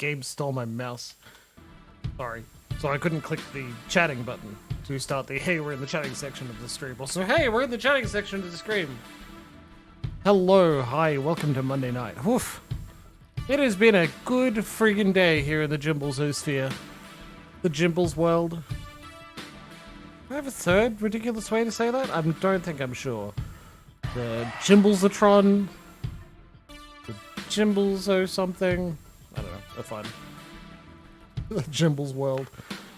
game stole my mouse. Sorry. So I couldn't click the chatting button to start the hey, we're in the chatting section of the stream. Also, hey, we're in the chatting section of the stream. Hello, hi, welcome to Monday night. Woof. It has been a good friggin' day here in the Jimbles Oosphere. The Jimbles world. Do I have a third ridiculous way to say that? I don't think I'm sure. The Jimblesatron. The Jimbles or something. I don't know, they're fine. The Jimbles world.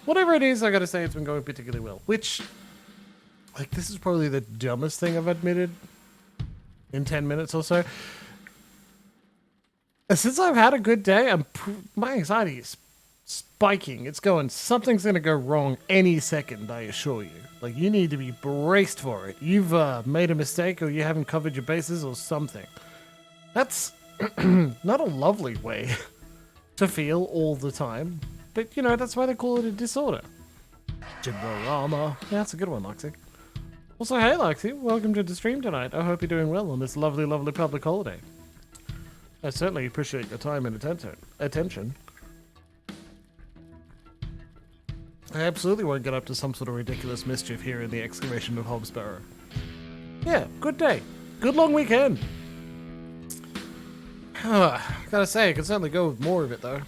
Whatever it is, I gotta say it's been going particularly well. Which, like, this is probably the dumbest thing I've admitted in 10 minutes or so. Since I've had a good day, my anxiety is spiking. It's going, something's gonna go wrong any second, I assure you. Like, you need to be braced for it. You've made a mistake or you haven't covered your bases or something. That's not a lovely way to feel all the time. But, you know, that's why they call it a disorder. Jimborama. Yeah, that's a good one, Lexi. Also, hey, Lexi. Welcome to the stream tonight. I hope you're doing well on this lovely, lovely public holiday. I certainly appreciate your time and attention. I absolutely won't get up to some sort of ridiculous mischief here in the excavation of Barrow. Yeah, good day. Good long weekend. Gotta say, I could certainly go with more of it, though.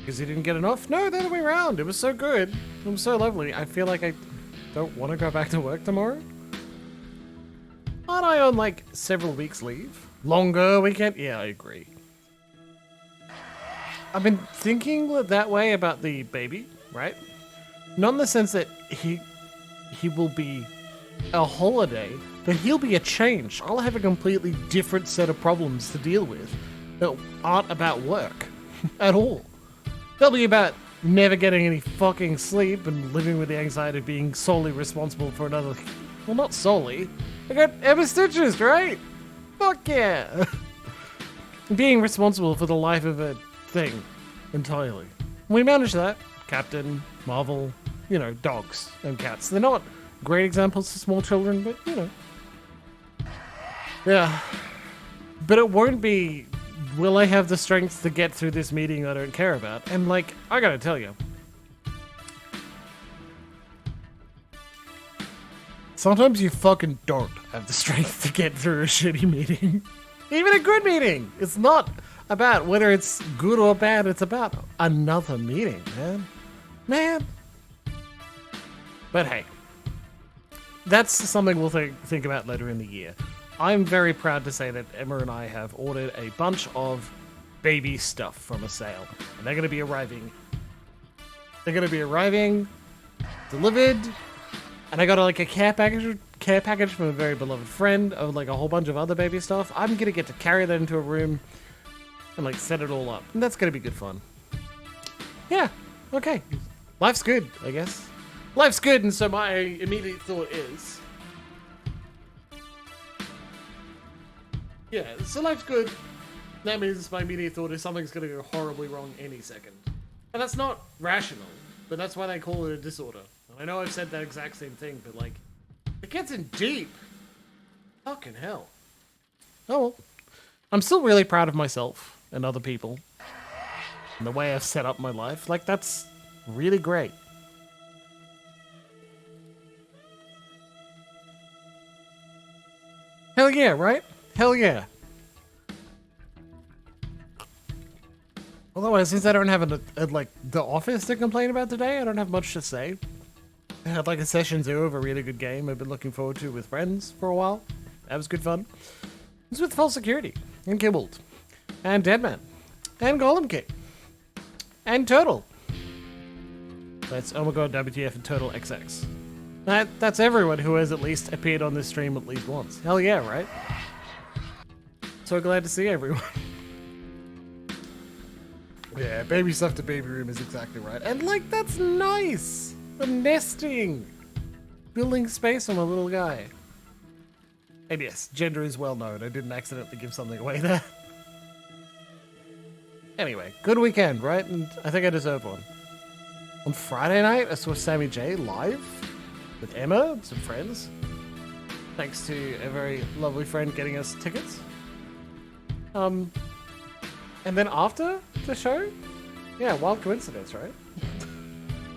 Because you didn't get enough? No, the other way around. It was so good. It was so lovely. I feel like I don't want to go back to work tomorrow. Aren't I on, like, several weeks leave? Longer weekend? Yeah, I agree. I've been thinking that way about the baby, right? Not in the sense that he will be a holiday, but he'll be a change. I'll have a completely different set of problems to deal with that aren't about work at all. They'll be about never getting any fucking sleep and living with the anxiety of being solely responsible for another... Well, not solely. I got Emma Stitches, right? Fuck yeah! Being responsible for the life of a thing entirely. We manage that. Captain, Marvel, you know, dogs and cats. They're not great examples for small children, but, you know. Yeah. But it won't be... Will I have the strength to get through this meeting I don't care about? And, like, I gotta tell you. Sometimes you fucking don't have the strength to get through a shitty meeting. Even a good meeting! It's not about whether it's good or bad, it's about another meeting, man. But hey. That's something we'll think about later in the year. I'm very proud to say that Emma and I have ordered a bunch of baby stuff from a sale. And they're going to be arriving. Delivered. And I got like a care package from a very beloved friend of like a whole bunch of other baby stuff. I'm going to get to carry that into a room and like set it all up. And that's going to be good fun. Yeah, okay. Life's good, I guess. Life's good, and so my immediate thought is... Yeah, so life's good. That means my immediate thought is something's gonna go horribly wrong any second. And that's not rational, but that's why they call it a disorder. And I know I've said that exact same thing, but like, it gets in deep. Fucking hell. Oh well. I'm still really proud of myself and other people. And the way I've set up my life. Like, that's really great. Hell yeah, right? Hell yeah. Although, since I don't have like the office to complain about today, I don't have much to say. I had like a session 0 of a really good game I've been looking forward to with friends for a while. That was good fun. It was with Full Security, and Guuuuurl, and Deadman, and Golem King, and Turtle. That's oh my god, WTF and Turtle XX. That's everyone who has at least appeared on this stream at least once. Hell yeah, right? So glad to see everyone. Yeah, baby stuff to baby room is exactly right. And like, that's nice! The nesting! Building space on a little guy. And yes, gender is well known. I didn't accidentally give something away there. Anyway, good weekend, right? And I think I deserve one. On Friday night, I saw Sammy J live with Emma and some friends. Thanks to a very lovely friend getting us tickets. And then after the show, Yeah, wild coincidence, right?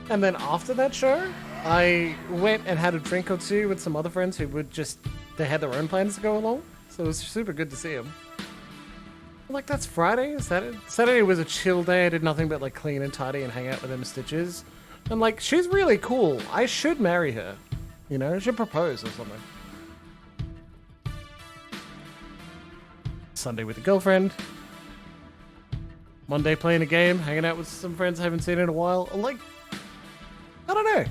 And then after that show, I went and had a drink or two with some other friends who would just, they had their own plans to go along. So it was super good to see them. Like, that's Friday? Saturday was a chill day. I did nothing but like clean and tidy and hang out with them Stitches. And like, she's really cool. I should marry her. You know, I should propose or something. Sunday with a girlfriend. Monday playing a game, hanging out with some friends I haven't seen in a while. Like, I don't know.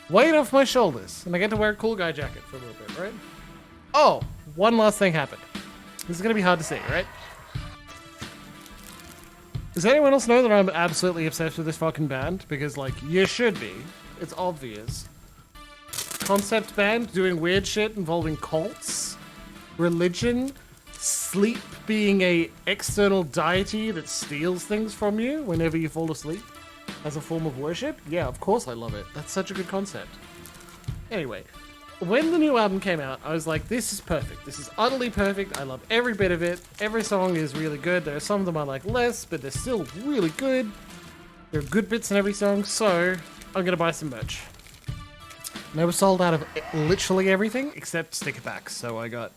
Weight off my shoulders. And I get to wear a cool guy jacket for a little bit, right? Oh, one last thing happened. This is going to be hard to see, right? Does anyone else know that I'm absolutely obsessed with this fucking band? Because, like, you should be. It's obvious. Concept band doing weird shit involving cults, religion, sleep being a external deity that steals things from you whenever you fall asleep as a form of worship. Yeah, of course I love it. That's such a good concept. Anyway, when the new album came out, I was like, this is perfect. This is utterly perfect. I love every bit of it. Every song is really good. There are some of them I like less, but they're still really good. There are good bits in every song, so I'm gonna buy some merch. And they were sold out of literally everything except sticker packs. So I got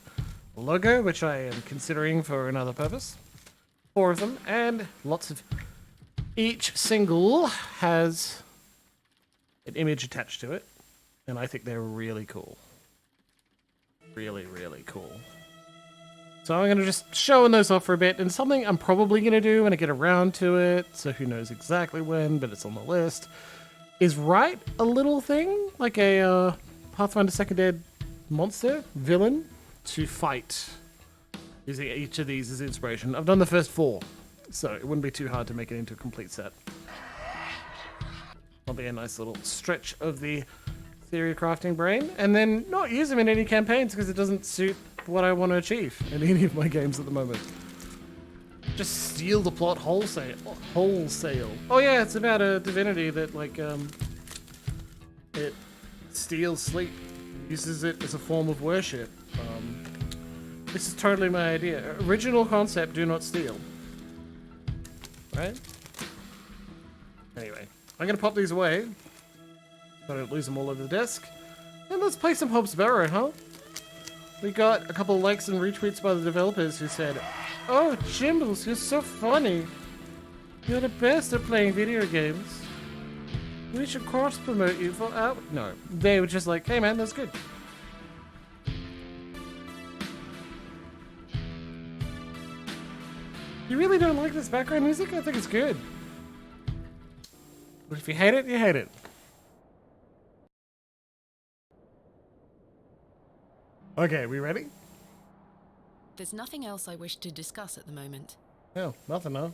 a logo, which I am considering for another purpose. 4 of them, and lots of... Each single has an image attached to it, and I think they're really cool. Really, really cool. So I'm going to just showing those off for a bit, and something I'm probably going to do when I get around to it, so who knows exactly when, but it's on the list, is write a little thing, like a Pathfinder 2nd Ed monster, villain, to fight. Using each of these as inspiration. I've done the first 4, so it wouldn't be too hard to make it into a complete set. That'll be a nice little stretch of the theory crafting brain, and then not use them in any campaigns because it doesn't suit what I want to achieve in any of my games at the moment. Just steal the plot wholesale. Oh yeah, it's about a divinity that like it steals sleep, uses it as a form of worship. This is totally my idea. Original concept, do not steal. Right? Anyway, I'm gonna pop these away so I don't lose them all over the desk. And let's play some Barrow, huh? We got a couple of likes and retweets by the developers who said, "Oh, Jimbles, you're so funny. You're the best at playing video games. We should cross-promote you for our..." No, they were just like, "Hey man, that's good." You really don't like this background music? I think it's good. But if you hate it, you hate it. Okay, we ready? There's nothing else I wish to discuss at the moment. No, nothing, no.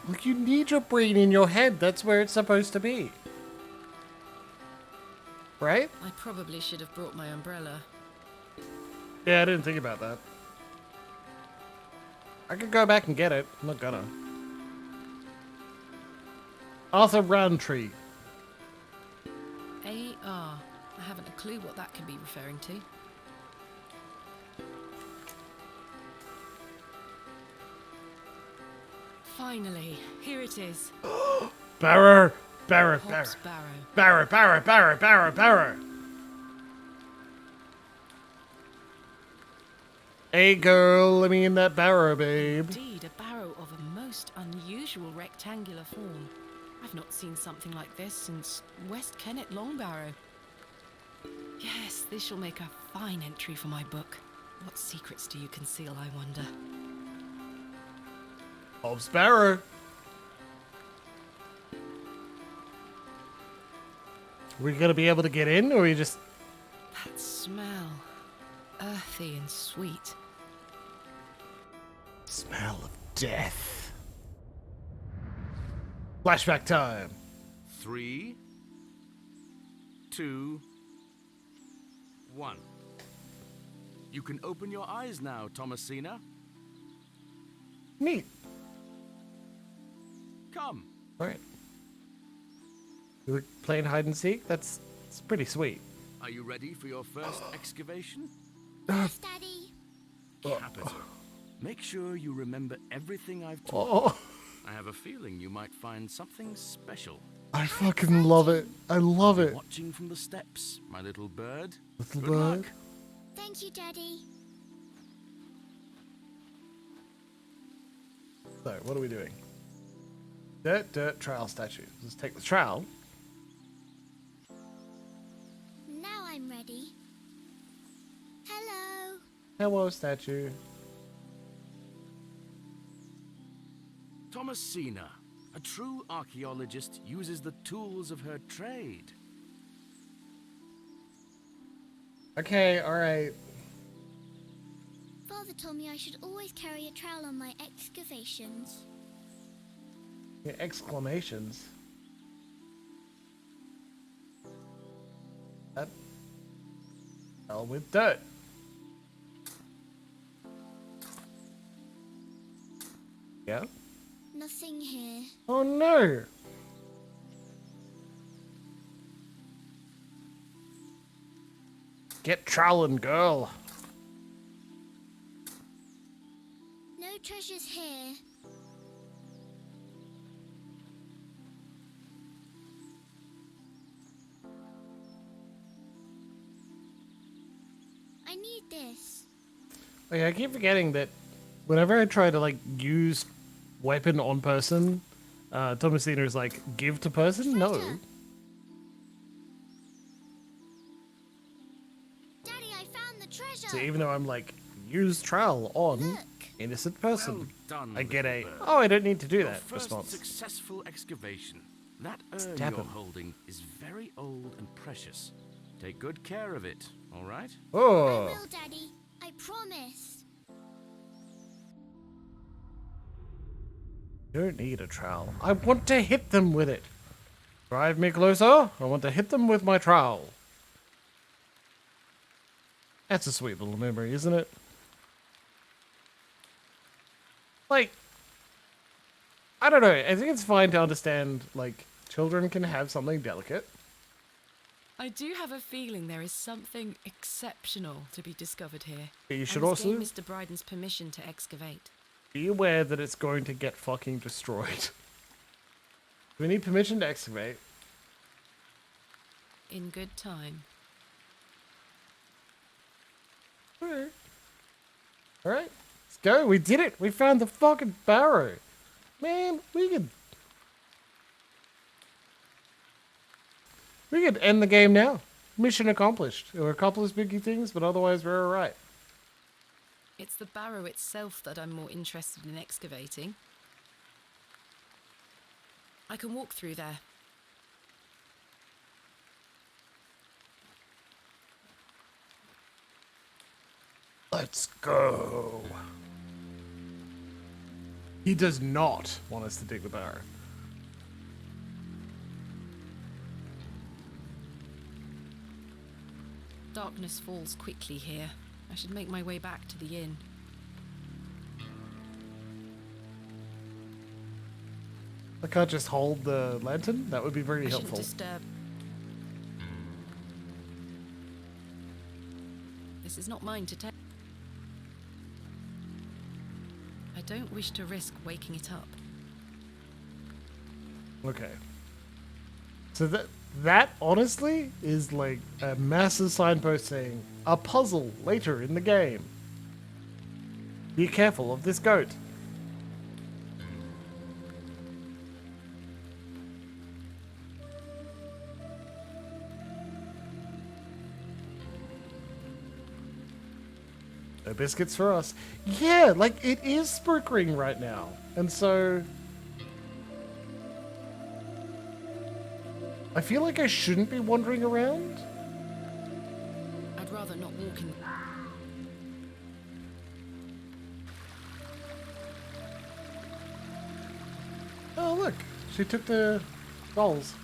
Look, you need your brain in your head. That's where it's supposed to be. Right? I probably should have brought my umbrella. Yeah, I didn't think about that. I could go back and get it. I'm not gonna. Arthur Roundtree. A.R. I haven't a clue what that could be referring to. Finally, here it is. Barrow! Barrow! Barrow. Barrow! Barrow! Barrow! Barrow! Barrow! Hey girl, let me in that barrow, babe. Indeed, a barrow of a most unusual rectangular form. I've not seen something like this since West Kennet Longbarrow. Yes, this shall make a fine entry for my book. What secrets do you conceal, I wonder? Barrow. We gonna be able to get in, or we just... That smell. Earthy and sweet. Smell of death. Flashback time. 3, 2, 1. You can open your eyes now, Thomasina. Neat. Come. Alright. We're playing hide and seek? It's pretty sweet. Are you ready for your first excavation? Yes, Daddy. Capital. Make sure you remember everything I've taught. Oh, I have a feeling you might find something special. I fucking love it. I love it. Watching from the steps, my little bird. Little Good bird. luck. Thank you, Daddy. So, what are we doing? Dirt, trowel, statue. Let's take the trowel. Now I'm ready. Hello. Hello, statue. Thomasina, a true archaeologist, uses the tools of her trade. Okay, alright. Father told me I should always carry a trowel on my excavations. Yeah, exclamations. That fell with dirt. Yeah. Nothing here. Oh no! Get trowelin', girl. No treasures here. I need this. Oh yeah, I keep forgetting that whenever I try to like use weapon on person, Thomasina is like give to person. No. Treasure. Daddy, I found the treasure. So even though I'm like use trowel on Look. innocent person, Well done, I get a little bird. oh I don't need to do Your that first response. successful excavation. That urn Stab you're him. holding is very old and precious. Take good care of it, all right? I Oh, will, Daddy. I promise. don't need a trowel. I want to hit them with it. Drive me closer. I want to hit them with my trowel. That's a sweet little memory, isn't it? Like, I don't know. I think it's fine to understand, like, children can have something delicate. I do have a feeling there is something exceptional to be discovered here. But you should I must also gain Mr. Bryden's permission to excavate. be aware that it's going to get fucking destroyed. We need permission to excavate. In good time. Alright, let's go. We did it. We found the fucking Barrow. Man, we could end the game now. Mission accomplished. Or a couple of spooky things, but otherwise we're alright. It's the Barrow itself that I'm more interested in excavating. I can walk through there. Let's go. He does not want us to dig the Barrow. Darkness falls quickly here. I should make my way back to the inn. I can't just hold the lantern? That would be very I shouldn't helpful. disturb. This is not mine to take. I don't wish to risk waking it up. Okay. So that honestly is like a massive signpost saying a puzzle later in the game. Be careful of this goat. No biscuits for us. Yeah, like it is spookering right now. And so I feel like I shouldn't be wandering around. I'd rather not walk in. Oh look, she took the dolls.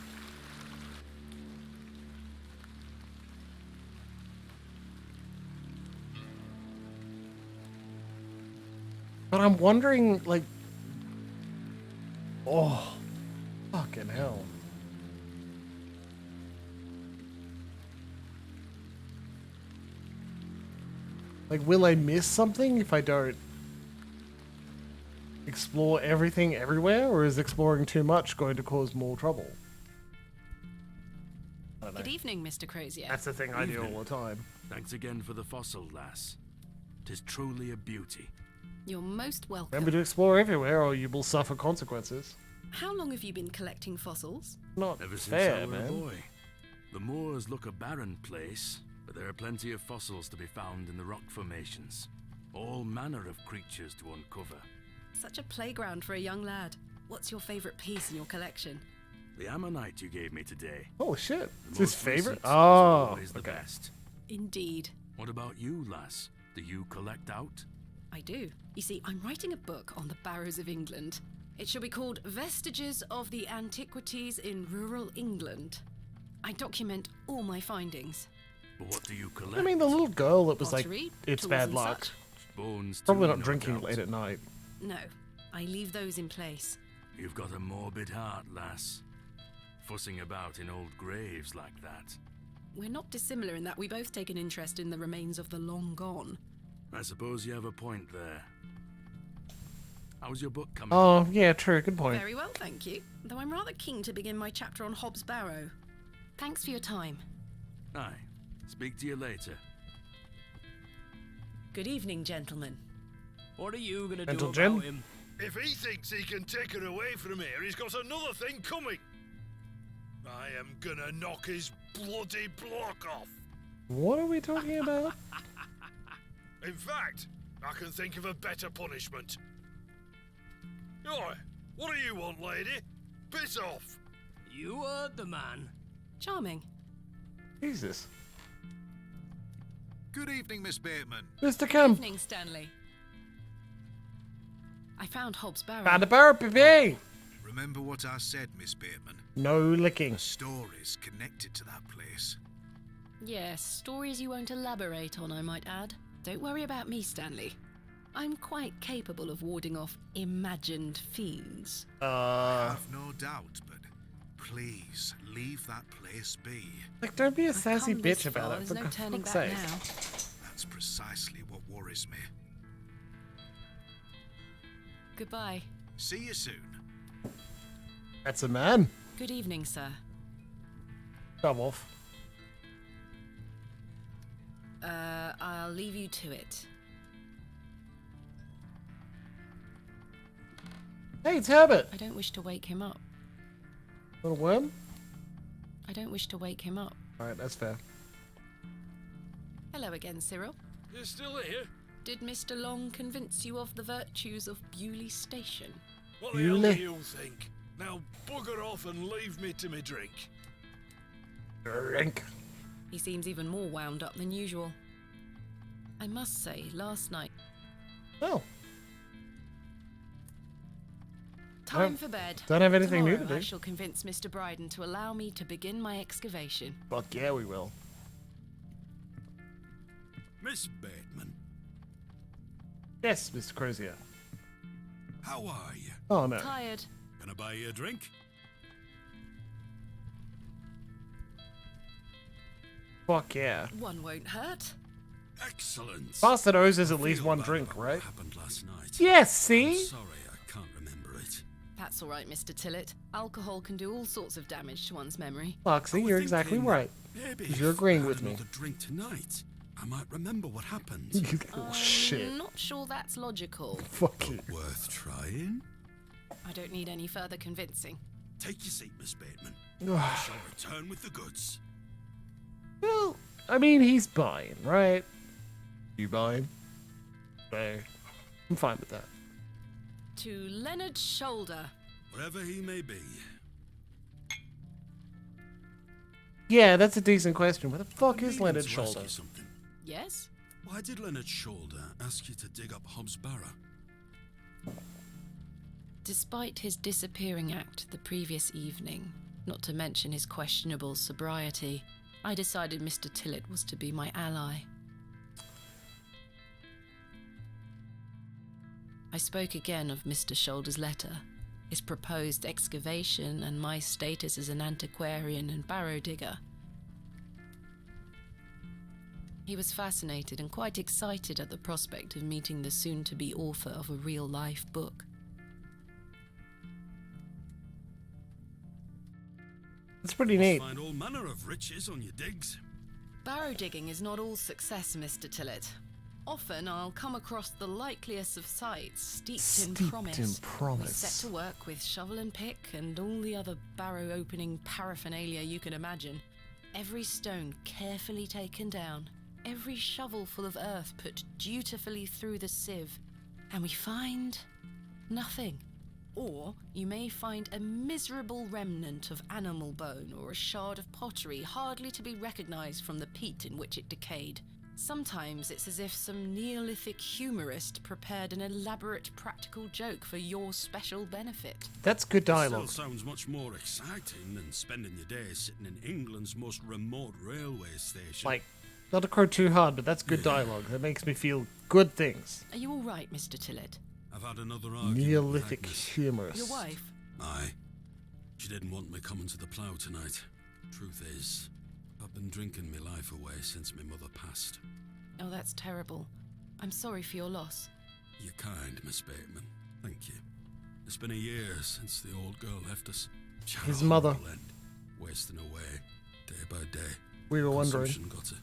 But I'm wondering, like, oh, Fucking hell. Like, will I miss something if I don't explore everything everywhere, or is exploring too much going to cause more trouble? I don't know. Good evening, Mr. Crozier. That's the thing I do all the time. Thanks again for the fossil, lass. 'Tis truly a beauty. You're most welcome. Remember to explore everywhere, or you will suffer consequences. How long have you been collecting fossils? Not Ever since fair, I were a man. boy. The moors look a barren place, but there are plenty of fossils to be found in the rock formations. All manner of creatures to uncover. Such a playground for a young lad. What's your favorite piece in your collection? The ammonite you gave me today. Oh shit! The It's his most favorite. recent is Oh, always the okay. best. Indeed. What about you, lass? Do you collect out? I do. You see, I'm writing a book on the Barrows of England. It shall be called Vestiges of the Antiquities in Rural England. I document all my findings. But what do you collect? I mean, the little girl that was like, Pottery, it's tools bad and luck. such. Bones Probably too, not no drinking doubt. late at night. No, I leave those in place. You've got a morbid heart, lass. Fussing about in old graves like that. We're not dissimilar in that we both take an interest in the remains of the long gone. I suppose you have a point there. How's your book coming? Oh, yeah, true. Good point. Very well, thank you. Though I'm rather keen to begin my chapter on Hobbs Barrow. Thanks for your time. Aye. Speak to you later. Good evening, gentlemen. What are you gonna Gentle do Jim? about him? If he thinks he can take her away from here, he's got another thing coming. I am gonna knock his bloody block off. What are we talking about? In fact, I can think of a better punishment. Oi, what do you want, lady? Piss off. You heard the man. Charming. Jesus. Good evening, Miss Bateman. Mr. Kemp. Evening, Stanley. I found Hobbs Barrow. Found a barrel, baby! Remember what I said, Miss Bateman? No licking. Stories connected to that place. Yes, stories you won't elaborate on, I might add. Don't worry about me, Stanley. I'm quite capable of warding off imagined fiends. I've no doubt, but please leave that place be. Like, don't be a I've sassy come this bitch about far, it, There's for no God's turning fuck's back sake. now. That's precisely what worries me. Goodbye. See you soon. That's a man. Good evening, sir. Come off. I'll leave you to it. Hey, it's Herbert. I don't wish to wake him up. Little worm? I don't wish to wake him up. Alright, that's fair. Hello again, Cyril. You're still here? Did Mr. Long convince you of the virtues of Bewley Station? What the hell do Really? you think? Now bugger off and leave me to me drink. Drink. He seems even more wound up than usual. I must say, last night... Oh, Time for bed. don't have anything new to Tomorrow do. I shall convince Mr. Bryden to allow me to begin my excavation. fuck yeah, we will. Miss Bateman, Yes, Mr. Crozier. how are you? Oh, no. Tired. Can I buy you a drink? Fuck yeah. One won't hurt. Excellent. Bastard owes us at I least feel one bad drink, about right? What happened last night? Yes, I'm see? sorry, I can't remember it. That's all right, Mr. Tillett. Alcohol can do all sorts of damage to one's memory. Foxy, I was you're exactly thinking, right. Maybe 'Cause you're if agreeing I had with me. another drink tonight, I might remember what happened. You little shit. I'm not sure that's logical. Fuck you. Worth trying. I don't need any further convincing. Take your seat, Miss Bateman. I shall return with the goods. Well, I mean, he's buying, right? You buying? No. I'm fine with that. To Leonard Shoulder. Wherever he may be. Yeah, that's a decent question. Where the fuck is I'm Leonard meaning to ask Shoulder? you something. Yes? Why did Leonard Shoulder ask you to dig up Hobbs Barrow? Despite his disappearing act the previous evening, not to mention his questionable sobriety, I decided Mr. Tillett was to be my ally. I spoke again of Mr. Shoulder's letter. his proposed excavation, and my status as an antiquarian and barrow digger. He was fascinated and quite excited at the prospect of meeting the soon-to-be author of a real-life book. It's pretty neat. Find all manner of riches on your digs. Barrow digging is not all success, Mr. Tillett. Often I'll come across the likeliest of sites steeped in promise. We set to work with shovel and pick and all the other barrow opening paraphernalia you can imagine. Every stone carefully taken down, every shovel full of earth put dutifully through the sieve, and we find nothing. Or you may find a miserable remnant of animal bone or a shard of pottery hardly to be recognized from the peat in which it decayed. Sometimes it's as if some Neolithic humorist prepared an elaborate practical joke for your special benefit. That's good dialogue. Still sounds much more exciting than spending your days sitting in England's most remote railway station. Like, not to crow too hard, but that's good dialogue. That makes me feel good things. Are you all right, Mr. Tillett? I've had another argument Neolithic with Agnes. humorous. Your wife? Aye. She didn't want me coming to the plough tonight. Truth is, I've been drinking my life away since my mother passed. Oh, that's terrible. I'm sorry for your loss. You're kind, Miss Bateman. Thank you. It's been a year since the old girl left us. She had His a mother. horrible end, wasting away, day by day. We were wondering. Consumption got her.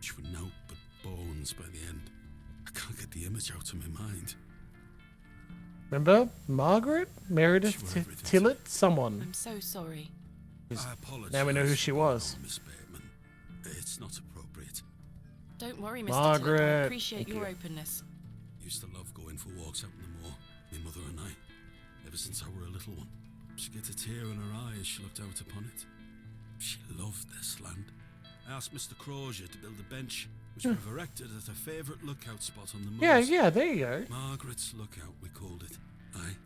She was naught but bones by the end. I can't get the image out of my mind. Remember? Margaret? Meredith She were everything. Tillett? Someone. I'm so sorry. I apologize. Now we know who she was. Miss Bateman. It's not appropriate. Don't worry, Mr. Margaret. Tillett. I appreciate Thank your you. openness. Used to love going for walks out in the moor, my mother and I, ever since I were a little one. She'd get a tear in her eye as she looked out upon it. She loved this land. I asked Mr. Crozier to build a bench, which we've erected at her favourite lookout spot on the moors. Yeah, there you go. Margaret's Lookout, we called it. Aye,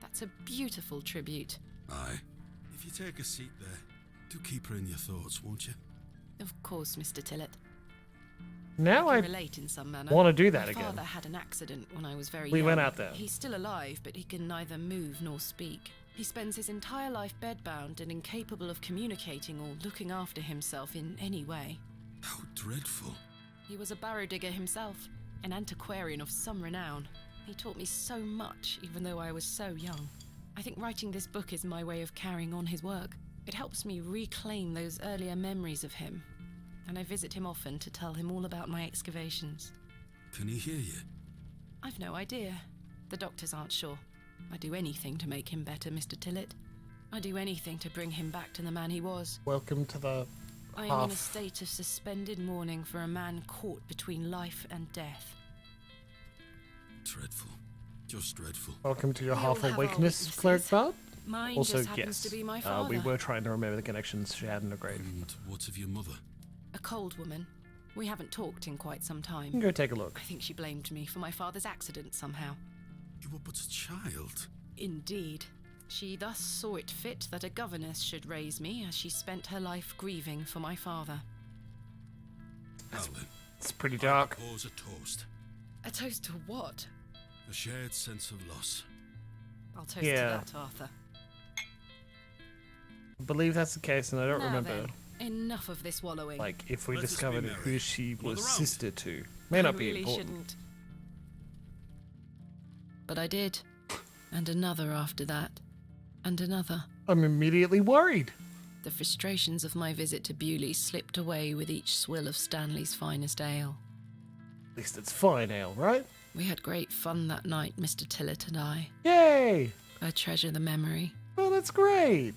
That's a beautiful tribute. aye. If you take a seat there, do keep her in your thoughts, won't you? Of course, Mr. Tillett. Now I I can relate in some manner. want to do that My again. father had an accident when I was very We young. went out there. He's still alive, but he can neither move nor speak. He spends his entire life bedbound and incapable of communicating or looking after himself in any way. How dreadful. He was a barrow digger himself, an antiquarian of some renown. He taught me so much, even though I was so young. I think writing this book is my way of carrying on his work. It helps me reclaim those earlier memories of him, and I visit him often to tell him all about my excavations. Can he hear you? I've no idea. The doctors aren't sure. I'd do anything to make him better, Mr. Tillett. I'd do anything to bring him back to the man he was. Welcome to the I am in a state of suspended mourning for a man caught between life and death. Dreadful. Just dreadful. Welcome to your We all half have our awakeness, weaknesses. Cleric Bard. Mine Also, just happens yes, to be my father. we were trying to remember the connections she had in her grave. And what of your mother? A cold woman. We haven't talked in quite some You can time. go take a look. I think she blamed me for my father's accident somehow. You were but a child. Indeed. She thus saw it fit that a governess should raise me as she spent her life grieving for my father. Now then, It's pretty I dark. propose a toast. A toast to what? A shared sense of loss. I'll toast Yeah. to that, Arthur. I believe that's the case, and I don't Now remember, then, enough of this wallowing. like, if we Let us be discovered merry. who she was Mother out. sister to. May not I be really important. shouldn't. But I did. And another after that. And another. I'm immediately worried. The frustrations of my visit to Bewley slipped away with each swill of Stanley's finest ale. At least it's fine ale, right? We had great fun that night, Mr. Tillett and I. Yay! I treasure the memory. Well, that's great.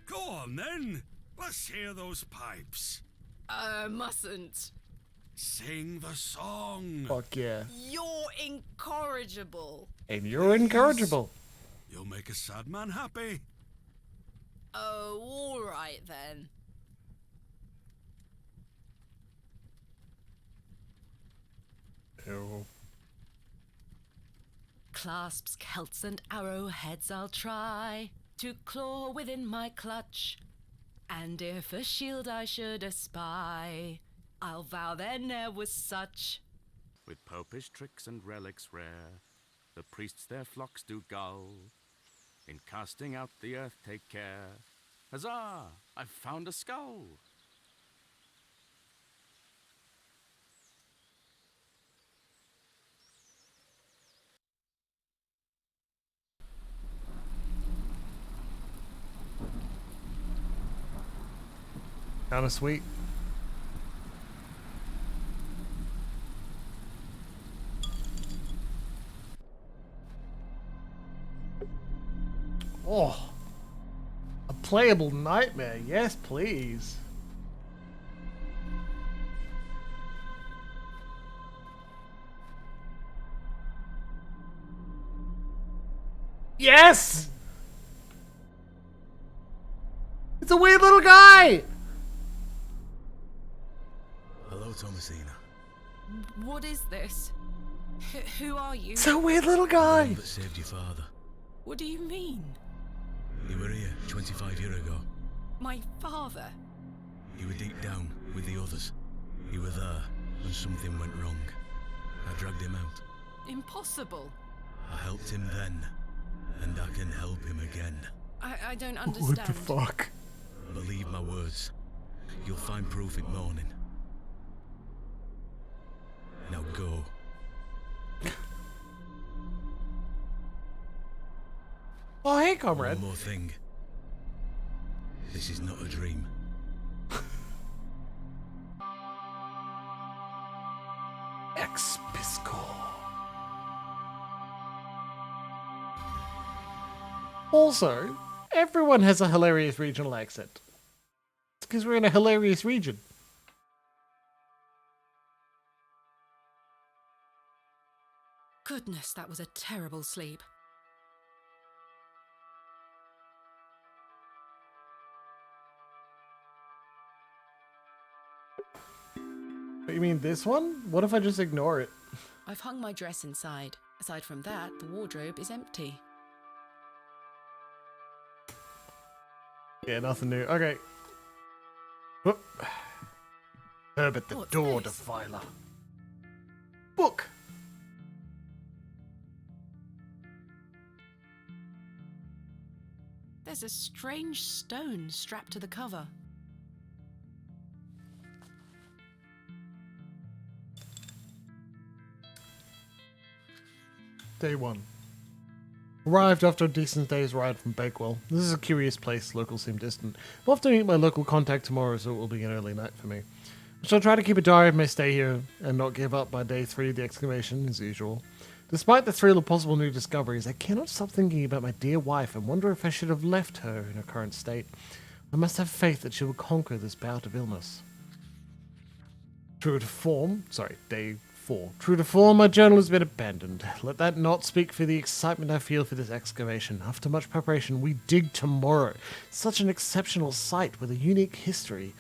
Go on then. Let's hear those pipes. Mustn't. Sing the song. Fuck yeah. You're incorrigible. And you're incorrigible. You'll make a sad man happy. Oh, all right then. Ew. Clasps, celts, and arrowheads I'll try to claw within my clutch. And if a shield I should espy, I'll vow there ne'er was such. With popish tricks and relics rare, the priests their flocks do gull. In casting out the earth take care. Huzzah! I've found a skull. Kinda sweet. Oh, a playable nightmare. Yes, please. Yes! It's a weird little guy! Hello, Thomasina. What is this? Who are you? It's a weird little guy! The one that saved your father. What do you mean? You were here 25 years ago. My father? You were deep down with the others. You were there when something went wrong. I dragged him out. Impossible. I helped him then, and I can help him again. I don't understand. What the fuck? Believe my words. You'll find proof in morning. Now go. Oh, hey, comrade. One more thing. This is not a dream. Expisco. Also, everyone has a hilarious regional accent. It's because we're in a hilarious region. Goodness, that was a terrible sleep. But you mean this one? What if I just ignore it? I've hung my dress inside. Aside from that, the wardrobe is empty. Yeah, nothing new. Okay. Whoop. Herbert the What's Door this? Defiler. Book. There's a strange stone strapped to the cover. Day 1. Arrived after a decent day's ride from Bakewell. This is a curious place, locals seem distant. I'll have to meet my local contact tomorrow, so it will be an early night for me. I shall try to keep a diary of my stay here, and not give up by day 3 of the excavation, as usual. Despite the thrill of possible new discoveries, I cannot stop thinking about my dear wife and wonder if I should have left her in her current state. I must have faith that she will conquer this bout of illness. True to form, day 4. True to form, my journal has been abandoned. Let that not speak for the excitement I feel for this excavation. After much preparation, we dig tomorrow. Such an exceptional site with a unique history.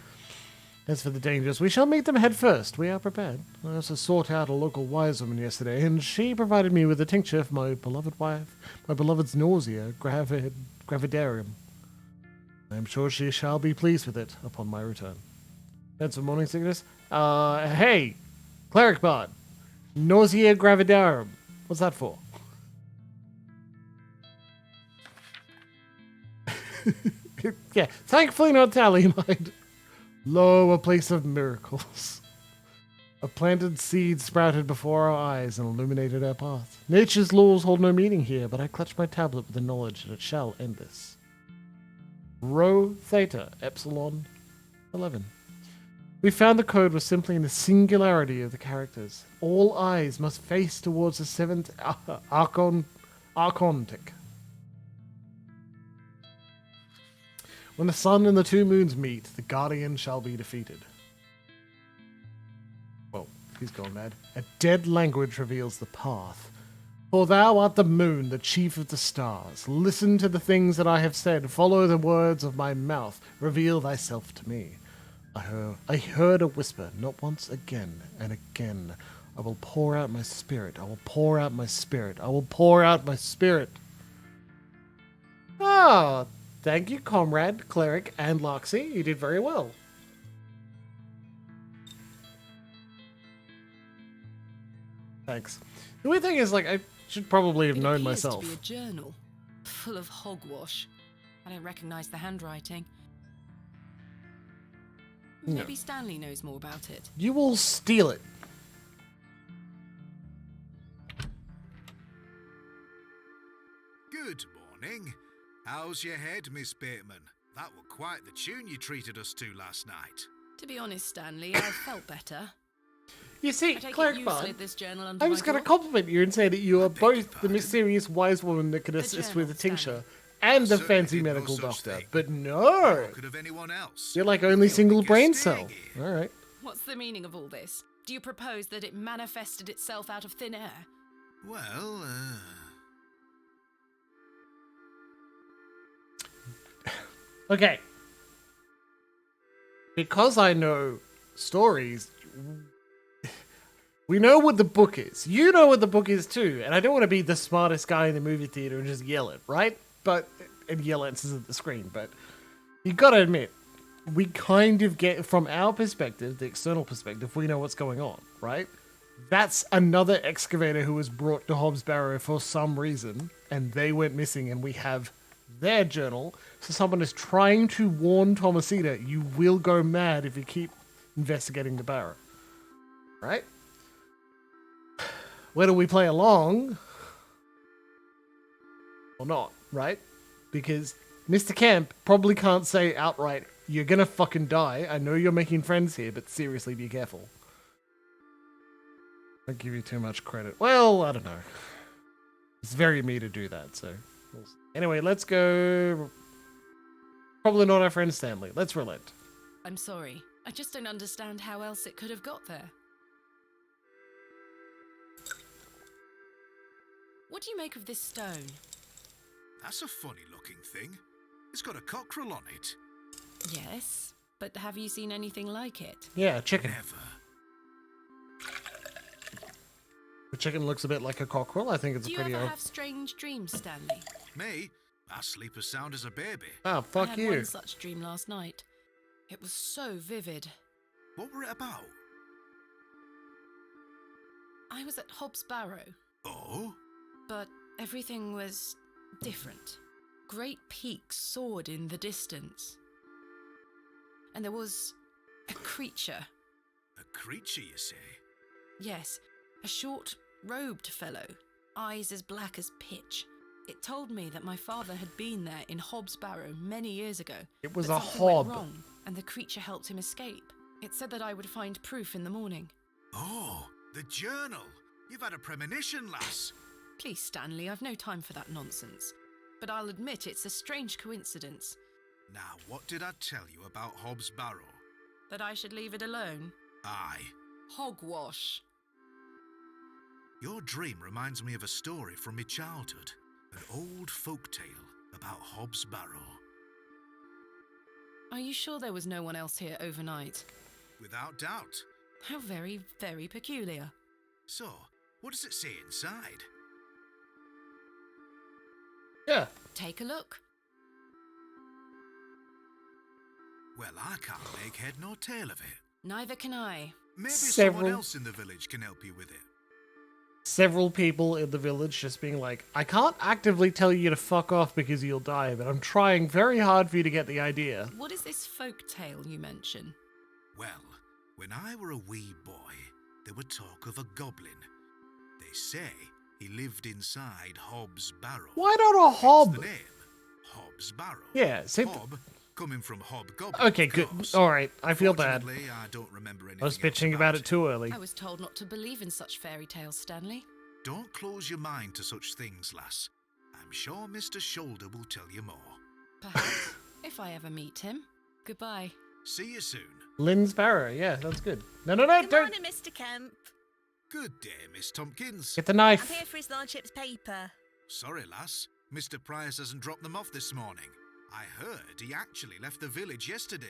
As for the dangers, we shall meet them head first. We are prepared. I also sought out a local wise woman yesterday, and she provided me with a tincture for my beloved wife, my beloved's nausea, gravidarum. I am sure she shall be pleased with it upon my return. That's for morning sickness. Hey! Cleric Bard. Nausea gravidarum. What's that for? Yeah, thankfully not Tally-Mind. Lo, a place of miracles. A planted seed sprouted before our eyes and illuminated our path. Nature's laws hold no meaning here, but I clutch my tablet with the knowledge that it shall end this. Rho Theta Epsilon 11. We found the code was simply in the singularity of the characters. All eyes must face towards the 7th Archontic. When the sun and the 2 moons meet, the Guardian shall be defeated. Well, he's gone mad. A dead language reveals the path. For thou art the moon, the chief of the stars. Listen to the things that I have said. Follow the words of my mouth. Reveal thyself to me. I heard a whisper, not once, again and again. I will pour out my spirit. I will pour out my spirit. I will pour out my spirit. Ah, thank you, comrade, cleric, and Loxy. You did very well. Thanks. The weird thing is, like, Should probably have It known appears myself. to be a journal full of hogwash. I don't recognize the handwriting. No. Maybe Stanley knows more about it. You will steal it. Good morning. How's your head, Miss Bateman? That were quite the tune you treated us to last night. To be honest, Stanley, I felt better. You see, I take it Cleric you Bard, slid this journal under I my was going to door? compliment you and say that you are beg your both the pardon? mysterious wise woman that could The assist with a journal, tincture Stanley. and a Certainly fancy did no medical such doctor. thing. But no! Could have anyone else. You're like only You're single biggest brain staying cell. here. Alright. What's the meaning of all this? Do you propose that it manifested itself out of thin air? Well, Okay. Because I know stories, we know what the book is. You know what the book is too, and I don't want to be the smartest guy in the movie theater and just yell it, right? And yell answers at the screen, but you gotta admit, we kind of get, from our perspective, the external perspective, we know what's going on, right? That's another excavator who was brought to Hobbs Barrow for some reason, and they went missing, and we have their journal. So someone is trying to warn Thomasita, you will go mad if you keep investigating the Barrow. Right? Whether we play along or not, right? Because Mr. Camp probably can't say outright, you're gonna fucking die. I know you're making friends here, but seriously, be careful. I give you too much credit. Well, I don't know. It's very me to do that, so... Anyway, let's go... Probably not our friend Stanley. Let's relent. I'm sorry. I just don't understand how else it could have got there. What do you make of this stone? that's a funny looking thing. It's got a cockerel on it. Yes, but have you seen anything like it? Yeah, chicken. Never. The chicken looks a bit like a cockerel. I think it's Do a you pretty... ever have strange dreams, Stanley? Me? I sleep as sound as a baby. Oh, I fuck had you. one such dream last night. It was so vivid. What were it about? I was at Hobbs Barrow, Oh? but everything was different. Great peaks soared in the distance. And there was a creature. A creature, you say? Yes, a short, robed fellow, eyes as black as pitch. It told me that my father had been there in Hobbs Barrow many years ago. It was but a something went hob. wrong, and the creature helped him escape. It said that I would find proof in the morning. Oh, the journal. You've had a premonition, lass. Please, Stanley, I've no time for that nonsense. But I'll admit it's a strange coincidence. Now, what did I tell you about Hobbs Barrow? That I should leave it alone. Aye. Hogwash. Your dream reminds me of a story from my childhood. An old folk tale about Hobbs Barrow. Are you sure there was no one else here overnight? Without doubt. How very, very peculiar. So, what does it say inside? Yeah. Take a look. Well, I can't make head nor tail of it. Neither can I. Maybe Several- someone else in the village can help you with it. Several people in the village just being like, I can't actively tell you to fuck off because you'll die, but I'm trying very hard for you to get the idea. What is this folk tale you mention? Well, when I were a wee boy, there were talk of a goblin. They say he lived inside Hobbs Barrow. Why not a Hence hob? the name, Hobbs Barrow. Yeah, same. Hob, coming from hobgoblin. Okay, of good. course. Alright, I feel bad. Fortunately, I don't remember anything I was else bitching about it too early. I was told not to believe in such fairy tales, Stanley. Don't close your mind to such things, lass. I'm sure Mr. Shoulder will tell you more. Perhaps, if I ever meet him. Goodbye. See you soon. Lynn's Barrow, yeah, that's good. No, Good don't. morning, Mr. Kemp. Good day, Miss Tompkins. Get the I'm knife. here for his lordship's paper. Sorry, lass. Mr. Price hasn't dropped them off this morning. I heard he actually left the village yesterday.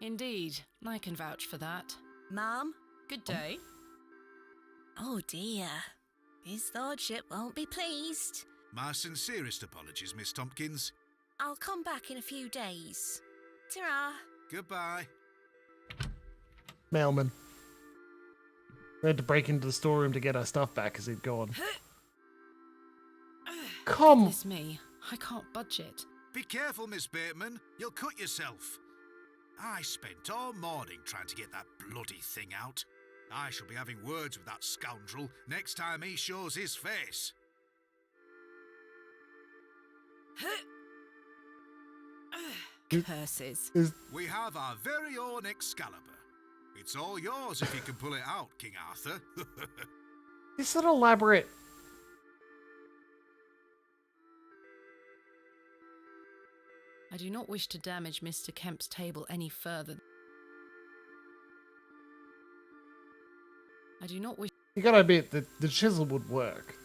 Indeed, I can vouch for that. Ma'am? Good day. Oh dear. His lordship won't be pleased. My sincerest apologies, Miss Tompkins. I'll come back in a few days. Ta-ra. Goodbye. Come. It's me. I can't budge it. Be careful, Miss Bateman. You'll cut yourself. I spent all morning trying to get that bloody thing out. I shall be having words with that scoundrel next time he shows his face. Curses. We have our very own Excalibur. It's all yours if you can pull it out, King Arthur. It's an elaborate. I do not wish to damage Mr. Kemp's table any further. I do not wish... You gotta admit that the chisel would work.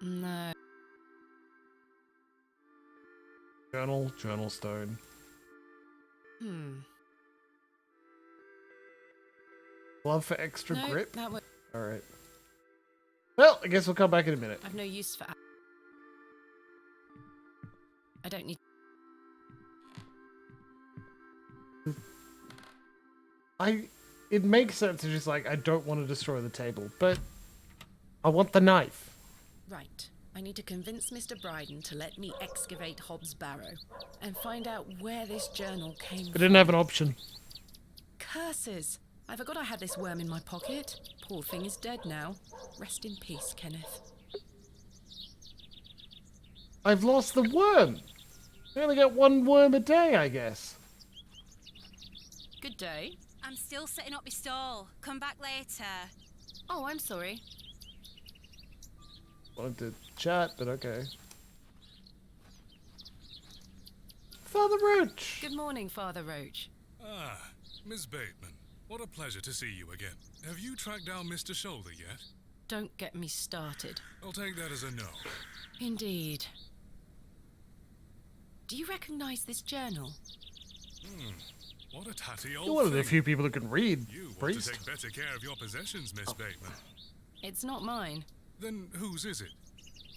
No. Journal stone. Glove for extra No, grip? that would... Alright. Well, I guess we'll come back in a minute. I've no use for... I don't need... It makes sense to just like, I don't want to destroy the table, but I want the knife. Right. I need to convince Mr. Bryden to let me excavate Hobbs' Barrow and find out where this journal came from. I didn't have an option. Curses! I forgot I had this worm in my pocket. Poor thing is dead now. Rest in peace, Kenneth. I've lost the worm. I only get one worm a day, I guess. Good day. I'm still setting up my stall. Come back later. Oh, I'm sorry. Wanted to chat, but okay. Father Roach! Good morning, Father Roach. Ah, Miss Bateman. What a pleasure to see you again. Have you tracked down Mr. Shoulder yet? Don't get me started. I'll take that as a no. Indeed. Do you recognize this journal? What a tatty old You're one of the thing. few people who can read, You want priest. to take better care of your possessions, Miss Bateman. It's not mine. Then whose is it?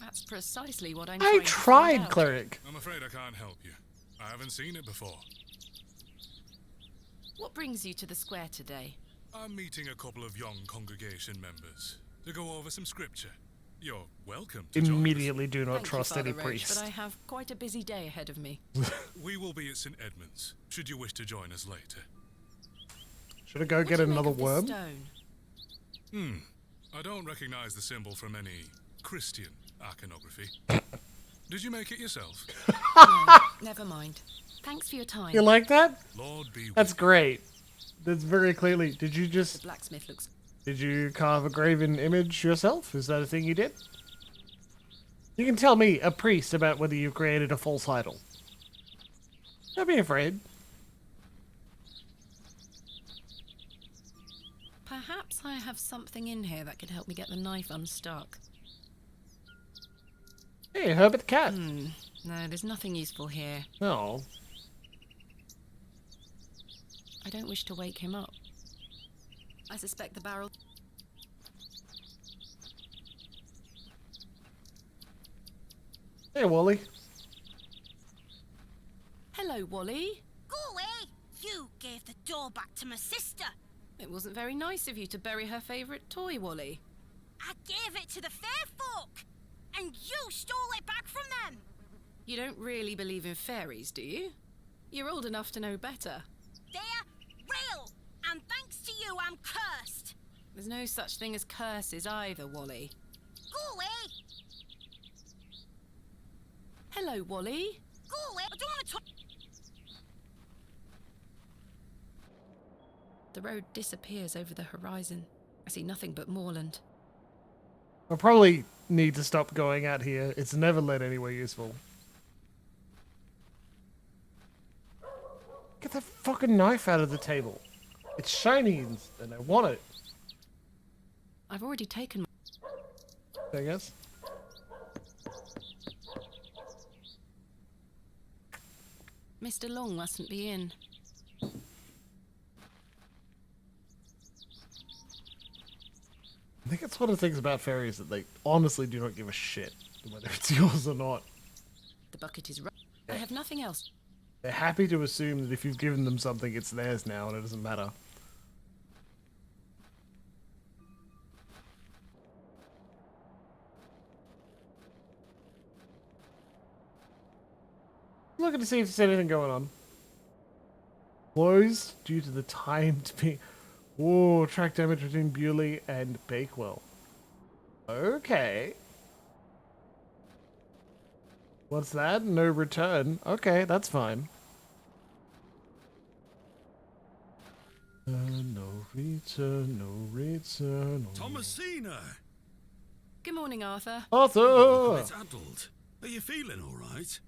That's precisely what I'm I trying to tried, find out. cleric. I'm afraid I can't help you. I haven't seen it before. What brings you to the square today? I'm meeting a couple of young congregation members to go over some scripture. You're welcome to join us. Immediately do not Thank trust you, Father any Roach, priest. but I have quite a busy day ahead of me. We will be at St. Edmund's, should you wish to join us later. Should I go What get do you make another of this worm? Stone? I don't recognize the symbol from any Christian iconography. Did you make it yourself? No, never mind. Thanks for your time. You like that? Lord be with That's you. great. That's very clearly. Did you The just... blacksmith looks... Did you carve a graven image yourself? Is that a thing you did? You can tell me, a priest, about whether you've created a false idol. Don't be afraid. Perhaps I have something in here that could help me get the knife unstuck. Hey, Herbert the cat. No, there's nothing useful here. Oh. I don't wish to wake him up. I suspect the barrel... Hey, Wally. Hello, Wally. Go away! You gave the door back to my sister. It wasn't very nice of you to bury her favourite toy, Wally. I gave it to the fair folk, and you stole it back from them. You don't really believe in fairies, do you? You're old enough to know better. They're real, and thanks to you, I'm cursed. There's no such thing as curses either, Wally. Go away! Hello, Wally. Go away! I don't want to talk. The road disappears over the horizon. I see nothing but moorland. I probably need to stop going out here. It's never led anywhere useful. Get that fucking knife out of the table. It's shiny and I want it. I've already taken... I guess. Mr. Long mustn't be in. I think it's one of the things about fairies that they honestly do not give a shit whether it's yours or not. The bucket is right. I have nothing else. They're happy to assume that if you've given them something, it's theirs now and it doesn't matter. looking to see if there's anything going on. Closed due to the timed being... Whoa, track damage between Bewley and Bakewell. Okay. What's that? No return. Okay, that's fine. No return, no return. Thomasina! Good morning, Arthur. Arthur! Look, it's adult. Are you feeling all right?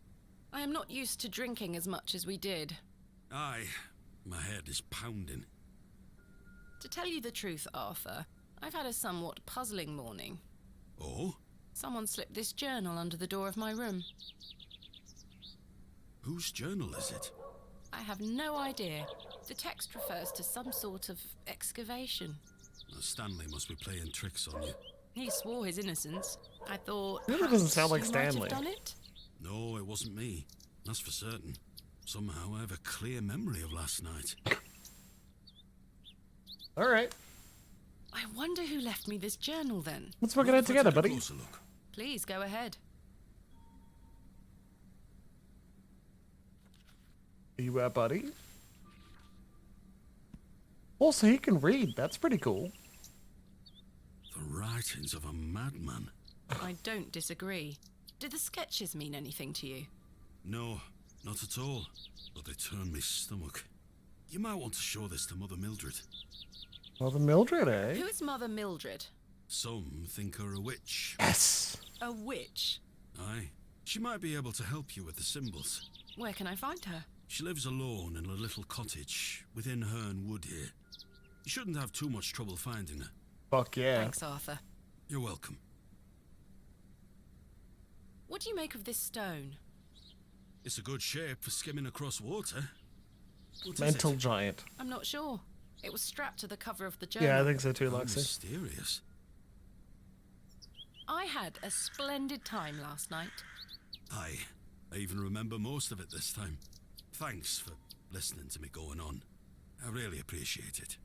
I am not used to drinking as much as we did. Aye, my head is pounding. To tell you the truth, Arthur, I've had a somewhat puzzling morning. Oh? Someone slipped this journal under the door of my room. Whose journal is it? I have no idea. The text refers to some sort of excavation. Well, Stanley must be playing tricks on you. He swore his innocence. I thought. That doesn't sound like you might have Stanley. done it? No, it wasn't me. That's for certain. Somehow I have a clear memory of last night. All right. I wonder who left me this journal then. Let's work it out together, buddy. Closer look. Please go ahead. You buddy? Also, he can read. That's pretty cool. The writings of a madman. I don't disagree. Did the sketches mean anything to you? No, not at all. But they turn me stomach. You might want to show this to Mother Mildred. Mother Mildred, eh? Who is Mother Mildred? Some think her a witch. Yes! A witch? Aye. She might be able to help you with the symbols. Where can I find her? She lives alone in a little cottage within Herne Wood here. You shouldn't have too much trouble finding her. Fuck yeah. Thanks, Arthur. You're welcome. What do you make of this stone? It's a good shape for skimming across water. What is Mental it? giant. I'm not sure. It was strapped to the cover of the journal. Yeah, I think so too, How Lexi. mysterious. I had a splendid time last night. Aye. I even remember most of it this time. Thanks for listening to me going on. I really appreciate it.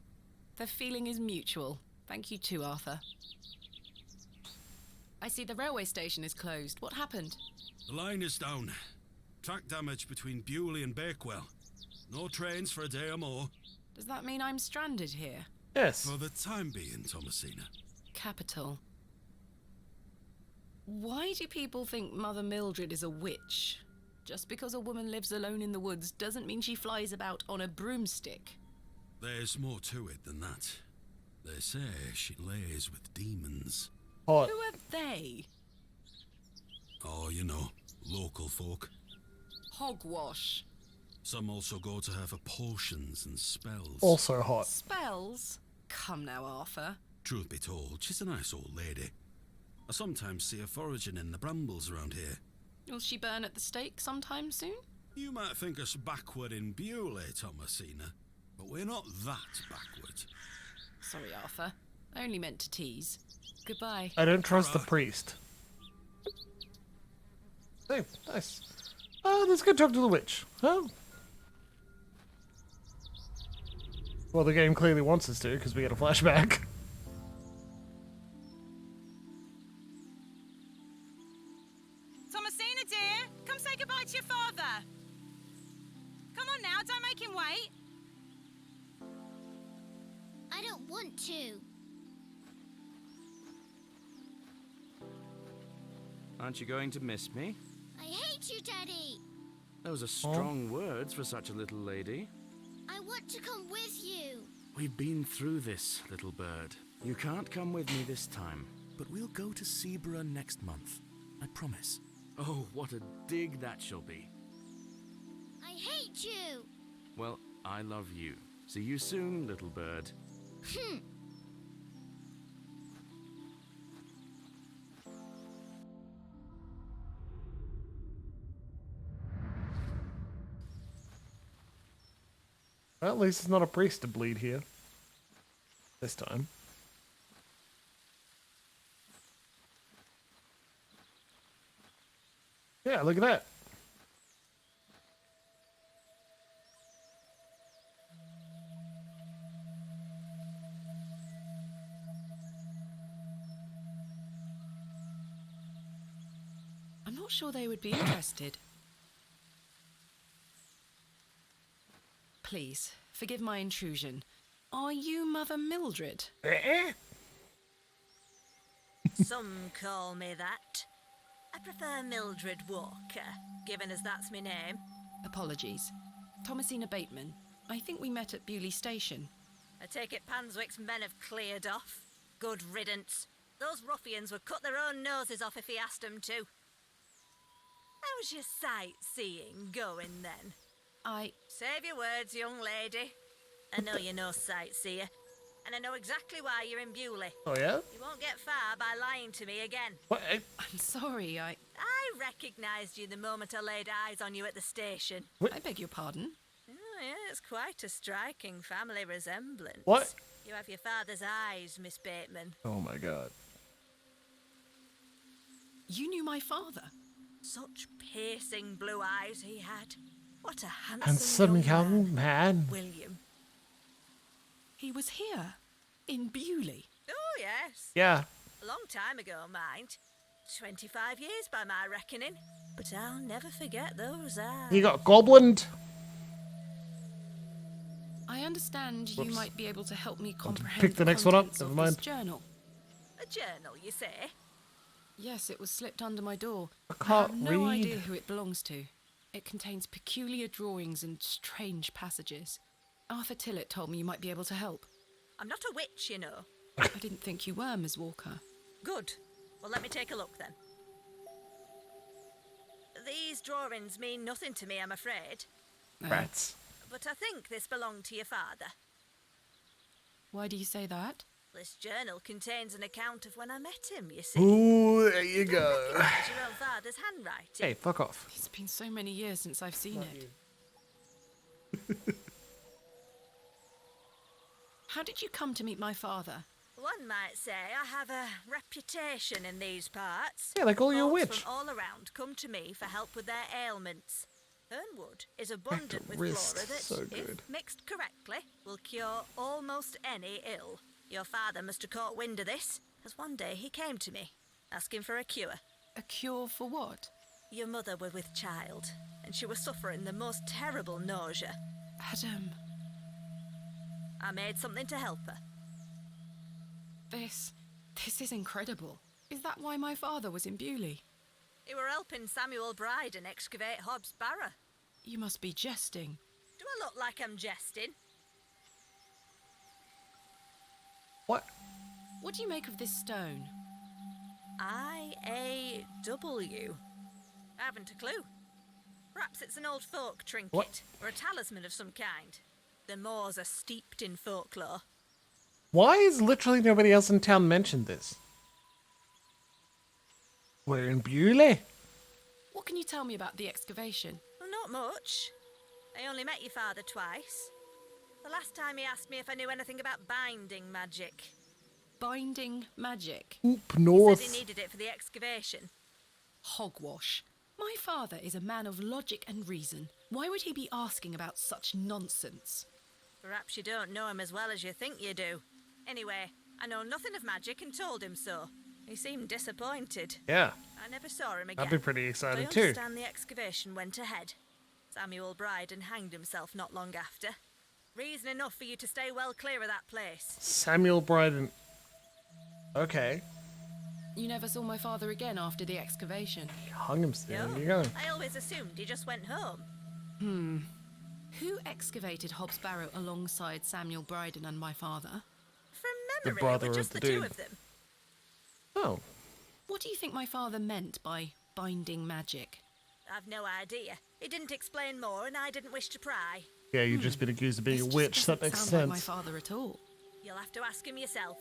The feeling is mutual. Thank you too, Arthur. I see the railway station is closed. What happened? The line is down. Track damage between Bewley and Bakewell. No trains for a day or more. Does that mean I'm stranded here? Yes. For the time being, Thomasina. Capital. Why do people think Mother Mildred is a witch? Just because a woman lives alone in the woods doesn't mean she flies about on a broomstick. There's more to it than that. They say she lays with demons. Hot. Who are they? Oh, you know, local folk. Hogwash. Some also go to her for potions and spells. Also hot. Spells? Come now, Arthur. Truth be told, she's a nice old lady. I sometimes see her foraging in the brambles around here. Will she burn at the stake sometime soon? You might think us backward in Bewley, Thomasina, but we're not that backward. Sorry, Arthur. I only meant to tease. Goodbye. I don't trust the priest. Hey, nice. Let's go talk to the witch. Huh? Well, the game clearly wants us to, because we get a flashback. Thomasina, dear, come say goodbye to your father. Come on now, don't make him wait. I don't want to. Aren't you going to miss me? I hate you, Daddy. Those are strong words for such a little lady. I want to come with you. We've been through this, little bird. You can't come with me this time. But we'll go to Seaborough next month. I promise. Oh, what a dig that shall be. I hate you. Well, I love you. See you soon, little bird. Well, at least it's not a priest to bleed here. This time. Yeah, look at that. I'm not sure they would be interested. Please, forgive my intrusion. Are you Mother Mildred? Some call me that. I prefer Mildred Walker, given as that's my name. Apologies. Thomasina Bateman. I think we met at Bewley Station. I take it Panswick's men have cleared off. Good riddance. Those ruffians would cut their own noses off if he asked them to. How's your sightseeing going then? Save your words, young lady. I know you're no sightseer, and I know exactly why you're in Bewley. Oh, yeah? You won't get far by lying to me again. What? I'm sorry, I recognised you the moment I laid eyes on you at the station. I beg your pardon? Oh, yeah, it's quite a striking family resemblance. What? You have your father's eyes, Miss Bateman. Oh my god. You knew my father? Such piercing blue eyes he had. What a handsome Handsome young man. William. He was here, in Bewley. Oh, yes. Yeah. A long time ago, mind. 25 years by my reckoning. But I'll never forget those eyes. He got goblined. I understand you Whoops. might be able to help me comprehend Pick the next one up. contents Never of mind. this journal. A journal, you say? Yes, it was slipped under my door. I can't have no read. idea who it belongs to. It contains peculiar drawings and strange passages. Arthur Tillett told me you might be able to help. I'm not a witch, you know. I didn't think you were, Miss Walker. Good. Well, let me take a look then. These drawings mean nothing to me, I'm afraid. Rats. But I think this belonged to your father. Why do you say that? This journal contains an account of when I met him, you see. Ooh, there you go. Recognise your own father's handwriting. Hey, fuck off. It's been so many years since I've seen it. How did you come to meet my father? One might say I have a reputation in these parts. Yeah, they call you a Folks witch. from all around come to me for help with their ailments. Fernwood is abundant with wrist, flora that, so good. if mixed correctly, will cure almost any ill. Your father must have caught wind of this, as one day he came to me, asking for a cure. A cure for what? Your mother was with child, and she was suffering the most terrible nausea. Adam. I made something to help her. This is incredible. Is that why my father was in Bewley? You were helping Samuel Bryden excavate Hobbs Barrow. You must be jesting. Do I look like I'm jesting? What? What do you make of this stone? I-A-W. I haven't a clue. Perhaps it's an old folk trinket, What? or a talisman of some kind. The moors are steeped in folklore. Why is literally nobody else in town mentioned this? We're in Bewley. What can you tell me about the excavation? Well, not much. I only met your father twice. The last time he asked me if I knew anything about binding magic. Binding magic? Oop, He north. said he needed it for the excavation. Hogwash. My father is a man of logic and reason. Why would he be asking about such nonsense? Perhaps you don't know him as well as you think you do. Anyway, I know nothing of magic and told him so. He seemed disappointed. Yeah. I never saw him again. I'd be pretty excited I too. understand the excavation went ahead. Samuel Bryden hanged himself not long after. Reason enough for you to stay well clear of that place. Samuel Bryden. Okay. You never saw my father again after the excavation? He hung himself. No, There you go. I always assumed he just went home. Who excavated Hobbs Barrow alongside Samuel Bryden and my father? From The memory, brother it were of just the the two dude. of them. Oh. What do you think my father meant by binding magic? I've no idea. He didn't explain more, and I didn't wish to pry. Yeah, you've just been accused of being This a just witch. That doesn't makes sound like my sense. father at all. You'll have to ask him yourself.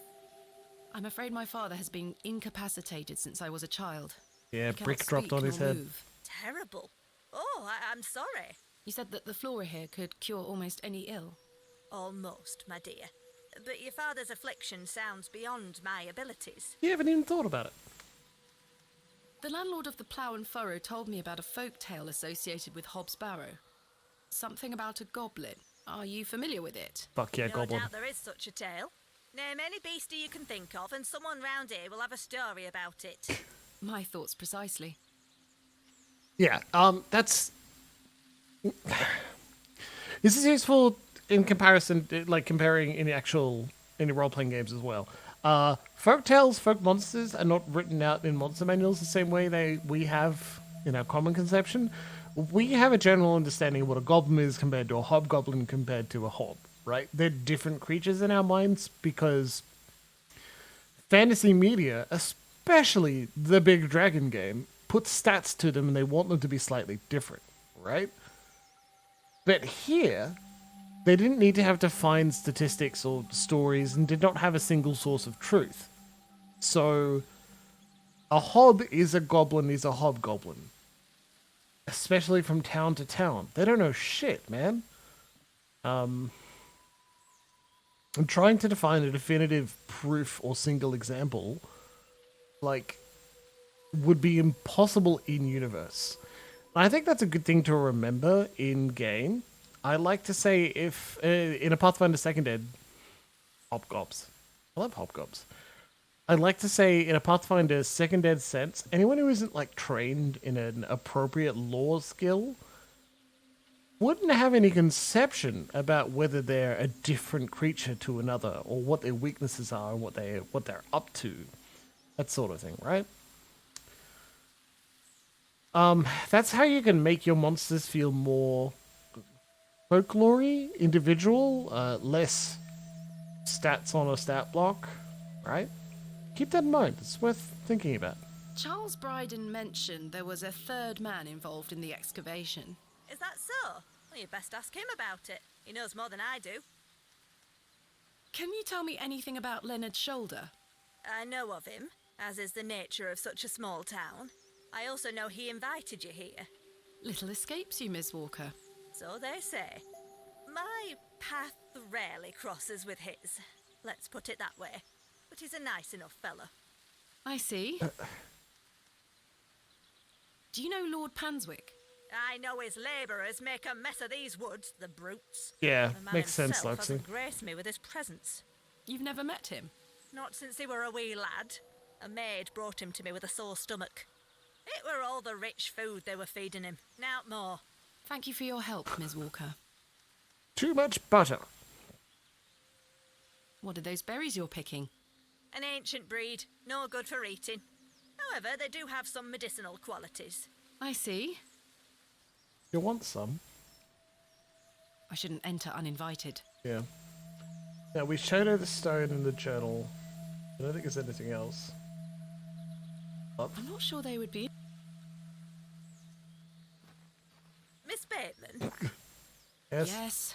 I'm afraid my father has been incapacitated since I was a child. Yeah, He cannot brick dropped speak on his nor head. move. Terrible. Oh, I'm sorry. You said that the flora here could cure almost any ill. Almost, my dear. But your father's affliction sounds beyond my abilities. You haven't even thought about it. The landlord of the Plough and Furrow told me about a folk tale associated with Hobbs Barrow. Something about a goblin. Are you familiar with it? Fuck yeah, No goblin. doubt there is such a tale. Name any beastie you can think of, and someone round here will have a story about it. My thoughts precisely. Yeah, that's... This is useful in comparison, like comparing in any role-playing games as well. Folk tales, folk monsters are not written out in monster manuals the same way we have in our common conception. We have a general understanding of what a goblin is compared to a hobgoblin compared to a hob, right? They're different creatures in our minds because fantasy media, especially the Big Dragon game, puts stats to them and they want them to be slightly different, right? But here, they didn't need to have defined statistics or stories and did not have a single source of truth. So, a hob is a goblin is a hobgoblin. Especially from town to town. They don't know shit, man. I'm trying to define a definitive proof or single example, like, would be impossible in universe. I think that's a good thing to remember in game. I like to say if in a Pathfinder 2nd Ed, hobgobs. I love hobgobs. I'd like to say in a Pathfinder 2nd Ed sense, anyone who isn't like trained in an appropriate lore skill wouldn't have any conception about whether they're a different creature to another or what their weaknesses are and what they're up to. That sort of thing, right? That's how you can make your monsters feel more folklore-y, individual, less stats on a stat block, right? Keep that in mind. It's worth thinking about. Charles Bryden mentioned there was a third man involved in the excavation. Is that so? Well, you best ask him about it. He knows more than I do. Can you tell me anything about Leonard's shoulder? I know of him, as is the nature of such a small town. I also know he invited you here. Little escapes you, Miss Walker. So they say. My path rarely crosses with his. Let's put it that way. But he's a nice enough fella. I see. Do you know Lord Panswick? I know his labourers make a mess of these woods, the brutes. Yeah, The man makes sense, himself Lexi. hasn't graced me with his presence. You've never met him? Not since he were a wee lad. A maid brought him to me with a sore stomach. It were all the rich food they were feeding him. Nowt more. Thank you for your help, Miss Walker. Too much butter. What are those berries you're picking? An ancient breed, no good for eating. However, they do have some medicinal qualities. I see. You want some? I shouldn't enter uninvited. Yeah. Now, we showed her the stone in the journal. I don't think there's anything else. What? I'm not sure they would be. Miss Bateman? Yes? Yes.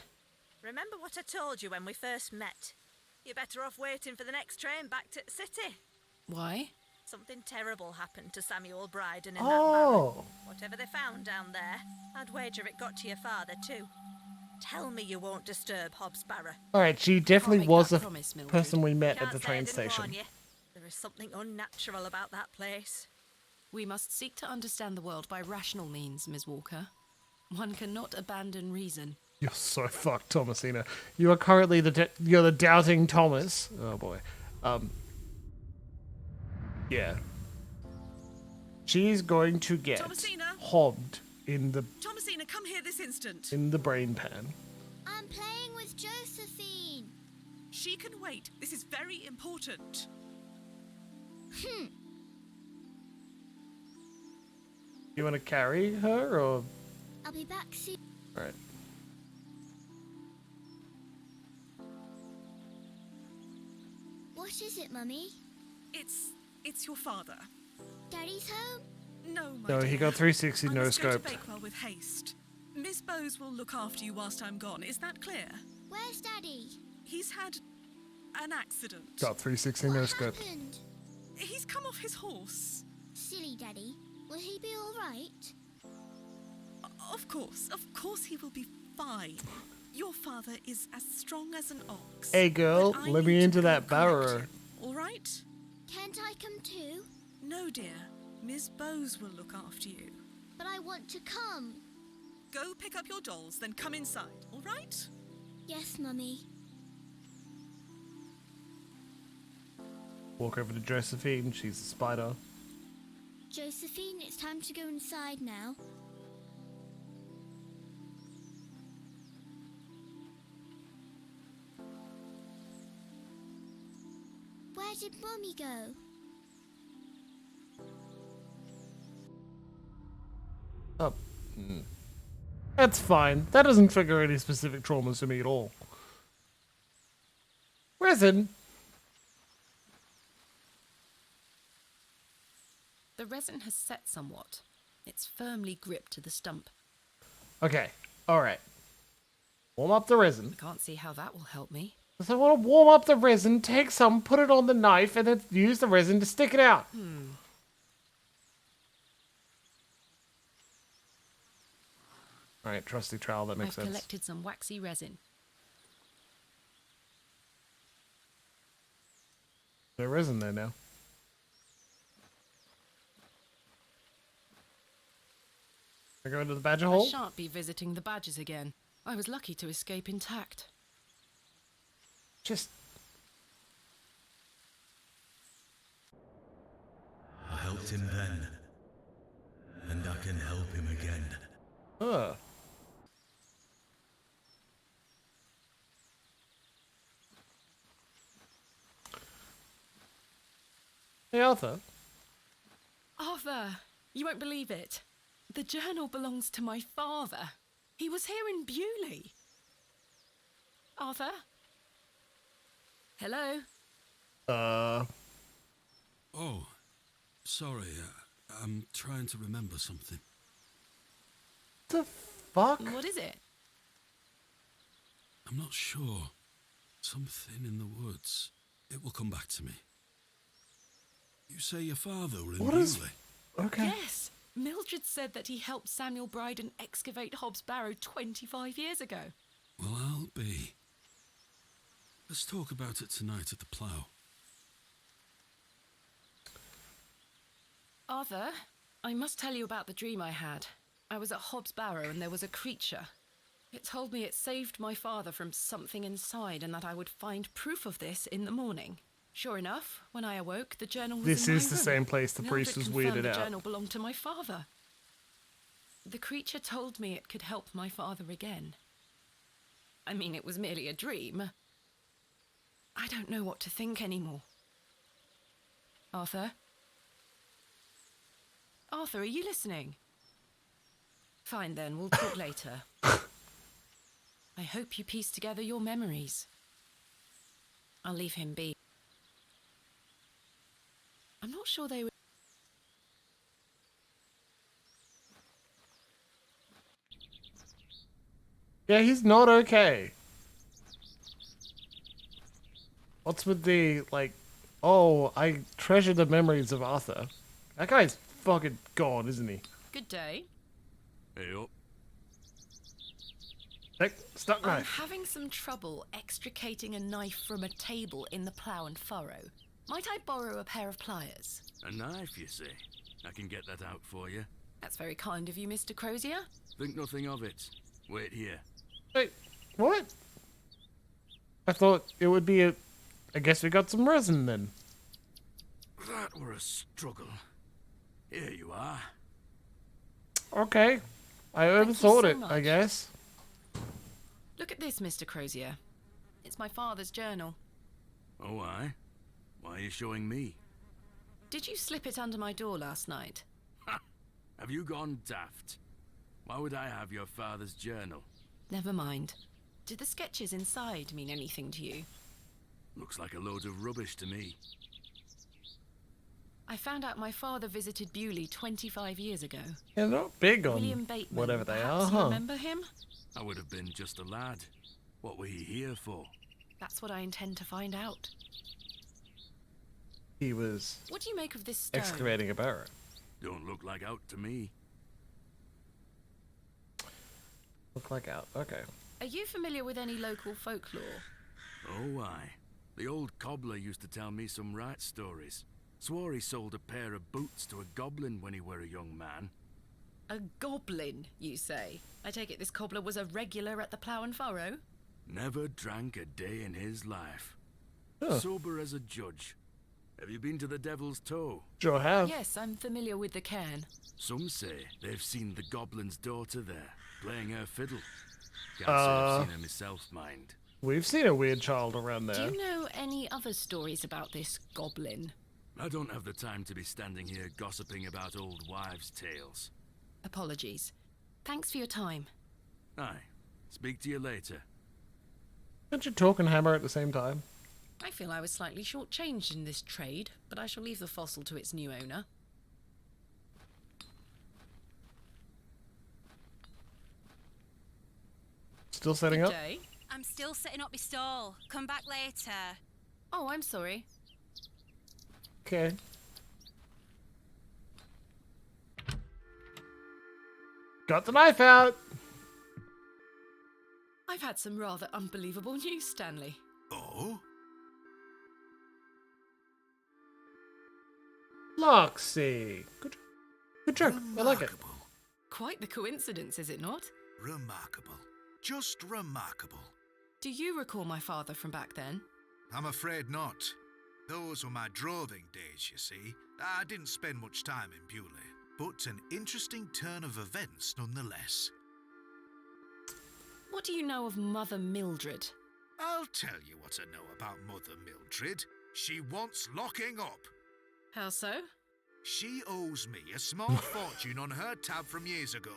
Remember what I told you when we first met? You're better off waiting for the next train back to the city. Why? Something terrible happened to Samuel Bryden in that Oh! barrow. Whatever they found down there, I'd wager it got to your father too. Tell me you won't disturb Hobbs Barrow. Alright, she definitely make was that a promise, Mildred. person we met Can't at the say I train didn't warn station. you. There is something unnatural about that place. We must seek to understand the world by rational means, Miss Walker. One cannot abandon reason. You're so fucked, Thomasina. You are currently you're the doubting Thomas. Oh boy. Yeah. She's going to get Thomasina? hobbed in the Thomasina, come here this instant. in the brain pan. I'm playing with Josephine. She can wait. This is very important. You want to carry her or? I'll be back soon. Right. What is it, Mummy? It's your father. Daddy's home? No, my No, dear. he got 360 I no must go to scoped. Bakewell with haste. Miss Bowes will look after you whilst I'm gone. Is that clear? Where's Daddy? He's had an accident. Got 360 no What scoped. happened? He's come off his horse. Silly Daddy. Will he be alright? Of course he will be fine. Your father is as strong as an ox. Hey girl, but I let me need into to that go collect barrow. him, all right? Can't I come too? No, dear. Miss Bowes will look after you. But I want to come. Go pick up your dolls, then come inside, all right? Yes, Mummy. Walk over to Josephine. She's a spider. Josephine, it's time to go inside now. did Mommy go? Oh. That's fine. That doesn't trigger any specific traumas to me at all. Resin. The resin has set somewhat. It's firmly gripped to the stump. Okay. Alright. Warm up the resin. I can't see how that will help me. So I want to warm up the resin, take some, put it on the knife, and then use the resin to stick it out. Alright, trusty trowel, that makes I've sense. collected some waxy resin. There's resin there now. I go into the badger hole? I shan't be visiting the badgers again. I was lucky to escape intact. Just... I helped him then, and I can help him again. Hey, Arthur. Arthur, you won't believe it. The journal belongs to my father. He was here in Bewley. Arthur? Hello? Oh, sorry. I'm trying to remember something. The fuck? What is it? I'm not sure. Something in the woods. It will come back to me. You say your father were in Bewley? Okay. Yes. Mildred said that he helped Samuel Bryden excavate Hobbs Barrow 25 years ago. Well, I'll be. Let's talk about it tonight at the plough. Arthur, I must tell you about the dream I had. I was at Hobbs Barrow and there was a creature. It told me it saved my father from something inside and that I would find proof of this in the morning. Sure enough, when I awoke, the journal was This in my is the room. same place the priest was Mildred confirmed weirded out. The journal belonged to my father. The creature told me it could help my father again. I mean, it was merely a dream. I don't know what to think anymore. Arthur? Arthur, are you listening? Fine then, we'll talk later. I hope you piece together your memories. I'll leave him be. I'm not sure they were... Yeah, he's not okay. What's with the, like, oh, I treasure the memories of Arthur. That guy's fucking gone, isn't he? Good day. Hey up. Stuck I'm knife. having some trouble extricating a knife from a table in the plough and furrow. Might I borrow a pair of pliers? A knife, you say? I can get that out for you. That's very kind of you, Mr. Crozier. Think nothing of it. Wait here. Wait, what? I thought it would be a... I guess we got some resin then. That were a struggle. Here you are. Okay. I Thank you overthought so it, I much. guess. Look at this, Mr. Crozier. It's my father's journal. Oh, aye? Why are you showing me? Did you slip it under my door last night? Ha! Have you gone daft? Why would I have your father's journal? Never mind. Did the sketches inside mean anything to you? Looks like a load of rubbish to me. I found out my father visited Bewley 25 years ago. Yeah, they're not big on William Bateman, whatever they perhaps are, you huh? remember him? I would have been just a lad. What were he here for? That's what I intend to find out. He was What do you make of this stone? excavating a barrow. Don't look like out to me. Look like out. Okay. Are you familiar with any local folklore? Oh, aye. The old cobbler used to tell me some right stories. Swore he sold a pair of boots to a goblin when he were a young man. A goblin, you say? I take it this cobbler was a regular at the plough and furrow? Never drank a day in his life. Huh. Sober as a judge. Have you been to the Devil's Toe? Sure have. Yes, I'm familiar with the cairn. Some say they've seen the goblin's daughter there, playing her fiddle. Can't say I've seen her myself, mind. We've seen a weird child around Do there. you know any other stories about this goblin? I don't have the time to be standing here gossiping about old wives' tales. Apologies. Thanks for your time. Aye. Speak to you later. Don't you talk and hammer at the same time? I feel I was slightly shortchanged in this trade, but I shall leave the fossil to its new owner. Still setting up? Day. I'm still setting up my stall. Come back later. Oh, I'm sorry. Okay. Got the knife out! I've had some rather unbelievable news, Stanley. Oh? Loxy. Good joke. I like it. Quite the coincidence, is it not? Remarkable. Just remarkable. Do you recall my father from back then? I'm afraid not. Those were my droving days, you see. I didn't spend much time in Bewley, but an interesting turn of events nonetheless. What do you know of Mother Mildred? I'll tell you what I know about Mother Mildred. She wants locking up. How so? She owes me a small fortune on her tab from years ago.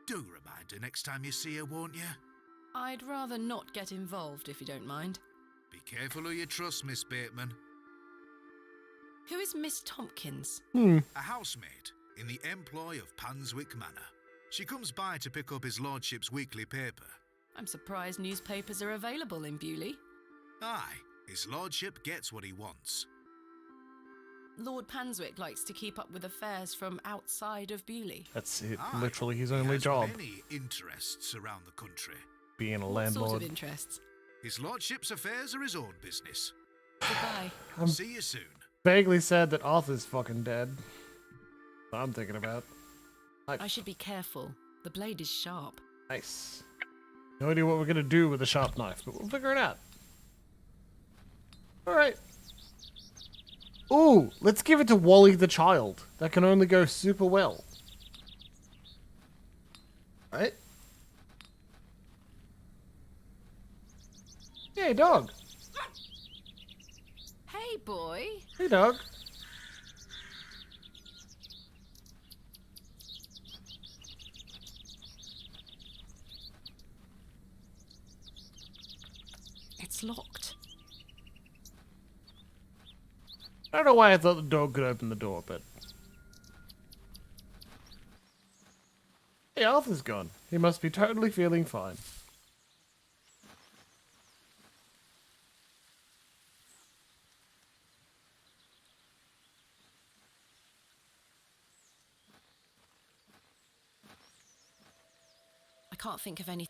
Do remind her next time you see her, won't you? I'd rather not get involved, if you don't mind. Be careful who you trust, Miss Bateman. Who is Miss Tompkins? A housemaid in the employ of Panswick Manor. She comes by to pick up his lordship's weekly paper. I'm surprised newspapers are available in Bewley. Aye, his lordship gets what he wants. Lord Panswick likes to keep up with affairs from outside of Bewley. That's it, Aye, literally his he only has job. Many interests around the country. Being a What landlord. sort of interests? His lordship's affairs are his own business. Goodbye. See you soon. Vaguely sad that Arthur's fucking dead. I'm thinking about. I should be careful. The blade is sharp. Nice. No idea what we're gonna do with a sharp knife, but we'll figure it out. Alright. Ooh, let's give it to Wally the child. That can only go super well. Right? Hey, dog. Hey, boy. Hey, dog. It's locked. I don't know why I thought the dog could open the door, but... Hey, Arthur's gone. He must be totally feeling fine. I can't think of any.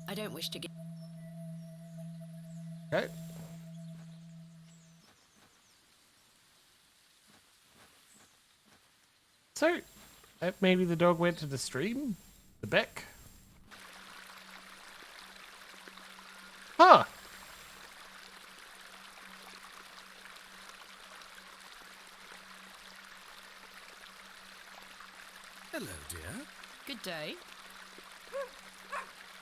I don't wish to get. Okay. So, maybe the dog went to the stream? The beck? Huh! Hello, dear. Good day.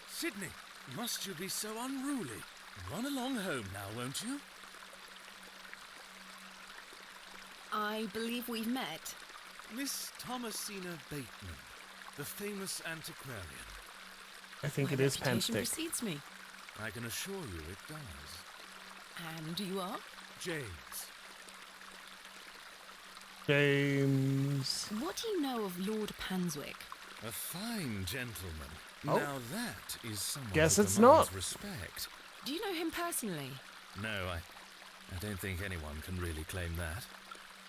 Sydney, must you be so unruly? Run along home now, won't you? I believe we've met. Miss Thomasina Bateman, the famous antiquarian. I think My it is reputation Panstick. precedes me. I can assure you it does. And you are? James. James. What do you know of Lord Panswick? A fine gentleman. Oh. Now that is someone Guess who it's commands not. respect. Do you know him personally? No, I don't think anyone can really claim that.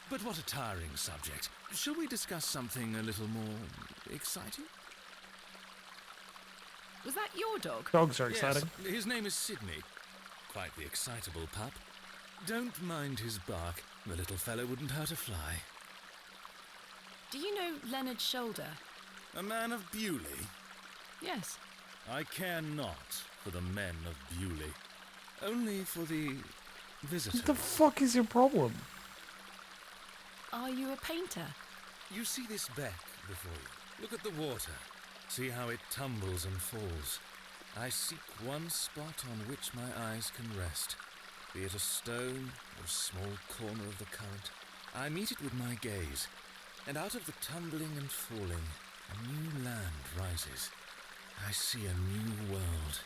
But what a tiring subject. Shall we discuss something a little more exciting? Was that your dog? Dogs are exciting. Yes, his name is Sydney. Quite the excitable pup. Don't mind his bark. The little fellow wouldn't hurt a fly. Do you know Leonard Shoulder? A man of Bewley? Yes. I care not for the men of Bewley. Only for the visitors. What the fuck is your problem? Are you a painter? You see this beck before you. Look at the water. See how it tumbles and falls. I seek one spot on which my eyes can rest, be it a stone or a small corner of the current. I meet it with my gaze, and out of the tumbling and falling, a new land rises. I see a new world.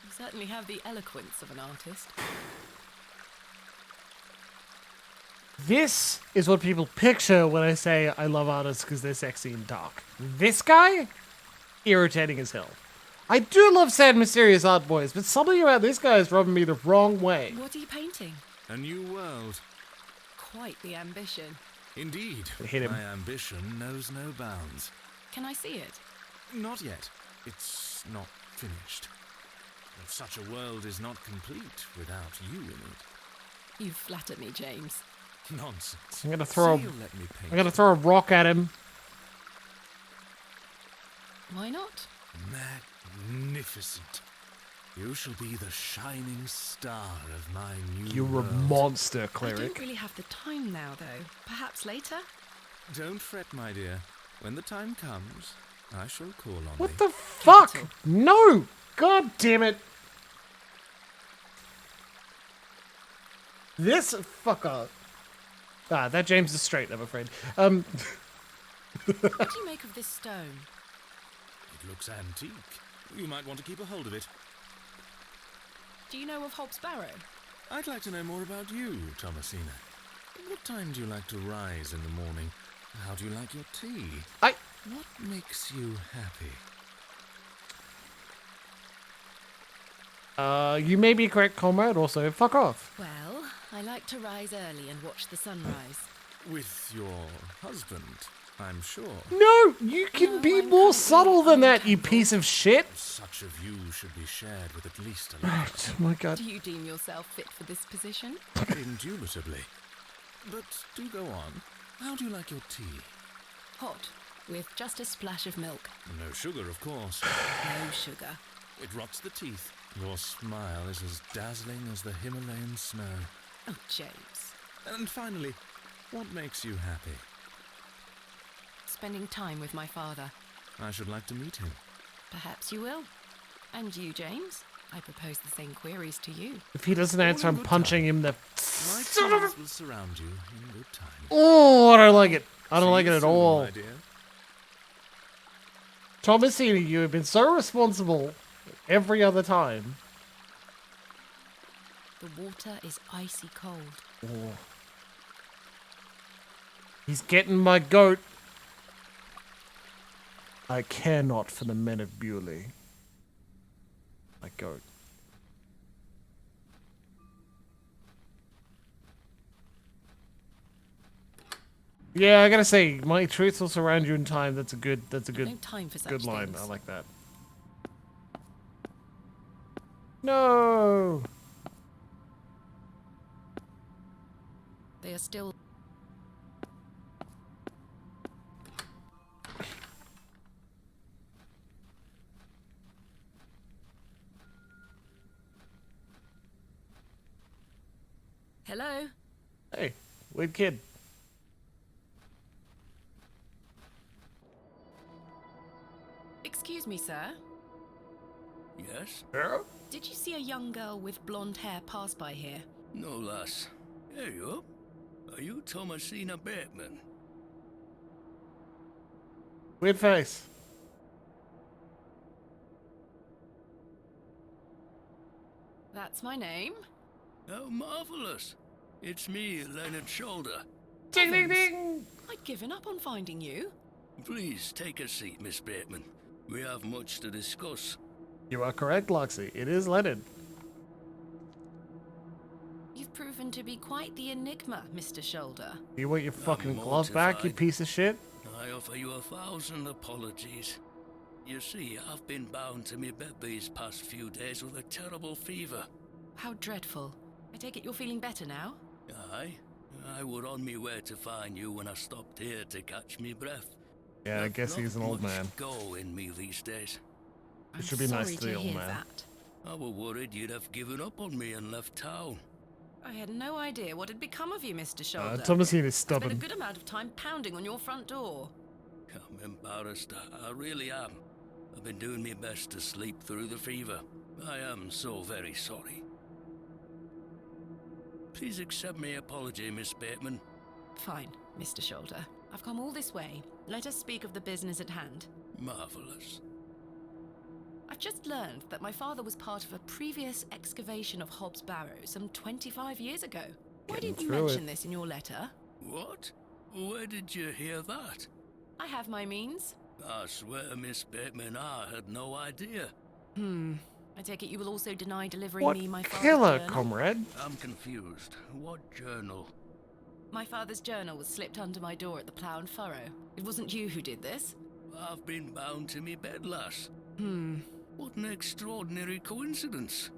You certainly have the eloquence of an artist. This is what people picture when I say I love artists because they're sexy and dark. This guy? Irritating as hell. I do love sad, mysterious art boys, but something about this guy is rubbing me the wrong way. What are you painting? A new world. Quite the ambition. Indeed. Hit him. My ambition knows no bounds. Can I see it? Not yet. It's not finished. But such a world is not complete without you in it. You've flattered me, James. Nonsense. I'm gonna throw. Say you'll let me paint I'm gonna throw a rock at him. Why not? Magnificent. You shall be the shining star of my new You're world. a monster, I cleric. don't really have the time now, though. Perhaps later? Don't fret, my dear. When the time comes, I shall call on What thee. the fuck? No! God damn it! This fucker. Ah, that James is straight, I'm afraid. What do you make of this stone? It looks antique. You might want to keep a hold of it. Do you know of Hobbs Barrow? I'd like to know more about you, Thomasina. What time do you like to rise in the morning? How do you like your tea? What makes you happy? You may be correct, comrade, also fuck off. Well, I like to rise early and watch the sunrise. With your husband, I'm sure. No, you can be more subtle than that, you piece of shit. Such a view should be shared with at least a Right, oh my god. Do you deem yourself fit for this position? Indubitably. But do go on. How do you like your tea? Hot, with just a splash of milk. No sugar, of course. No sugar. It rots the teeth. Your smile is as dazzling as the Himalayan snow. Oh, James. And finally, what makes you happy? Spending time with my father. I should like to meet him. Perhaps you will. And you, James? I propose the same queries to you. If he doesn't answer, I'm punching him the My son of a... tears will surround you in good time. Oh, I don't like it. I don't like it at See you soon, all. my dear. Thomasina, you have been so responsible every other time. The water is icy cold. Oh. He's getting my goat. I care not for the men of Bewley. My goat. Yeah, I gotta say, my truth will surround you in time. That's a good. That's a good. No time for such good line. things. I like that. No. They are still... Hello? Hey, weird kid. Excuse me, sir. Yes? Yeah? Did you see a young girl with blonde hair pass by here? No, lass. Here you are you Thomasina Bateman? Weird face. That's my name. How marvellous. It's me, Leonard Shoulder. Ding, ding, ding! I'd given up on finding you. Please take a seat, Miss Bateman. We have much to discuss. You are correct, Loxy. It is Leonard. You've proven to be quite the enigma, Mr. Shoulder. You want your fucking I'm glove back, you mortified. piece of shit? I offer you 1,000 apologies. You see, I've been bound to me bed these past few days with a terrible fever. How dreadful. I take it you're feeling better now? Aye. I were on me way to find you when I stopped here to catch me breath. Yeah, I guess he's an old man. Go in me these days. It should be nice to the old man. That. I were worried you'd have given up on me and left town. I had no idea what had become of you, Mr. Shoulder. Thomasina is I spent a stubborn. good amount of time pounding on your front door. I'm embarrassed. I really am. I've been doing my best to sleep through the fever. I am so very sorry. Please accept my apology, Miss Bateman. Fine, Mr. Shoulder. I've come all this way. Let us speak of the business at hand. Marvelous. I've just learned that my father was part of a previous excavation of Hobbs Barrow some 25 years ago. Why didn't you mention this in your letter? What? Where did you hear that? I have my means. I swear, Miss Bateman, I had no idea. I take it you will also deny delivering me my father's killer, journal? comrade? I'm confused. What journal? My father's journal was slipped under my door at the Plough and Furrow. It wasn't you who did this? I've been bound to me bed, lass. What an extraordinary coincidence.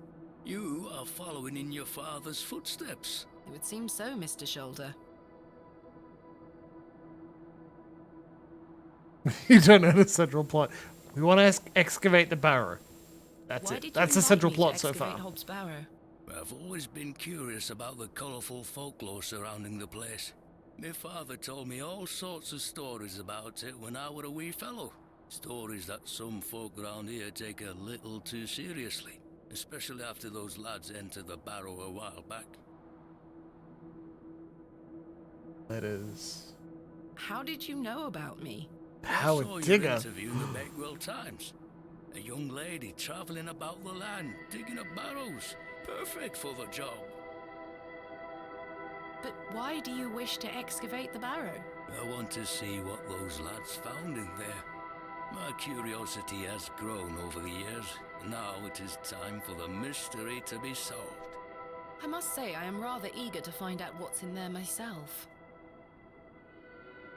You are following in your father's footsteps. It would seem so, Mr. Shoulder. You don't know the central plot. We want to excavate the Barrow. That's Why it. did you That's the invite central me to plot so excavate far. Hobbs Barrow? I've always been curious about the colourful folklore surrounding the place. My father told me all sorts of stories about it when I were a wee fellow. Stories that some folk around here take a little too seriously, especially after those lads entered the Barrow a while back. Letters. How did you know about me? Howard I saw Digger. your interview in the Bakewell Times. A young lady travelling about the land, digging up barrows. Perfect for the job. But why do you wish to excavate the Barrow? I want to see what those lads found in there. My curiosity has grown over the years. Now it is time for the mystery to be solved. I must say I am rather eager to find out what's in there myself.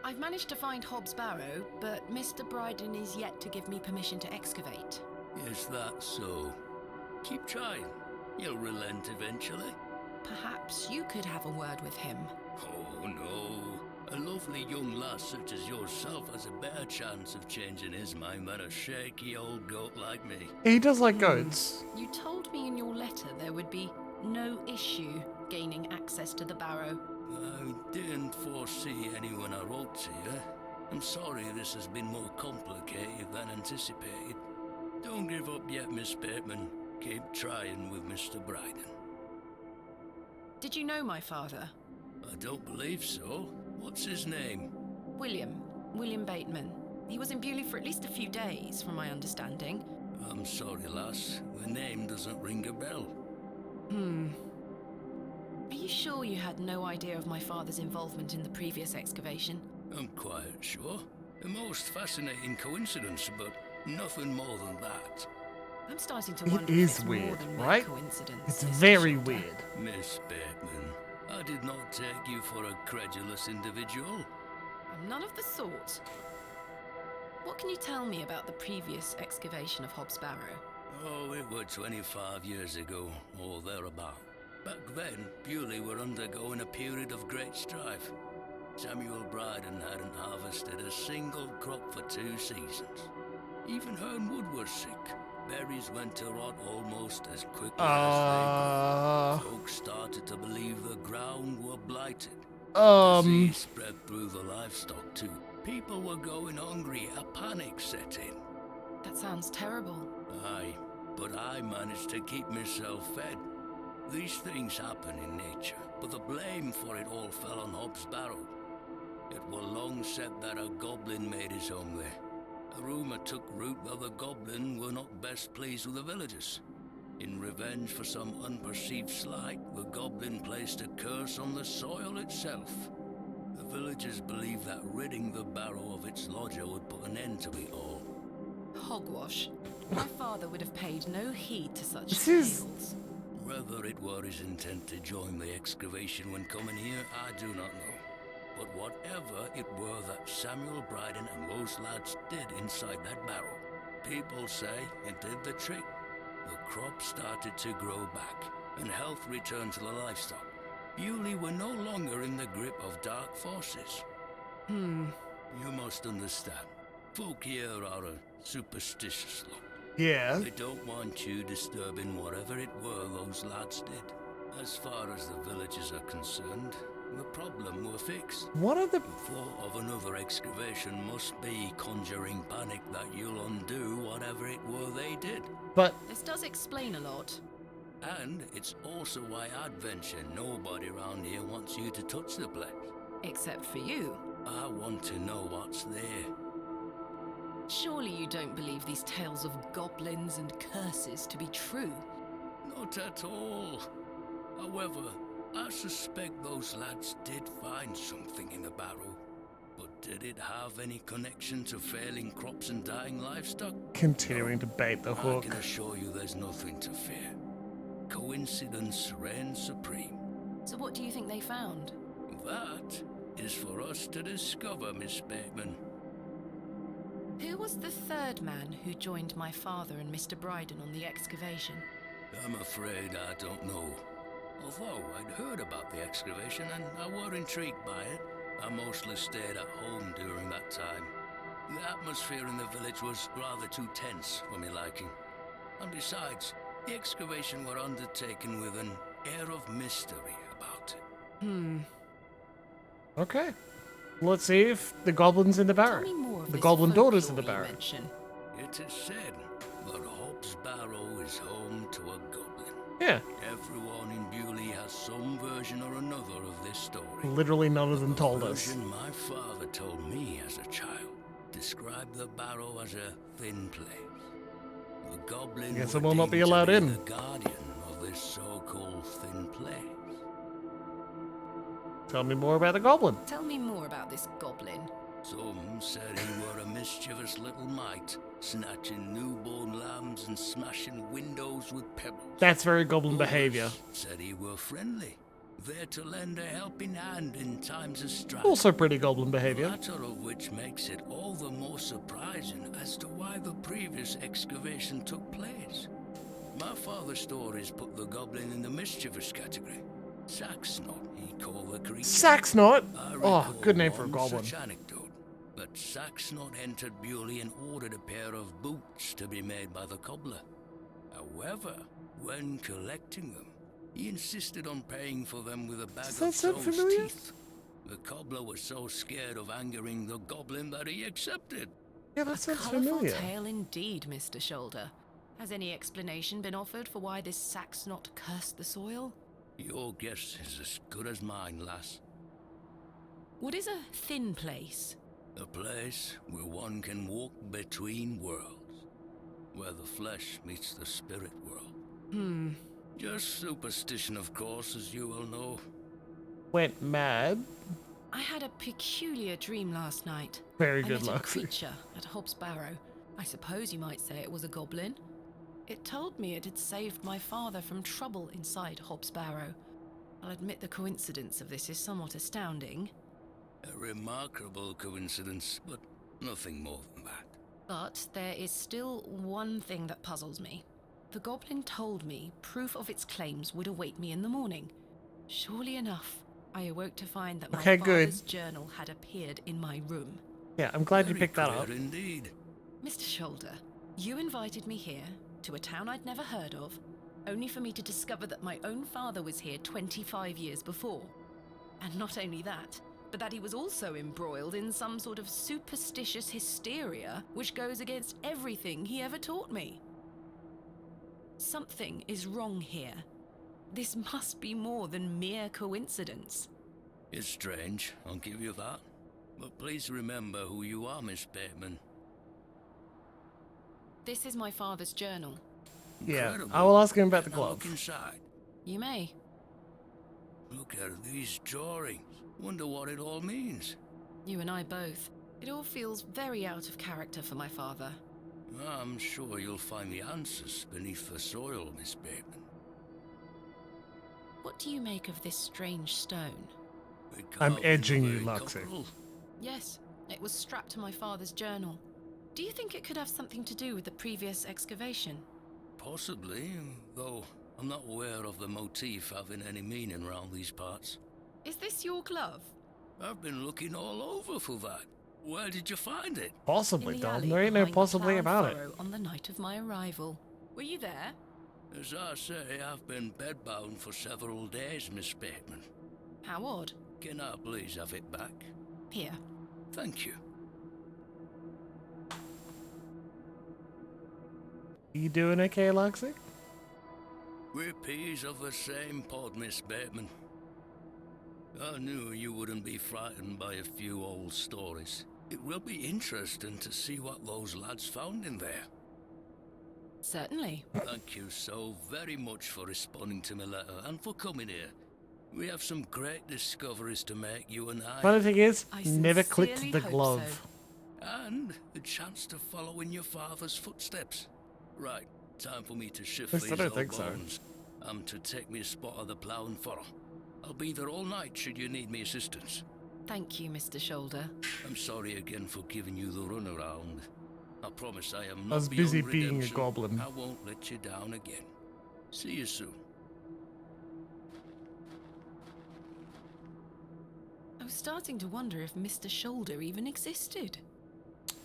I've managed to find Hobbs Barrow, but Mr. Bryden is yet to give me permission to excavate. Is that so? Keep trying. You'll relent eventually. Perhaps you could have a word with him. Oh no. A lovely young lass such as yourself has a better chance of changing his mind than a shaky old goat like me. He does like goats. You told me in your letter there would be no issue gaining access to the Barrow. I didn't foresee any when I wrote to you. I'm sorry this has been more complicated than anticipated. Don't give up yet, Miss Bateman. Keep trying with Mr. Bryden. Did you know my father? I don't believe so. What's his name? William Bateman. He was in Bewley for at least a few days, from my understanding. I'm sorry, lass. The name doesn't ring a bell. Are you sure you had no idea of my father's involvement in the previous excavation? I'm quite sure. A most fascinating coincidence, but nothing more than that. I'm starting to It wonder is if it's more weird, than mere right? coincidence. It's Mr. very Shoulder. weird. Miss Bateman, I did not take you for a credulous individual. I'm none of the sort. What can you tell me about the previous excavation of Hobbs Barrow? Oh, it were 25 years ago, or thereabout. Back then, Bewley were undergoing a period of great strife. Samuel Bryden hadn't harvested a single crop for 2 seasons. Even Hernwood was sick. Berries went to rot almost as quickly as they grew. Folks started to believe the ground were blighted. Disease spread through the livestock too. People were going hungry, a panic set in. That sounds terrible. Aye, but I managed to keep myself fed. These things happen in nature, but the blame for it all fell on Hobbs Barrow. It were long said that a goblin made his home there. A rumour took root that the goblin were not best pleased with the villagers. In revenge for some unperceived slight, the goblin placed a curse on the soil itself. The villagers believed that ridding the Barrow of its lodger would put an end to it all. Hogwash. My father would have paid no heed to such This is- tales. Whether it were his intent to join the excavation when coming here, I do not know. But whatever it were that Samuel Bryden and those lads did inside that barrow, people say it did the trick. The crop started to grow back, and health returned to the livestock. Bewley were no longer in the grip of dark forces. You must understand, folk here are a superstitious lot. Yeah. They don't want you disturbing whatever it were those lads did. As far as the villagers are concerned, the problem problem were fixed. What are the... The thought of another excavation must be conjuring panic that you'll undo whatever it were they did. But... This does explain a lot. And it's also why I'd venture nobody around here wants you to touch the place. Except for you. I want to know what's there. Surely you don't believe these tales of goblins and curses to be true? Not at all. However, I suspect those lads did find something in the barrow. But did it have any connection to failing crops and dying livestock? Continuing to bait the hook. I can assure you there's nothing to fear. Coincidence reigns supreme. So what do you think they found? That is for us to discover, Miss Bateman. Who was the third man who joined my father and Mr. Bryden on the excavation? I'm afraid I don't know. Although I'd heard about the excavation and I were intrigued by it, I mostly stayed at home during that time. The atmosphere in the village was rather too tense for me liking. And besides, the excavation were undertaken with an air of mystery about it. Okay. Let's see if the goblin's in the barrow. Tell me more of The this goblin daughter's in the folklore you barrow. mention. It is said that Hob's Barrow is home to a goblin. Yeah. Everyone in Bewley has some version or another of this story. Literally none of them told us. The version my father told me as a child described the barrow as a thin place. The goblin Guess were I will not be deemed to allowed in. the guardian of this so-called thin place. Tell me more about the goblin. Tell me more about this goblin. Some said he were a mischievous little mite, snatching newborn lambs and smashing windows with pebbles. That's very goblin Others behavior. said he were friendly, there to lend a helping hand in times of strife. Also pretty goblin The behavior. latter of which makes it all the more surprising as to why the previous excavation took place. My father's stories put the goblin in the mischievous category. Saxnot, he called the creature. Saxnot? I Oh, recall good name for a one goblin. such anecdote, that Saxnot entered Bewley and ordered a pair of boots to be made by the cobbler. However, when collecting them, he insisted on paying for them with a bag Does that of sound crow's familiar? teeth. The cobbler was so scared of angering the goblin that he accepted. Yeah, that sounds Colourful familiar. tale indeed, Mr. Shoulder. Has any explanation been offered for why this Saxnot cursed the soil? Your guess is as good as mine, lass. What is a thin place? A place where one can walk between worlds, where the flesh meets the spirit world. Just superstition, of course, as you will know. Went mad. I had a peculiar dream last night. Very I good met luck. a creature at Hob's Barrow. I suppose you might say it was a goblin. It told me it had saved my father from trouble inside Hob's Barrow. I'll admit the coincidence of this is somewhat astounding. A remarkable coincidence, but nothing more than that. But there is still one thing that puzzles me. The goblin told me proof of its claims would await me in the morning. Surely enough, I awoke to find that my Okay, good. father's journal had appeared in my room. Yeah, I'm glad you Very picked that up. clear indeed. Mr. Shoulder, you invited me here, to a town I'd never heard of, only for me to discover that my own father was here 25 years before. And not only that, but that he was also embroiled in some sort of superstitious hysteria which goes against everything he ever taught me. Something is wrong here. This must be more than mere coincidence. It's strange, I'll give you that. But please remember who you are, Miss Bateman. This is my father's journal. Yeah, Incredible. I will ask him about the Can I look glove. inside? You may. Look at these drawings. Wonder what it all means. You and I both. It all feels very out of character for my father. I'm sure you'll find the answers beneath the soil, Miss Bateman. What do you make of this strange stone? I'm edging you, Luxie. Yes, it was strapped to my father's journal. Do you think it could have something to do with the previous excavation? Possibly, though I'm not aware of the motif having any meaning around these parts. Is this your glove? I've been looking all over for that. Where did you find it? Possibly, In the Dom. alley There ain't no behind the possibly ploughed about it. furrow on the night of my arrival. Were you there? As I say, I've been bedbound for several days, Miss Bateman. How odd. Can I please have it back? Here. Thank you. You doing okay, Luxie? We're peas of the same pod, Miss Bateman. I knew you wouldn't be frightened by a few old stories. It will be interesting to see what those lads found in there. Certainly. Thank you so very much for responding to my letter and for coming here. We have some great discoveries to make, you and I. Funny thing is, I never sincerely clicked the hope glove. so. And a chance to follow in your father's footsteps. Right, time for me to shift I these still don't old think so. bones. I'm to take me a spot of the plough and furrow. I'll be there all night should you need me assistance. Thank you, Mr. Shoulder. I'm sorry again for giving you the runaround. I promise I am I not was busy beyond being a redemption. goblin. I won't let you down again. See you soon. I was starting to wonder if Mr. Shoulder even existed.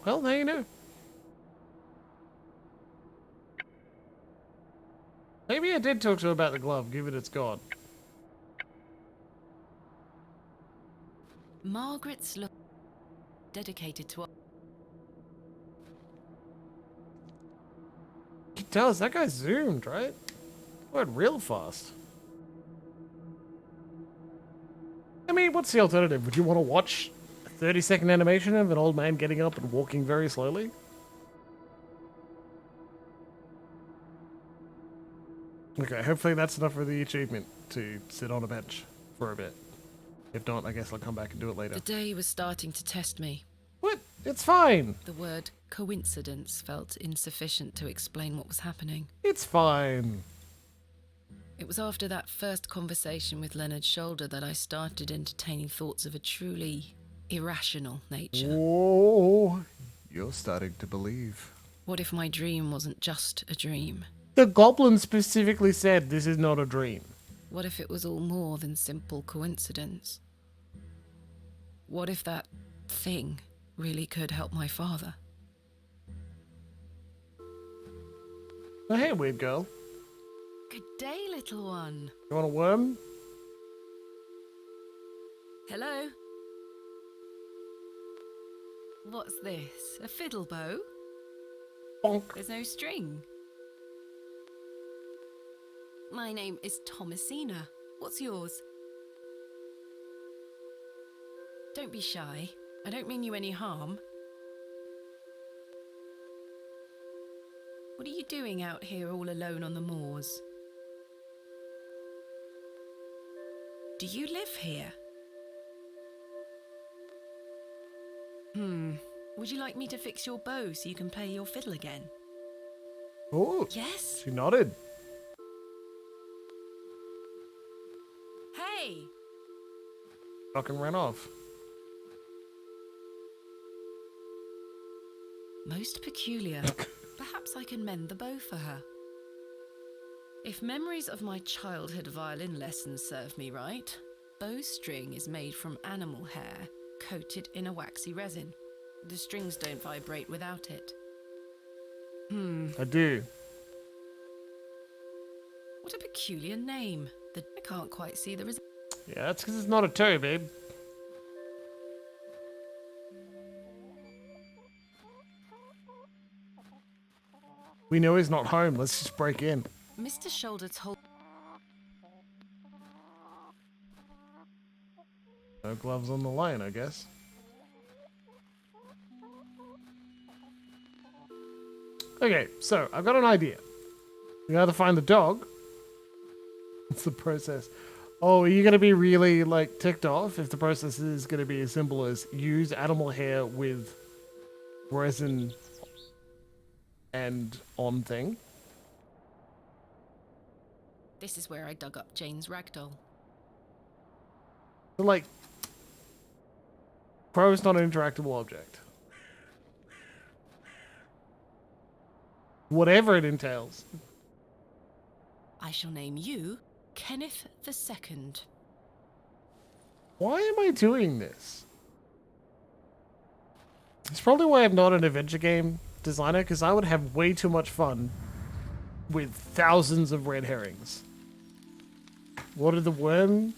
Well, now you know. Maybe I did talk to her about the glove, given it's gone. Margaret's look dedicated to... You can tell us that guy zoomed, right? Went real fast. I mean, what's the alternative? Would you want to watch a 30-second animation of an old man getting up and walking very slowly? Okay, hopefully that's enough for the achievement to sit on a bench for a bit. If not, I guess I'll come back and do it later. The day was starting to test me. What? It's fine. The word coincidence felt insufficient to explain what was happening. It's fine. It was after that first conversation with Leonard's Shoulder that I started entertaining thoughts of a truly irrational nature. Whoa, you're starting to believe. What if my dream wasn't just a dream? The goblin specifically said this is not a dream. What if it was all more than simple coincidence? What if that thing really could help my father? Oh, hey, weird girl. Good day, little one. You want a worm? Hello? What's this? A fiddle bow? Bonk. There's no string. My name is Thomasina. What's yours? Don't be shy. I don't mean you any harm. What are you doing out here all alone on the moors? Do you live here? Would you like me to fix your bow so you can play your fiddle again? Oh, yes. She nodded. Hey! Fucking ran off. Most peculiar. Perhaps I can mend the bow for her. If memories of my childhood violin lessons serve me right, bowstring is made from animal hair coated in a waxy resin. The strings don't vibrate without it. I do. What a peculiar name. I can't quite see the resemblance. Yeah, that's because it's not a toe, babe. We know he's not home. Let's just break in. Mr. Shoulder told... No gloves on the line, I guess. Okay, so I've got an idea. We gotta find the dog. What's the process? Oh, are you gonna be really like ticked off if the process is gonna be as simple as use animal hair with resin and on thing? This is where I dug up Jane's ragdoll. So like, Crow is not an interactable object. Whatever it entails. I shall name you Kenneth II. Why am I doing this? It's probably why I'm not an adventure game designer, because I would have way too much fun with thousands of red herrings. What did the worm?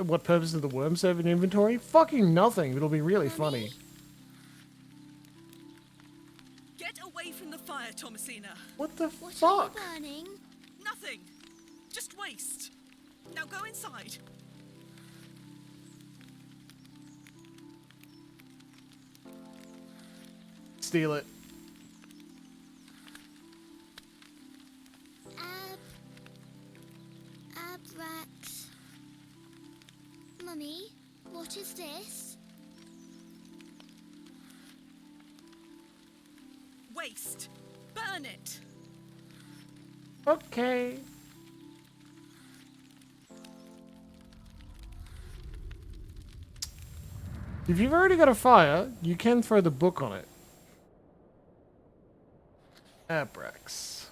What purpose did the worm serve in inventory? Fucking nothing. It'll be really funny. Get away from the fire, Thomasina. What the What fuck? are you burning? Nothing. Just waste. Now go inside. Steal it. Abrax. Mummy, what is this? Waste. Burn it. Okay. If you've already got a fire, you can throw the book on it. Abrax.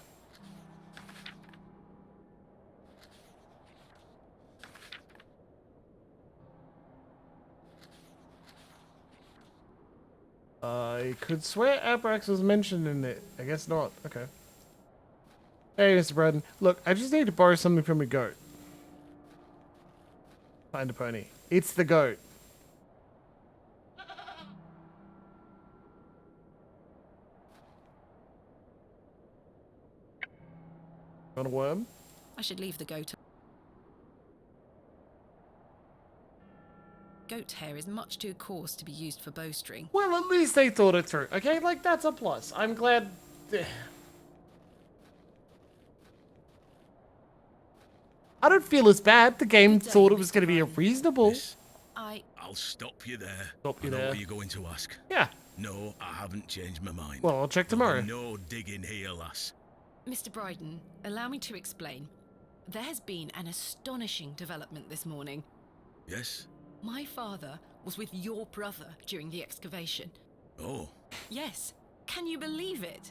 I could swear Abrax was mentioned in it. I guess not. Okay. Hey, Mr. Braden. Look, I just need to borrow something from a goat. Find a pony. It's the goat. Got a worm? I should leave the goat. Goat hair is much too coarse to be used for bowstring. Well, at least they thought it through. Okay, like, that's a plus. I'm glad... I don't feel as bad. The game thought it was going to be a reasonable... I'll stop you there. Stop you I know there. what you're going to ask. Yeah. No, I haven't changed my mind. Well, I'll check tomorrow. No digging here, lass. Mr. Bryden, allow me to explain. There has been an astonishing development this morning. Yes? My father was with your brother during the excavation. Oh. Yes. Can you believe it?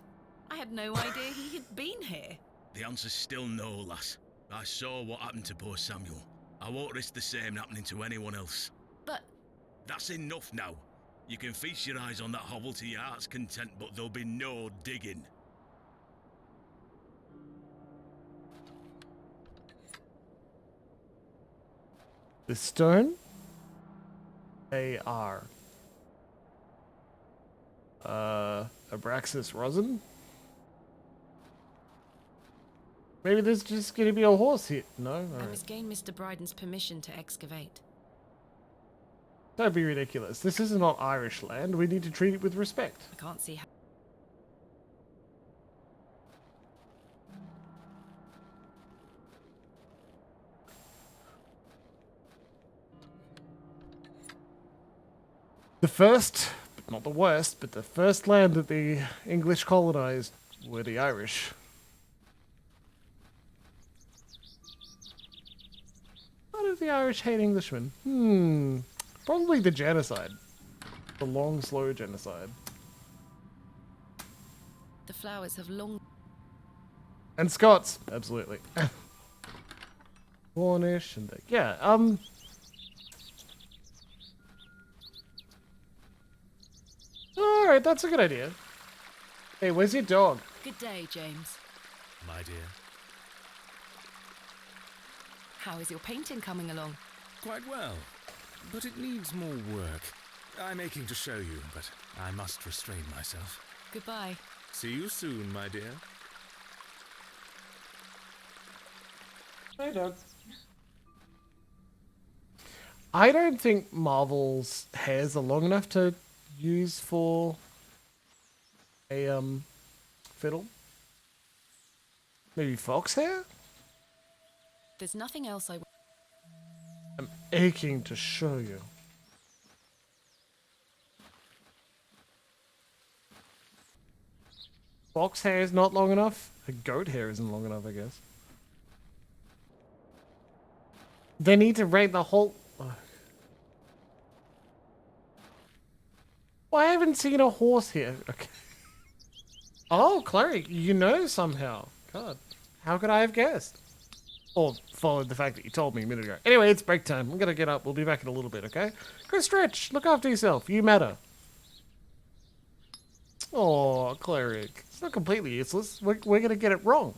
I had no idea he had been here. The answer's still no, lass. I saw what happened to poor Samuel. I won't risk the same happening to anyone else. But... That's enough now. You can feast your eyes on that hovel to your heart's content, but there'll be no digging. The stone? A.R. Abraxas rosin? Maybe there's just going to be a horse here. No? I Alright. must gain Mr. Bryden's permission to excavate. Don't be ridiculous. This is not Irish land. We need to treat it with respect. I can't see how... The first, but not the worst, but the first land that the English colonized were the Irish. Why do the Irish hate Englishmen? Probably the genocide. The long, slow genocide. The flowers have long... And Scots, absolutely. Cornish and... yeah, Alright, that's a good idea. Hey, where's your dog? Good day, James. My dear. How is your painting coming along? Quite well, but it needs more work. I'm aching to show you, but I must restrain myself. Goodbye. See you soon, my dear. Hey, dog. I don't think Marvel's hairs are long enough to use for a fiddle. Maybe fox hair? There's nothing else I... I'm aching to show you. Fox hair is not long enough. A goat hair isn't long enough, I guess. They need to rate the whole... Ugh. Well, I haven't seen a horse here. Okay. Oh, cleric, you know somehow. God, how could I have guessed? Or followed the fact that you told me a minute ago. Anyway, it's break time. I'm gonna get up. We'll be back in a little bit, okay? Go stretch. Look after yourself. You matter. Oh, cleric. It's not completely useless. We're gonna get it wrong.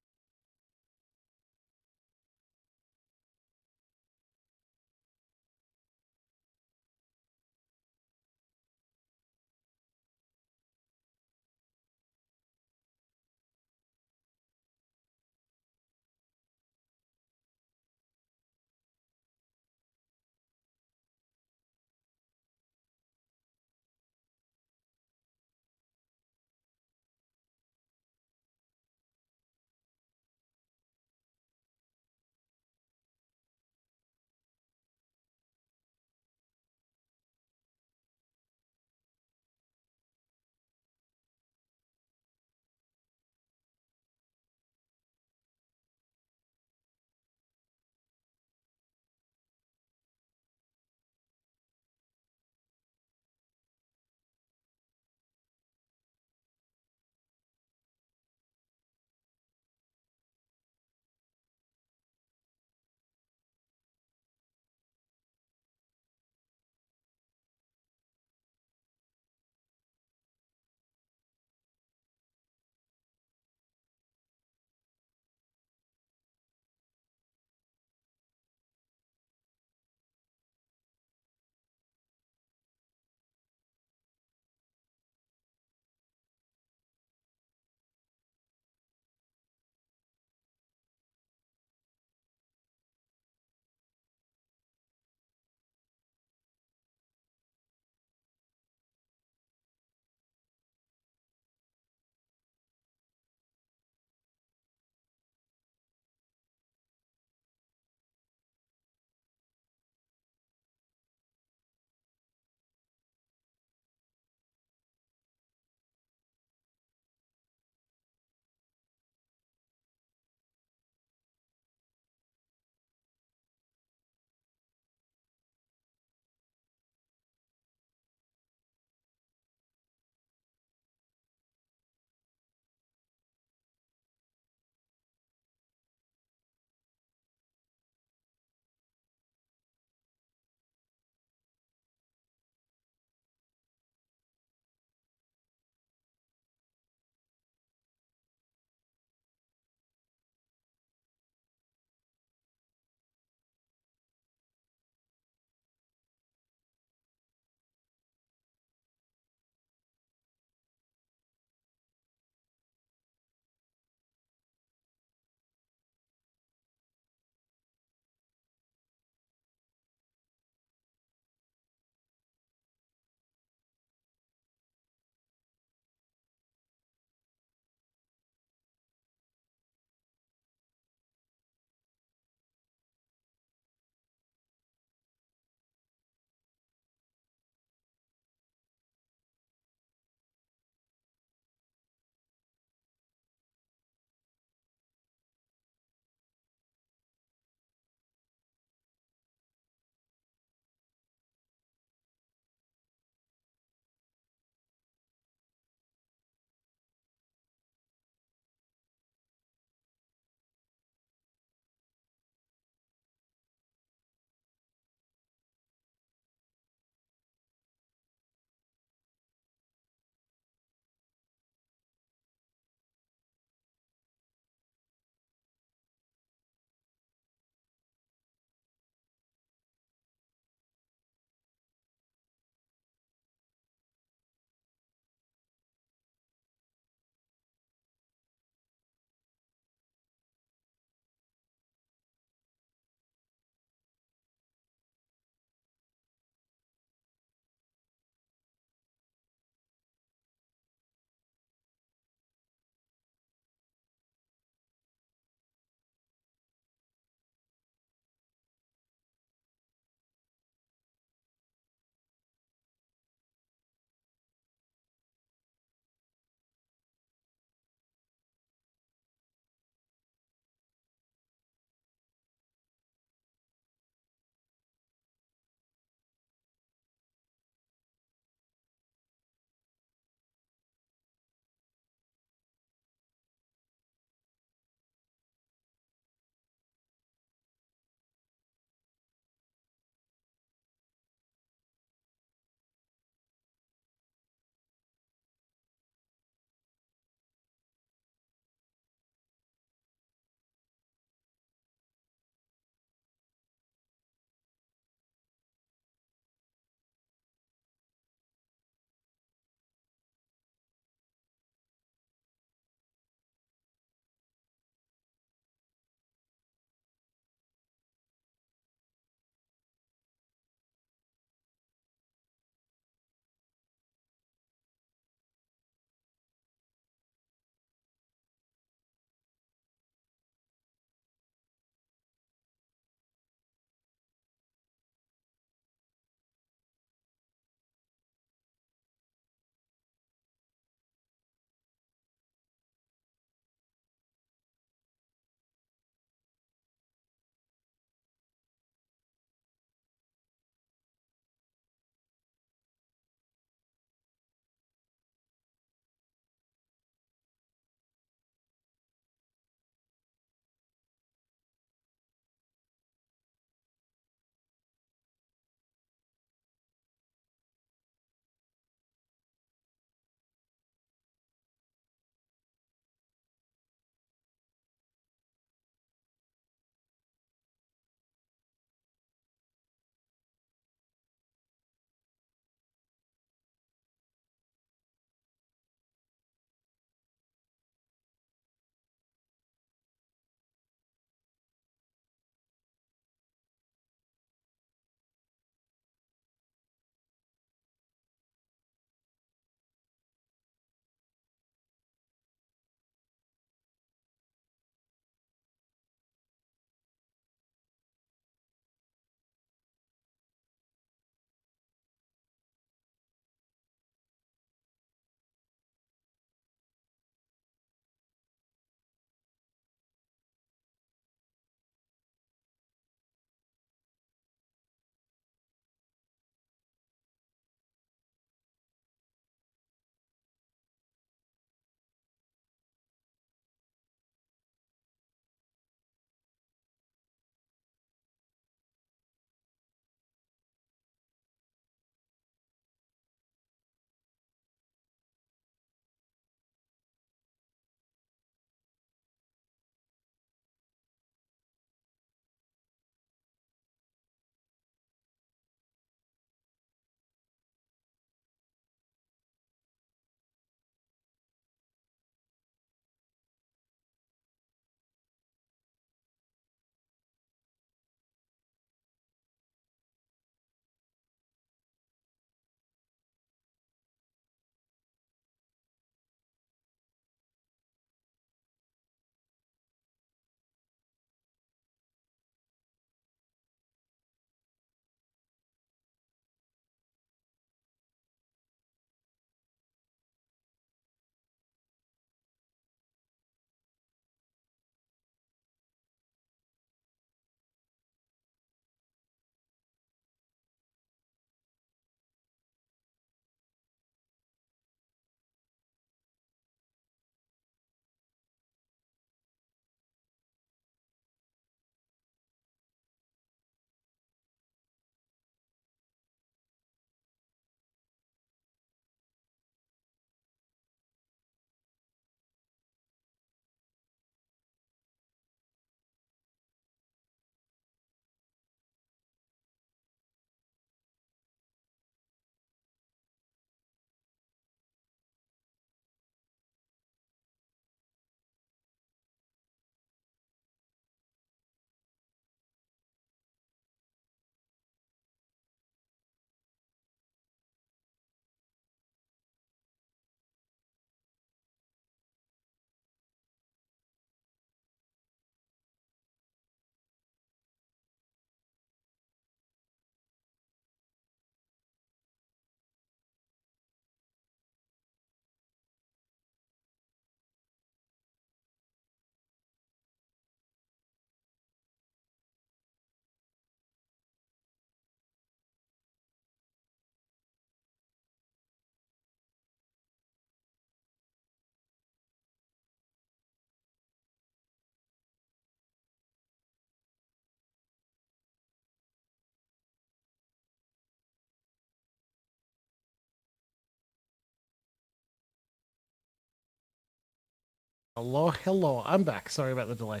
Hello. I'm back. Sorry about the delay.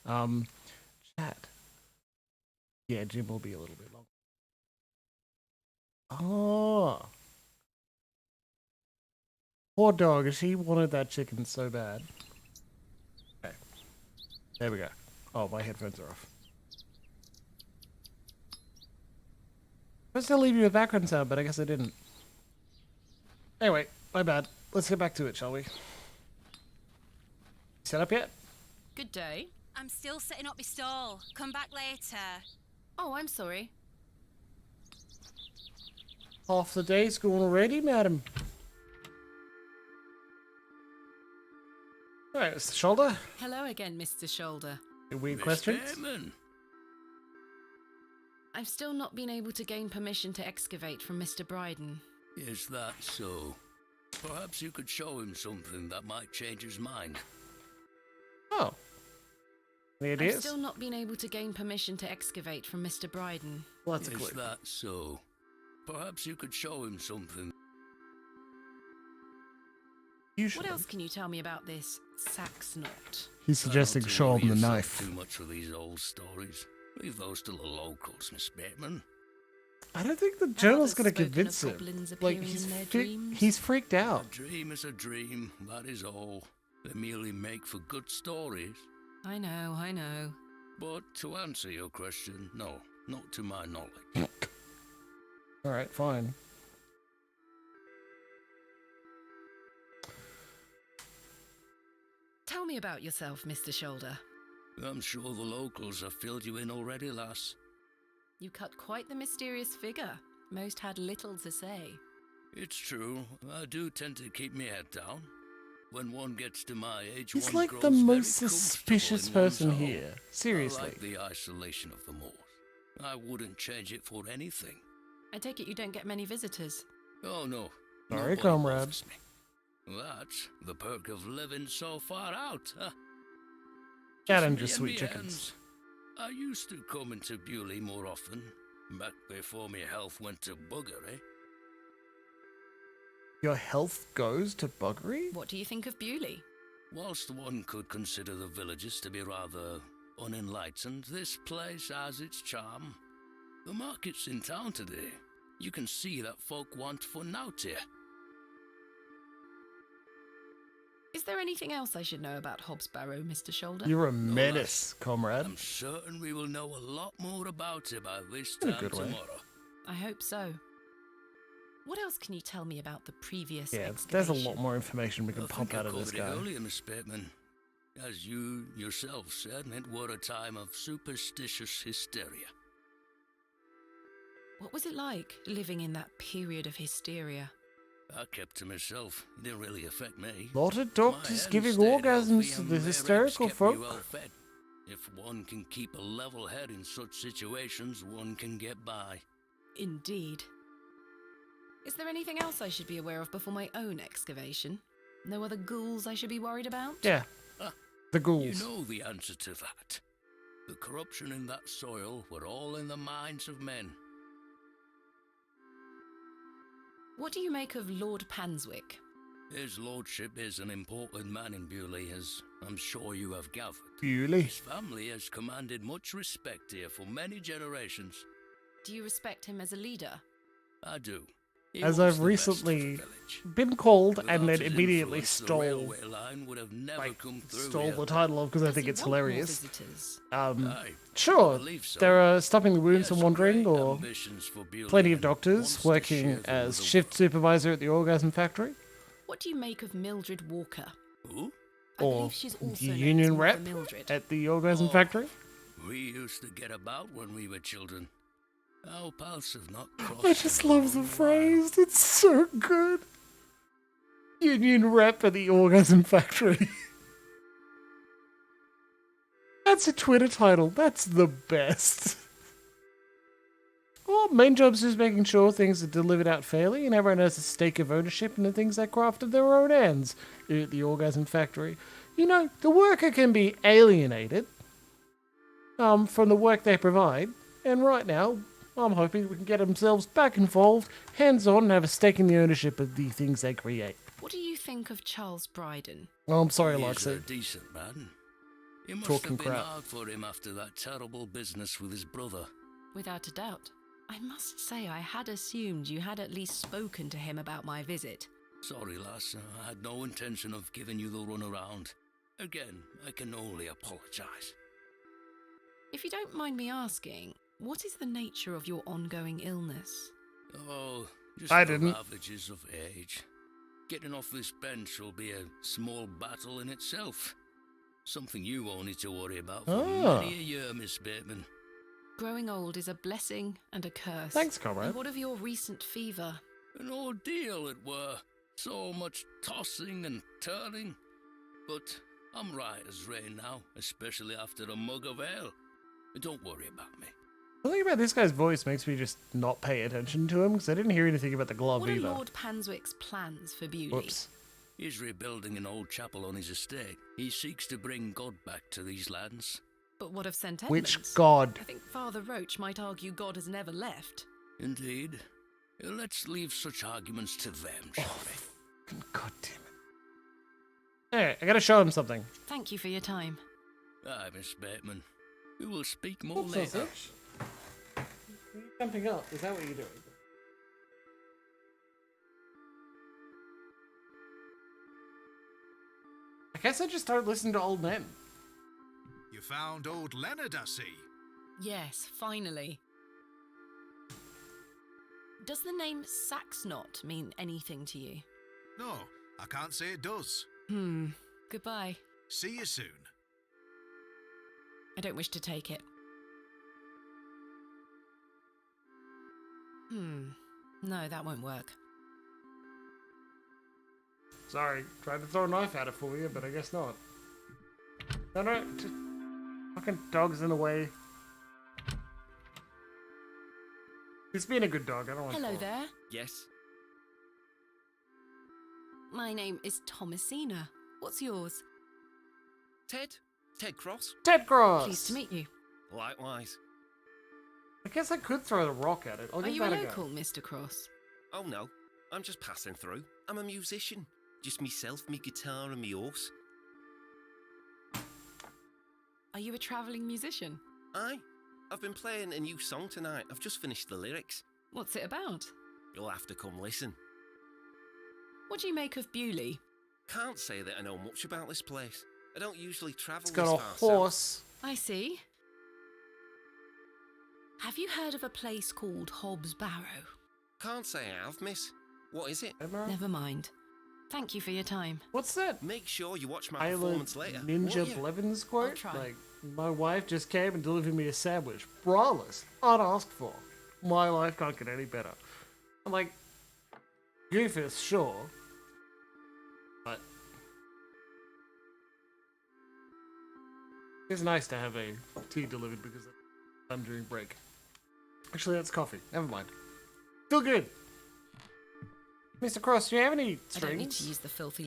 Chat. Yeah, Jim will be a little bit long. Oh. Poor dog. She wanted that chicken so bad. Okay. There we go. Oh, my headphones are off. I was going to leave you a background sound, but I guess I didn't. Anyway, my bad. Let's get back to it, shall we? Set up yet? Good day. I'm still setting up my stall. Come back later. Oh, I'm sorry. Half the day's gone already, madam. Alright, Mr. Shoulder. Hello again, Mr. Shoulder. Any weird questions? I've still not been able to gain permission to excavate from Mr. Bryden. Is that so? Perhaps you could show him something that might change his mind. Oh. Any ideas? I've still not been able to gain permission to excavate from Mr. Bryden. Well, that's a Is clue. that so? Perhaps you could show him something. Usually. What else can you tell me about this sax knot? He's suggesting show him the knife. Too much for these old stories. Leave those to the locals, Miss Bateman. I don't think the journal's going to convince him. Like, he's freaked out. A dream is a dream, that is all. They merely make for good stories. I know. But to answer your question, no, not to my knowledge. Alright, fine. Tell me about yourself, Mr. Shoulder. I'm sure the locals have filled you in already, lass. You cut quite the mysterious figure. Most had little to say. It's true. I do tend to keep my head down. When one gets to my age, He's one like grows the very most suspicious comfortable in one's person home. here. Seriously. I like the isolation of the moors. I wouldn't change it for anything. I take it you don't get many visitors. Oh no. Sorry, Nobody comrade. bothers me. That's the perk of living so far out, huh? Cat and me just sweet me chickens. hands. I used to come into Bewley more often, back before my health went to bugger, eh? Your health goes to buggery? What do you think of Bewley? Whilst one could consider the villages to be rather unenlightened, this place has its charm. The market's in town today. You can see that folk want fun out here. Is there anything else I should know about Hobbs Barrow, Mr. Shoulder? You're a menace, comrade. I'm certain we will know a lot more about it by this In a time good way. tomorrow. I hope so. What else can you tell me about the previous Yeah, excavation? there's a lot more information we can I pump think out I of this covered it guy. earlier, Miss Bateman. As you yourself said, it were a time of superstitious hysteria. What was it like, living in that period of hysteria? I kept to myself. It didn't really affect me. Lot of My doctors hen giving stayed orgasms healthy to and the their eggs hysterical kept me folk. well fed. If one can keep a level head in such situations, one can get by. Indeed. Is there anything else I should be aware of before my own excavation? No other ghouls I should be worried about? Yeah, Ah, the you ghouls. know the answer to that. The corruption in that soil were all in the minds of men. What do you make of Lord Panswick? His lordship is an important man in Bewley, as I'm sure you have gathered. Bewley. His family has commanded much respect here for many generations. Do you respect him as a leader? I do. He As wants I've the best for the recently village. been called and Without then his immediately influence, the stole railway line would have never come through stole here. the title of because I Does think he it's want more hilarious. visitors? Aye, Sure, I believe so. there are stopping the wounds He from has wandering, great or ambitions for Bewley plenty of and doctors wants to working share them as with the shift supervisor at the orgasm factory, What do you make of Mildred Walker? Who? I or believe she's also the known as union Mother rep Mildred. at the orgasm Oh. factory. We used to get about when we were children. Our paths have not crossed. I just in a love the long phrase. It's so good. Union rep at the orgasm factory. That's a Twitter title. That's the best. Well, main job's just making sure things are delivered out fairly and everyone has a stake of ownership in the things they craft with their own hands at the orgasm factory. You know, the worker can be alienated from the work they provide, and right now, I'm hoping we can get themselves back involved, hands-on, and have a stake in the ownership of the things they create. What do you think of Charles Bryden? Oh, I'm sorry, He's a Loxy. decent man. It must Talking have been crap. hard for him after that terrible business with his brother. Without a doubt. I must say I had assumed you had at least spoken to him about my visit. Sorry, lass. I had no intention of giving you the runaround. Again, I can only apologise. If you don't mind me asking, what is the nature of your ongoing illness? Oh, just I the didn't. ravages of age. Getting off this bench will be a small battle in itself. Something you won't need to worry about for many a year, Miss Bateman. Growing old is a blessing and a curse. Thanks, comrade. And what of your recent fever? An ordeal it were. So much tossing and turning. But I'm right as rain now, especially after a mug of ale. Don't worry about me. Something about this guy's voice makes me just not pay attention to him, because I didn't hear anything about the glove What are either. Lord Panswick's plans for Bewley? Whoops. He's rebuilding an old chapel on his estate. He seeks to bring God back to these lands. But what of St. Edmunds? Which God? I think Father Roach might argue God has never left. Indeed. Let's leave such arguments to them, shall we? God damn it. Hey, I gotta show him something. Thank you for your time. Aye, Miss Bateman. We will speak more Oops, later. sausage. Are you jumping up? Is that what you're doing? I guess I just started listening to old men. You found old Leonard, I see. Yes, finally. Does the name Saxnot mean anything to you? No, I can't say it does. Goodbye. See you soon. I don't wish to take it. No, that won't work. Sorry, tried to throw a knife at it for you, but I guess not. No, just fucking dog's in the way. He's being a good dog, I don't want to. Hello there. Yes? My name is Thomasina. What's yours? Ted? Ted Cross? Ted Cross! Pleased to meet you. Likewise. I guess I could throw the rock at it. I'll Are give you a that local, go. Mr. Cross? Oh no, I'm just passing through. I'm a musician. Just myself, me guitar and me horse. Are you a travelling musician? Aye. I've been playing a new song tonight. I've just finished the lyrics. What's it about? You'll have to come listen. What do you make of Bewley? Can't say that I know much about this place. I don't usually travel It's this got a far horse. I see. Have you heard of a place called Hobbs Barrow? Can't say I have, miss. What is it? Never mind. Thank you for your time. What's that? Make sure you watch my Isla performance later. Ninja won't you? Blevins quote? try. Like, my wife just came and delivered me a sandwich. Braless. Unasked for. My life can't get any better. I'm like, Goofus, sure. But it's nice to have a tea delivered because I'm during break. Actually, that's coffee. Never mind. Still good. Mr. Cross, do you have any I don't need to strings? use the filthy...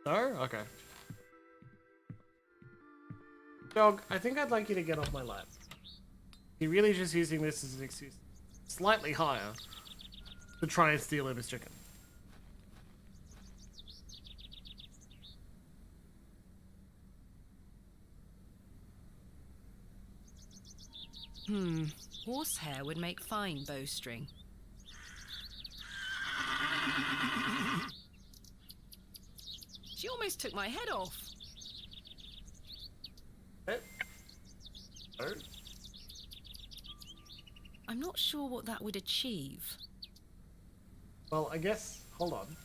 No? Okay. Dog, I think I'd like you to get off my lap. You're really just using this as an excuse. Slightly higher. To try and steal him his chicken. Horsehair would make fine bowstring. She almost took my head off. Oh? I'm not sure what that would achieve. Well, I guess... Hold on.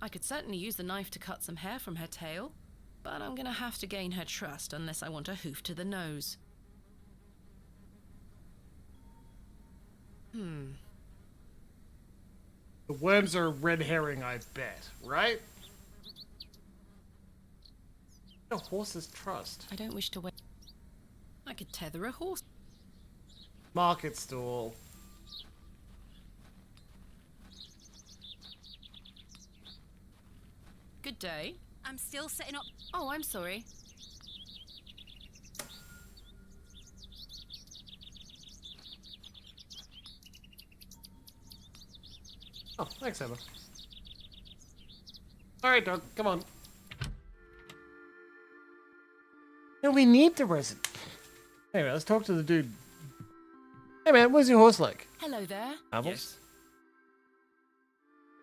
I could certainly use the knife to cut some hair from her tail, but I'm gonna have to gain her trust unless I want a hoof to the nose. The worms are a red herring, I bet. Right? A horse's trust. I don't wish to wait. I could tether a horse. Market stall. Good day. I'm still setting up. Oh, I'm sorry. Oh, thanks, Emma. Alright, dog, come on. No, we need the resident. Anyway, let's talk to the dude. Hey man, where's your horse like? Hello there. Apples? Yes.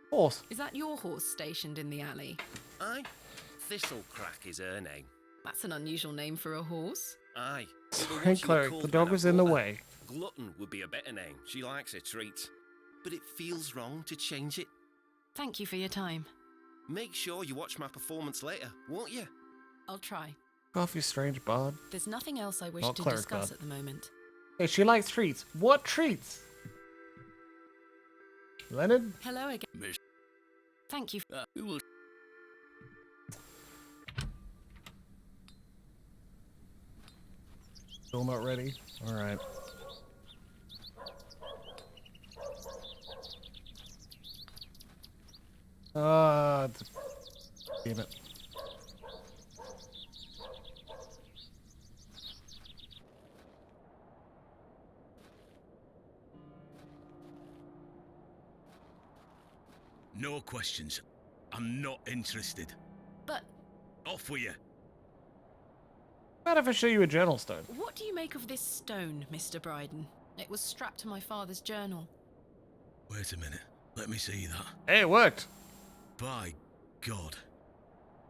Horse. Is that your horse stationed in the alley? Aye. Thistlecrack is her name. That's an unusual name for a horse. Aye. Sorry, cleric, the dog was in the way. Glutton would be a better name. She likes her treats. But it feels wrong to change it. Thank you for your time. Make sure you watch my performance later, won't you? I'll try. Off, you strange bard. There's nothing else I wish Not to cleric discuss bard. at the moment. Hey, she likes treats. What treats? Leonard? Hello again. Thank you. We will. Still not ready? Alright. Damn it. No questions. I'm not interested. But Off with you. What if I show you a journal stone? what do you make of this stone, Mr. Bryden? It was strapped to my father's journal. Wait a minute. Let me see that. Hey, it worked. By God.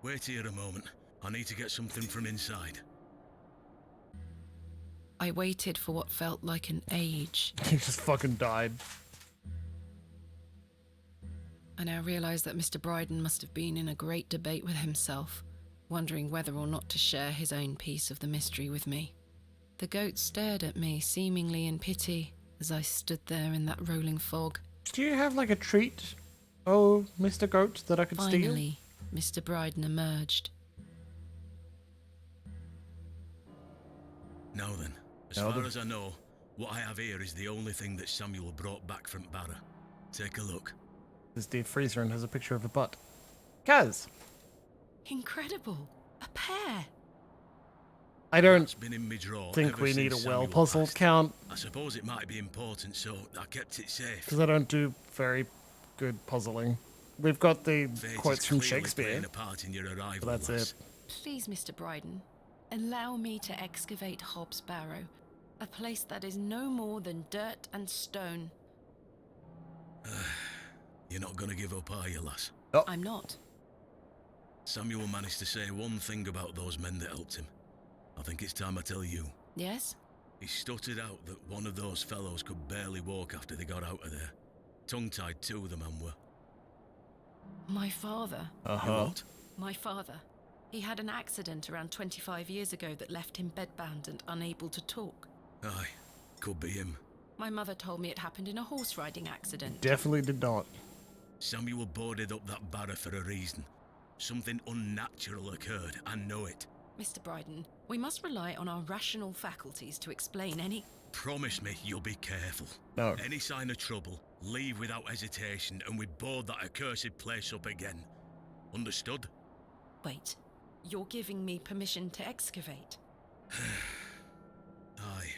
Wait here a moment. I need to get something from inside. I waited for what felt like an age. He just fucking died. I now realize that Mr. Bryden must have been in a great debate with himself, wondering whether or not to share his own piece of the mystery with me. The goat stared at me, seemingly in pity, as I stood there in that rolling fog. Do you have like a treat, oh, Mr. Goat, that I could steal? Finally, Mr. Bryden emerged. Now then, as far as I know, what I have here is the only thing that Samuel brought back from Barrow. Take a look. This deep freezer and has a picture of a butt. Kaz! Incredible! A pair! I don't That's been in my drawer think ever we need a since well Samuel puzzled passed. count, I suppose it might be important, so I kept it safe. because I don't do very good puzzling. We've got the Fate quotes is from clearly Shakespeare, playing a part in your arrival, but that's lass. it. Please, Mr. Bryden, allow me to excavate Hobbs Barrow, a place that is no more than dirt and stone. You're not gonna give up, are you, lass? I'm not. Samuel managed to say one thing about those men that helped him. I think it's time I tell you. Yes? He stuttered out that one of those fellows could barely walk after they got out of there. Tongue-tied too, the man were. My father. Uh-huh. What? My father. He had an accident around 25 years ago that left him bedbound and unable to talk. Aye, could be him. My mother told me it happened in a horse riding accident. Definitely did not. Samuel boarded up that barrow for a reason. Something unnatural occurred, I know it. Mr. Bryden, we must rely on our rational faculties to explain any... Promise me you'll be careful. No. Any sign of trouble, leave without hesitation and we board that accursed place up again. Understood? Wait, you're giving me permission to excavate? Aye.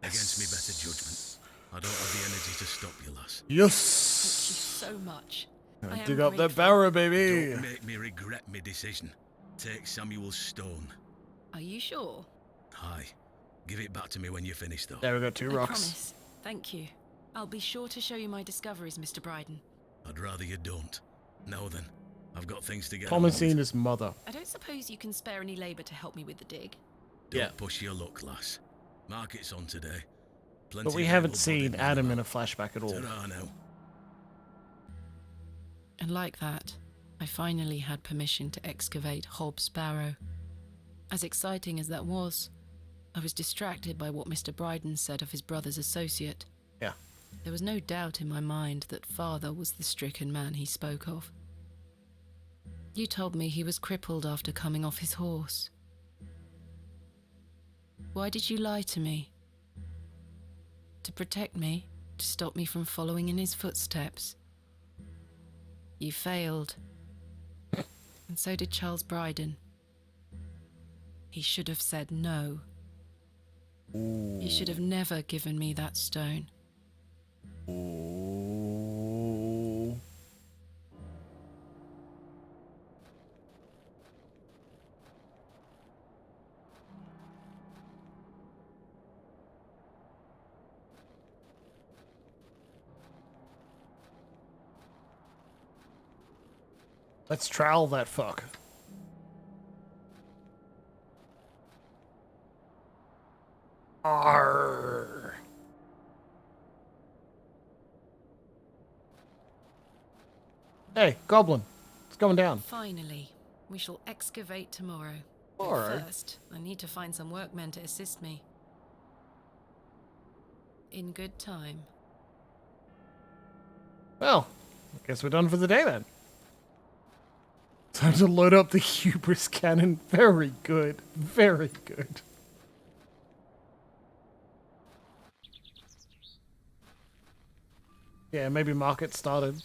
Against me better judgment. I don't have the energy to stop you, lass. Yes! Thank you so much. Gonna I dig am up that grateful. barrow, baby! Don't make me regret my decision. Take Samuel's stone. Are you sure? Aye. Give it back to me when you're finished, though. There we go, 2 I rocks. promise. Thank you. I'll be sure to show you my discoveries, Mr. Bryden. I'd rather you don't. Now then, I've got things to get on Promising with. his mother. I don't suppose you can spare any labour to help me with the dig. Don't push your luck, lass. Market's on today. Plenty But we of haven't able-bodied seen men Adam in about. a flashback at all. Ta-ra now. And like that, I finally had permission to excavate Hobbs Barrow. As exciting as that was, I was distracted by what Mr. Bryden said of his brother's associate. Yeah. There was no doubt in my mind that father was the stricken man he spoke of. You told me he was crippled after coming off his horse. Why did you lie to me? To protect me, to stop me from following in his footsteps. You failed. And so did Charles Bryden. He should have said no. He should have never given me that stone. Ooh. Let's trowel that fuck. Arr. Hey, Goblin. It's going down. Finally, we shall excavate tomorrow. Tomorrow? But first, I need to find some workmen to assist me. In good time. Well, I guess we're done for the day then. Time to load up the hubris cannon. Very good. Very good. Yeah, maybe market started.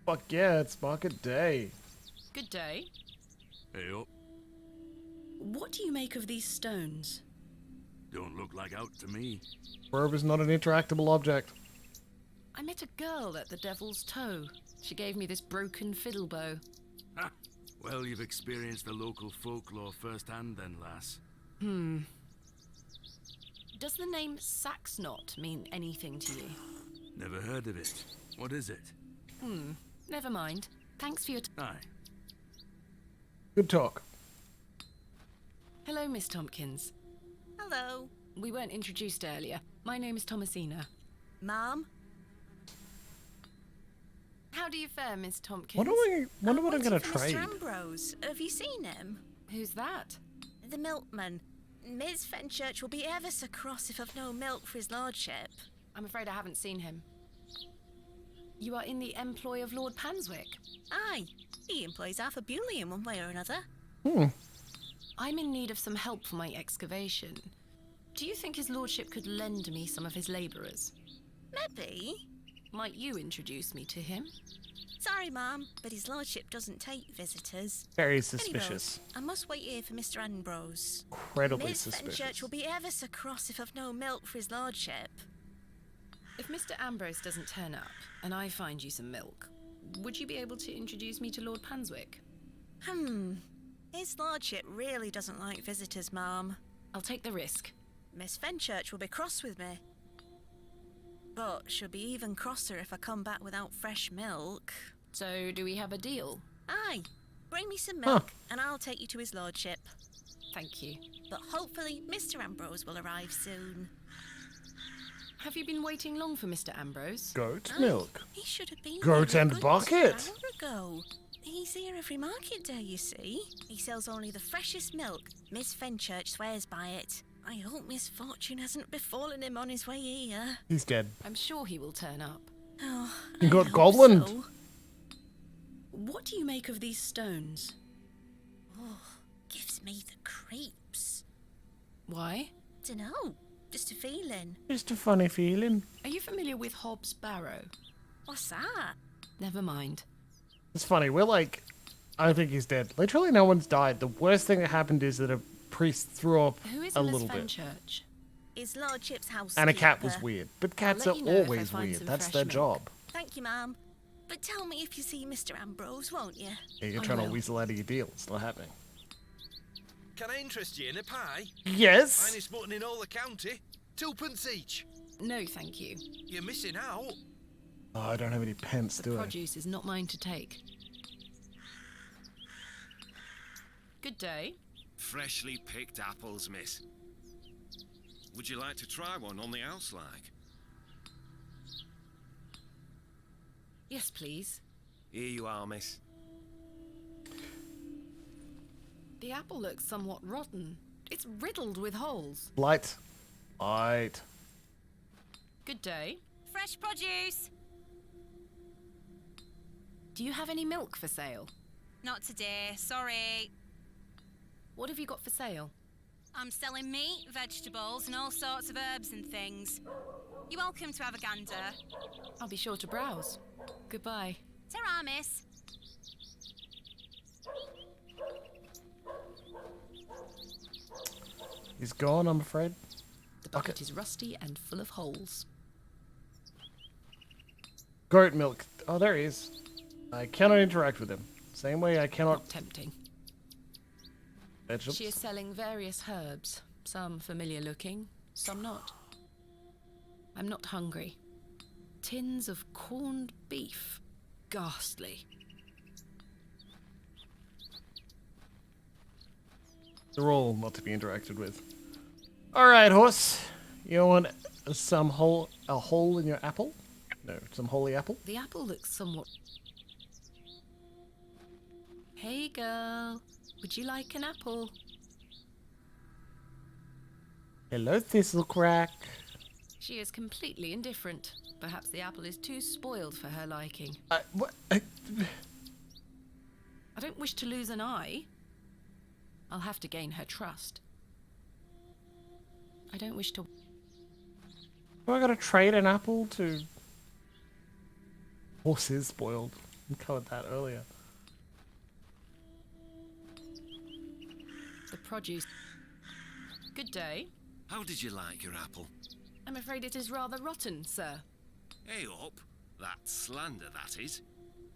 Fuck yeah, it's market day. Good day. Hey up. What do you make of these stones? Don't look like out to me. Probe is not an interactable object. I met a girl at the Devil's Toe. She gave me this broken fiddle bow. Ha! Well, you've experienced the local folklore firsthand then, lass. Does the name Saxknot mean anything to you? Never heard of it. What is it? Never mind. Thanks for your Aye. Good talk. Hello, Miss Tompkins. Hello. We weren't introduced earlier. My name is Thomasina. Ma'am? How do you fare, Miss Tompkins? Wonder what I'm gonna Waiting for trade. Mr. Ambrose. Have you seen him? Who's that? The milkman. Miss Fenchurch will be ever so cross if I've no milk for his lordship. I'm afraid I haven't seen him. You are in the employ of Lord Panswick. Aye. He employs half a bully in one way or another. I'm in need of some help for my excavation. Do you think his lordship could lend me some of his labourers? Maybe. Might you introduce me to him? Sorry, ma'am, but his lordship doesn't take visitors. Very suspicious. Anyways, I must wait here for Mr. Ambrose. Incredibly Miss suspicious. Fenchurch will be ever so cross if I've no milk for his lordship. If Mr. Ambrose doesn't turn up, and I find you some milk, would you be able to introduce me to Lord Panswick? His lordship really doesn't like visitors, ma'am. I'll take the risk. Miss Fenchurch will be cross with me. But she'll be even crosser if I come back without fresh milk. So, do we have a deal? Aye. Bring me some milk, and I'll take you to his lordship. Thank you. But hopefully Mr. Ambrose will arrive soon. Have you been waiting long for Mr. Ambrose? Goat Aye, milk. He should have been Goat here a and good bucket. hour ago. He's here every market day, you see. He sells only the freshest milk. Miss Fenchurch swears by it. I hope misfortune hasn't befallen him on his way here. He's dead. I'm sure he will turn up. Oh, He I got hope Goblin. so. What do you make of these stones? Oh, gives me the creeps. Why? Dunno, just a feeling. Just a funny feeling. Are you familiar with Hobbs Barrow? What's that? Never mind. It's funny. We're like, I think he's dead. Literally, no one's died. The worst thing that happened is that a priest threw up Who is a Miss little bit, Fenchurch? His lordship's house. and a cat was weird. But cats are let you know if I always find weird. some That's fresh their milk. job. Thank you, ma'am. But tell me if you see Mr. Ambrose, won't you? Yeah, you're I trying to will. weasel out of your deal. It's not happening. Can I interest you in a pie? Yes. Finest mutton in all the county. 2p each. No, thank you. You're missing out. Oh, I don't have any pence, The do I? produce is not mine to take. Good day. Freshly picked apples, miss. Would you like to try one on the house like? Yes, please. Here you are, miss. The apple looks somewhat rotten. It's riddled with holes. Light. Light. Good day. Fresh produce. Do you have any milk for sale? Not today, sorry. What have you got for sale? I'm selling meat, vegetables, and all sorts of herbs and things. You're welcome to have a gander. I'll be sure to browse. Goodbye. Ta-ra, miss. He's gone, I'm afraid. The bucket is rusty and full of holes. Goat milk. Oh, there he is. I cannot interact with him. Same way I cannot. Not tempting. Vegetables. She is selling various herbs, some familiar looking, some not. I'm not hungry. Tins of corned beef. ghastly. They're all not to be interacted with. Alright, horse. You want a hole in your apple? No, some holy apple? The apple looks somewhat... Hey girl, would you like an apple? Hello, Thistlecrack. She is completely indifferent. Perhaps the apple is too spoiled for her liking. What? I don't wish to lose an eye. I'll have to gain her trust. I don't wish to... Do I gotta trade an apple to... Horse is spoiled. We covered that earlier. The produce... Good day. How did you like your apple? I'm afraid it is rather rotten, sir. Hey up. That's slander, that is.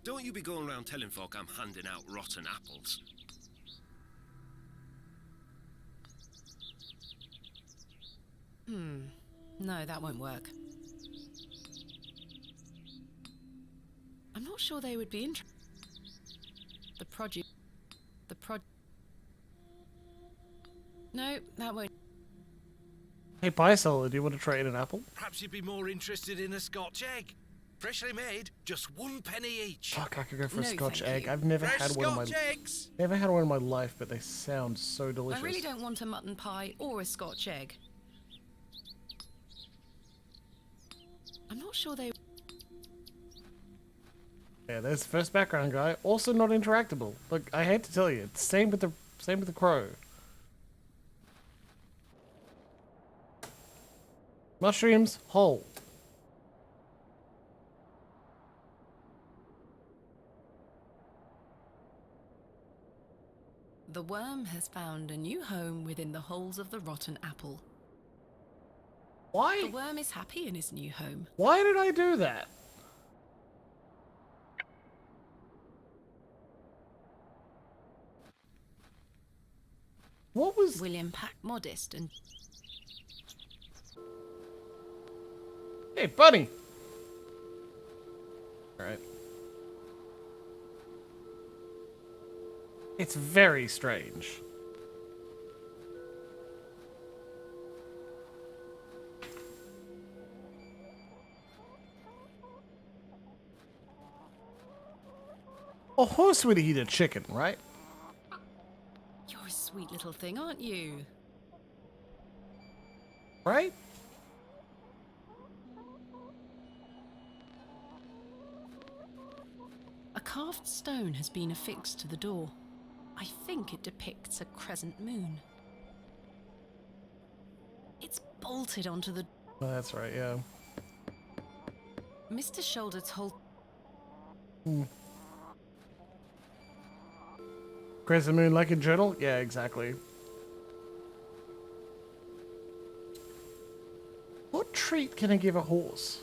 Don't you be going around telling folk I'm handing out rotten apples. No, that won't work. I'm not sure they would be interested. The produce... No, that won't... Hey, Biosolar, do you want to trade an apple? Perhaps you'd be more interested in a Scotch egg. Freshly made, just 1 penny each. Fuck, I could go for a No, Scotch thank egg. you. I've never Fresh had one in my Scotch eggs. Never had one in my life, but they sound so delicious. I really don't want a mutton pie or a Scotch egg. I'm not sure they... Yeah, there's the first background guy. Also not interactable. Look, I hate to tell you, it's same with the crow. Mushrooms, whole. The worm has found a new home within the holes of the rotten apple. Why? The worm is happy in his new home. Why did I do that? What was... William packed modest and... Hey, buddy! Alright. It's very strange. A horse would eat a chicken, right? You're a sweet little thing, aren't you? Right? A carved stone has been affixed to the door. I think it depicts a crescent moon. It's bolted onto the... Oh, that's right, yeah. Mr. Shoulder told... Crescent moon like a journal? Yeah, exactly. What treat can I give a horse?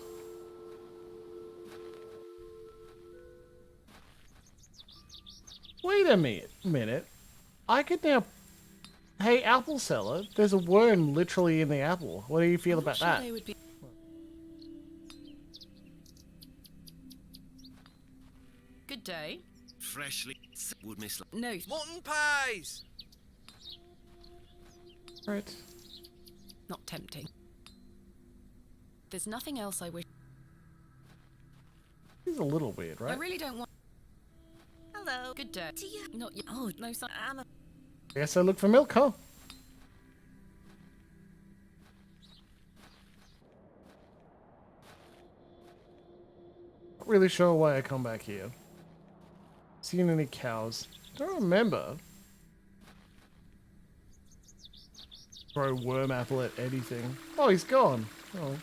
Wait a minute. I could now... Hey, apple seller, there's a worm literally in the apple. What do you feel about that? They would be... Good day. Freshly would miss... No. Mutton pies! Right. Not tempting. There's nothing else I wish... He's a little weird, right? I really don't want... Hello. Good day. Do you... Not yet. Oh, no, son. I'm a... Guess I look for milk, huh? Not really sure why I come back here. Seen any cows? Don't remember. Throw worm apple at anything. Oh, he's gone. Oh.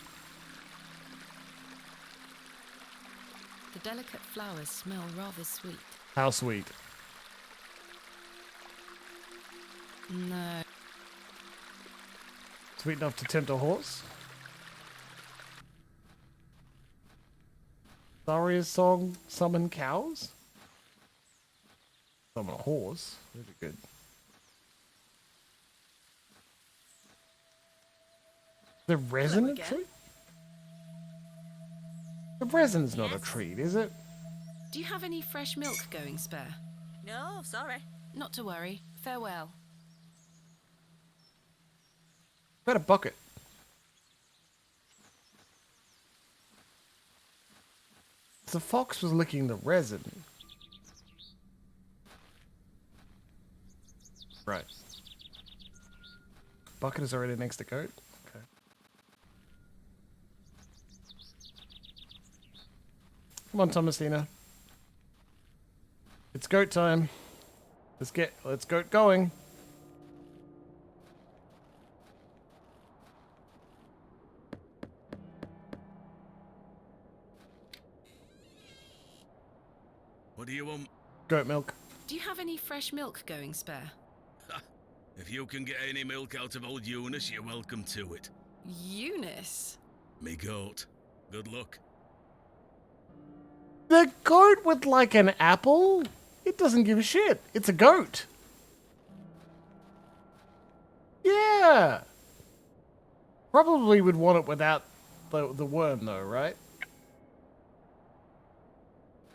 The delicate flowers smell rather sweet. How sweet. No. Sweet enough to tempt a horse? Daria's song, Summon Cows? Summon a horse? Really good. The resin a treat? The resin's not a treat, is it? Do you have any fresh milk going spare? No, sorry. Not to worry. Farewell. Got a bucket. The fox was licking the resin. Right. Bucket is already next to goat. Okay. Come on, Thomasina. It's goat time. Let's goat going. What do you want? Goat milk. Do you have any fresh milk going spare? If you can get any milk out of old Eunice, you're welcome to it. Eunice? Me goat. Good luck. The goat with like an apple? It doesn't give a shit. It's a goat. Yeah. Probably would want it without the worm though, right?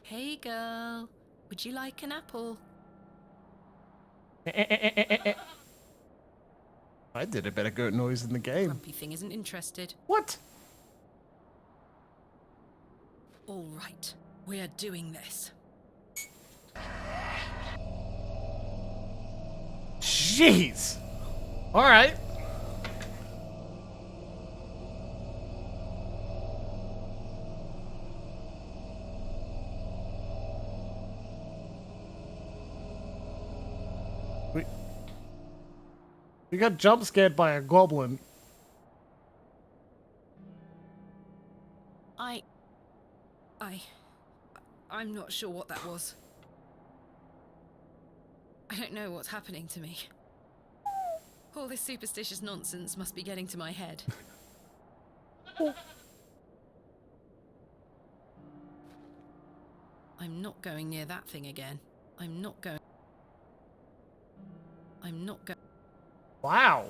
Hey girl, would you like an apple? I did a better goat noise in the game. Grumpy thing isn't interested. What? All right, we're doing this. Jeez. All right. We got jump scared by a goblin. I'm not sure what that was. I don't know what's happening to me. All this superstitious nonsense must be getting to my head. I'm not going near that thing again. I'm not going. Wow.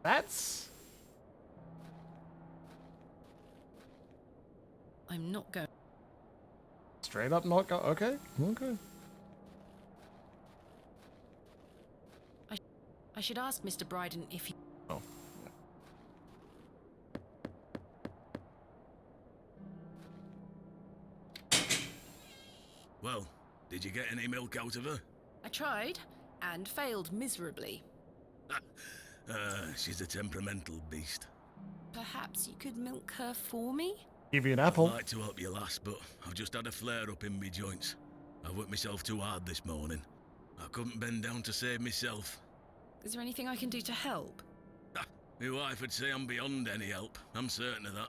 That's... I'm not going. Straight up not go. Okay. Okay. I should ask Mr. Bryden if he... Oh. Well, did you get any milk out of her? I tried, and failed miserably. She's a temperamental beast. Perhaps you could milk her for me? Give you an apple. I'd like to help you, lass, but I've just had a flare-up in me joints. I worked myself too hard this morning. I couldn't bend down to save myself. Is there anything I can do to help? My wife would say I'm beyond any help. I'm certain of that.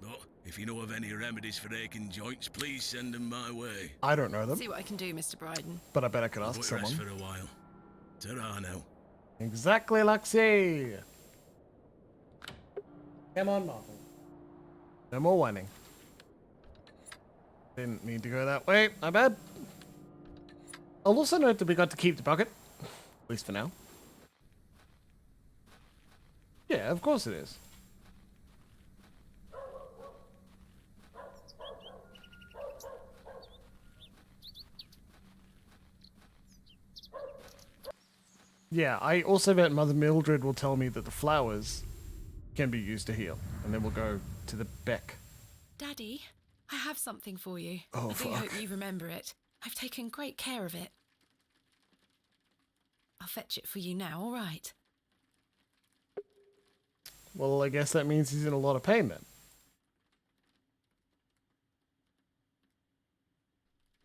But if you know of any remedies for aching joints, please send them my way. I don't know them. See what I can do, Mr. Bryden. But I bet I could ask Put someone. rest for a while. Ta-ra now. Exactly, Luxie. Come on, Marvel. No more whining. Didn't need to go that way. My bad. I'll also note that we got to keep the bucket. At least for now. Yeah, of course it is. Yeah, I also bet Mother Mildred will tell me that the flowers can be used to heal. And then we'll go to the beck. Daddy, I have something for you. Oh, I do fuck. hope you remember it. I've taken great care of it. I'll fetch it for you now, all right? Well, I guess that means he's in a lot of pain then.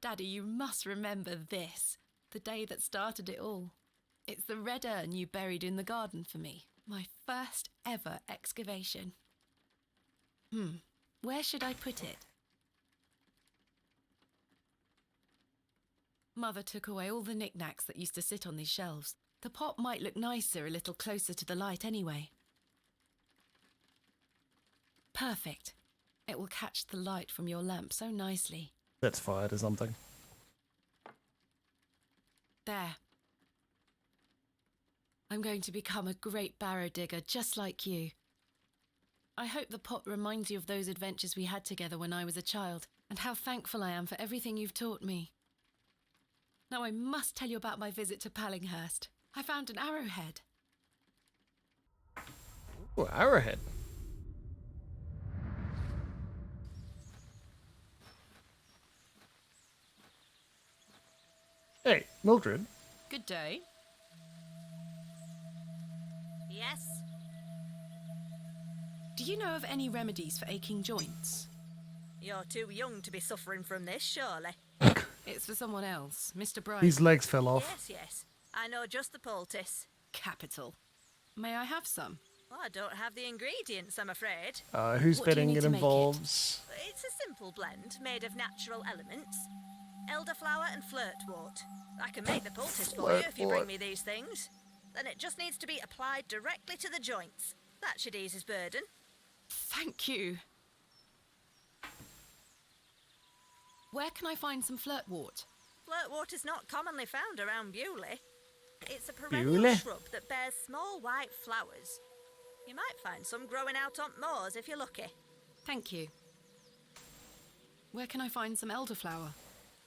Daddy, you must remember this. The day that started it all. It's the red urn you buried in the garden for me. My first ever excavation. Where should I put it? Mother took away all the knickknacks that used to sit on these shelves. The pot might look nicer a little closer to the light anyway. Perfect. It will catch the light from your lamp so nicely. That's fired or something. There. I'm going to become a great barrow digger just like you. I hope the pot reminds you of those adventures we had together when I was a child. and how thankful I am for everything you've taught me. Now I must tell you about my visit to Pallinghurst. I found an arrowhead. Ooh, arrowhead. Hey, Mildred. Good day. Yes? Do you know of any remedies for aching joints? You're too young to be suffering from this, surely. It's for someone else, Mr. Bright. His legs fell off. Yes, yes. I know just the poultice. Capital. May I have some? Well, I don't have the ingredients, I'm afraid. Who's What do you betting need it to make it? involves? It's a simple blend made of natural elements. Elderflower and flirtwort. I can make the poultice for you if you bring me these things. Then it just needs to be applied directly to the joints. That should ease his burden. Thank you. Where can I find some flirtwort? Flirtwort is not commonly found around Bewley. It's a perennial Bewley? shrub that bears small white flowers. You might find some growing out on moors if you're lucky. Thank you. Where can I find some elderflower?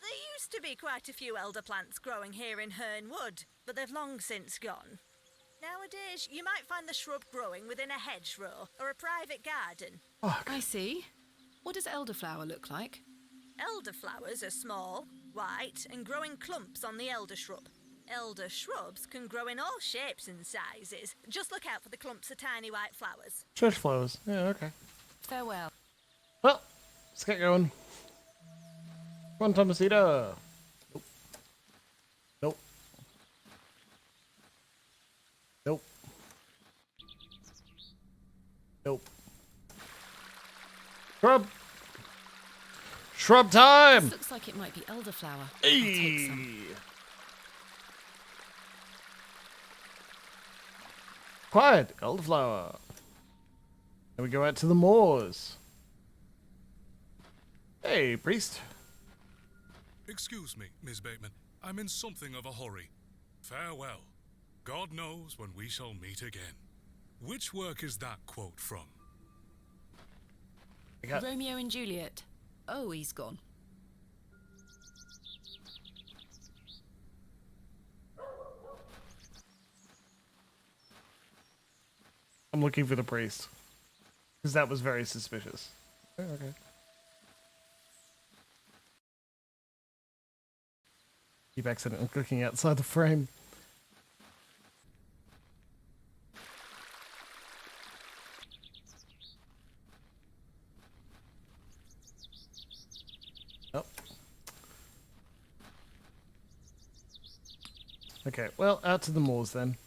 There used to be quite a few elder plants growing here in Herne Wood, but they've long since gone. Nowadays, you might find the shrub growing within a hedgerow or a private garden. I see. What does elderflower look like? Elderflowers are small, white, and grow in clumps on the elder shrub. Elder shrubs can grow in all shapes and sizes. Just look out for the clumps of tiny white flowers. Church flowers. Yeah, okay. Farewell. Well, let's get going. Come on, Thomasita. Nope. Nope. Nope. Nope. Shrub! Shrub time! This looks like it might be elderflower. I'll take some. Quiet, elderflower. And we go out to the moors. Hey, priest. Excuse me, Miss Bateman. I'm in something of a hurry. Farewell. God knows when we shall meet again. Which work is that quote from? Romeo and Juliet. Oh, he's gone. I'm looking for the priest. Because that was very suspicious. Oh, okay. Keep accidentally clicking outside the frame. Oh. Okay, well, out to the moors then.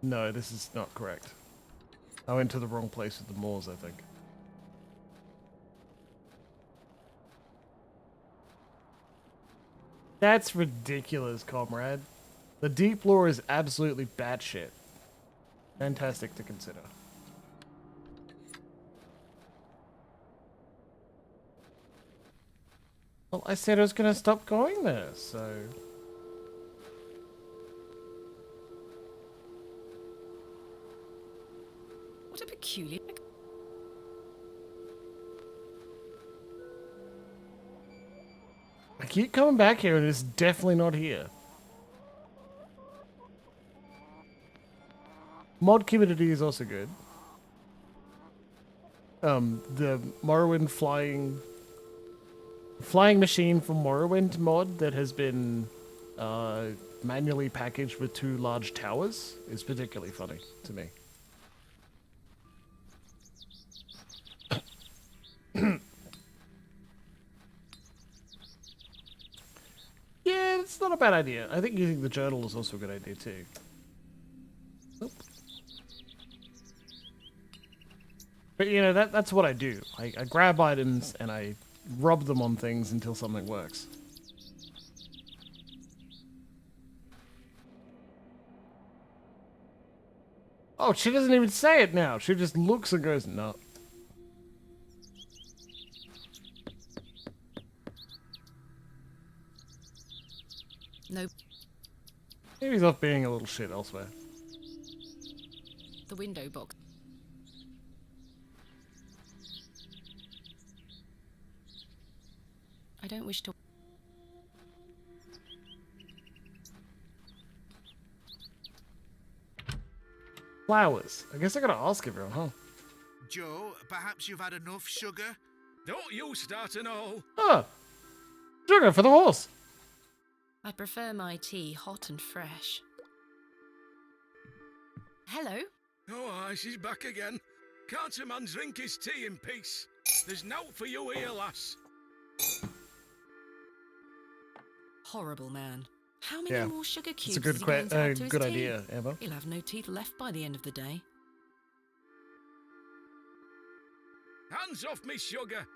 No, this is not correct. I went to the wrong place with the moors, I think. That's ridiculous, comrade. The deep lore is absolutely batshit. Fantastic to consider. Well, I said I was gonna stop going there, so... What a peculiar... I keep coming back here and it's definitely not here. Mod community is also good. The Morrowind flying machine from Morrowind mod that has been manually packaged with 2 large towers is particularly funny to me. Yeah, it's not a bad idea. I think using the journal is also a good idea too. Nope. But you know, that's what I do. I grab items and I rub them on things until something works. Oh, she doesn't even say it now. She just looks and goes, no. Nope. Maybe he's off being a little shit elsewhere. The window box. I don't wish to... Flowers. I guess I gotta ask everyone, huh? Joe, perhaps you've had enough sugar? Don't you start and all. Ah! Sugar for the horse! I prefer my tea hot and fresh. Hello? Oh, aye, she's back again. Can't a man drink his tea in peace? There's nought for you here, lass. Horrible man. How many more sugar cubes it's a good, is he going to add to his good tea? idea, Emma. He'll have no teeth left by the end of the day. Hands off me, sugar.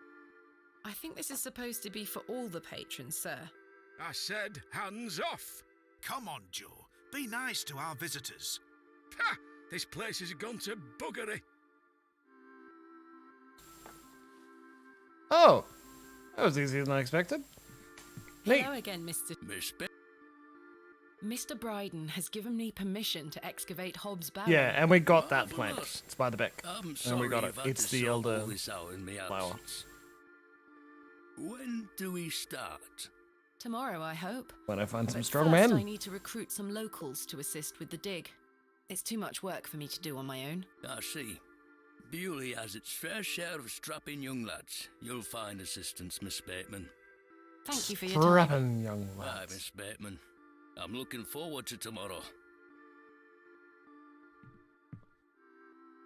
I think this is supposed to be for all the patrons, sir. I said hands off. Come on, Joe. Be nice to our visitors. Ha! This place has gone to buggery. Oh! That was easier than I expected. Neat. Hello again, Mr. Mr. Bryden has given me permission to excavate Hobbs Barrow. Yeah, and we got that plant. It's by the beck. I'm And we got sorry it. you've had It's to the sort elder all this out in me flower. absence. When do we start? Tomorrow, I hope. When I find some But strong first, men. I need to recruit some locals to assist with the dig. It's too much work for me to do on my own. I see. Bewley has its fair share of strapping young lads. You'll find assistance, Miss Bateman. Thank you for your time. Strapping young Aye, lads. Miss Bateman. I'm looking forward to tomorrow.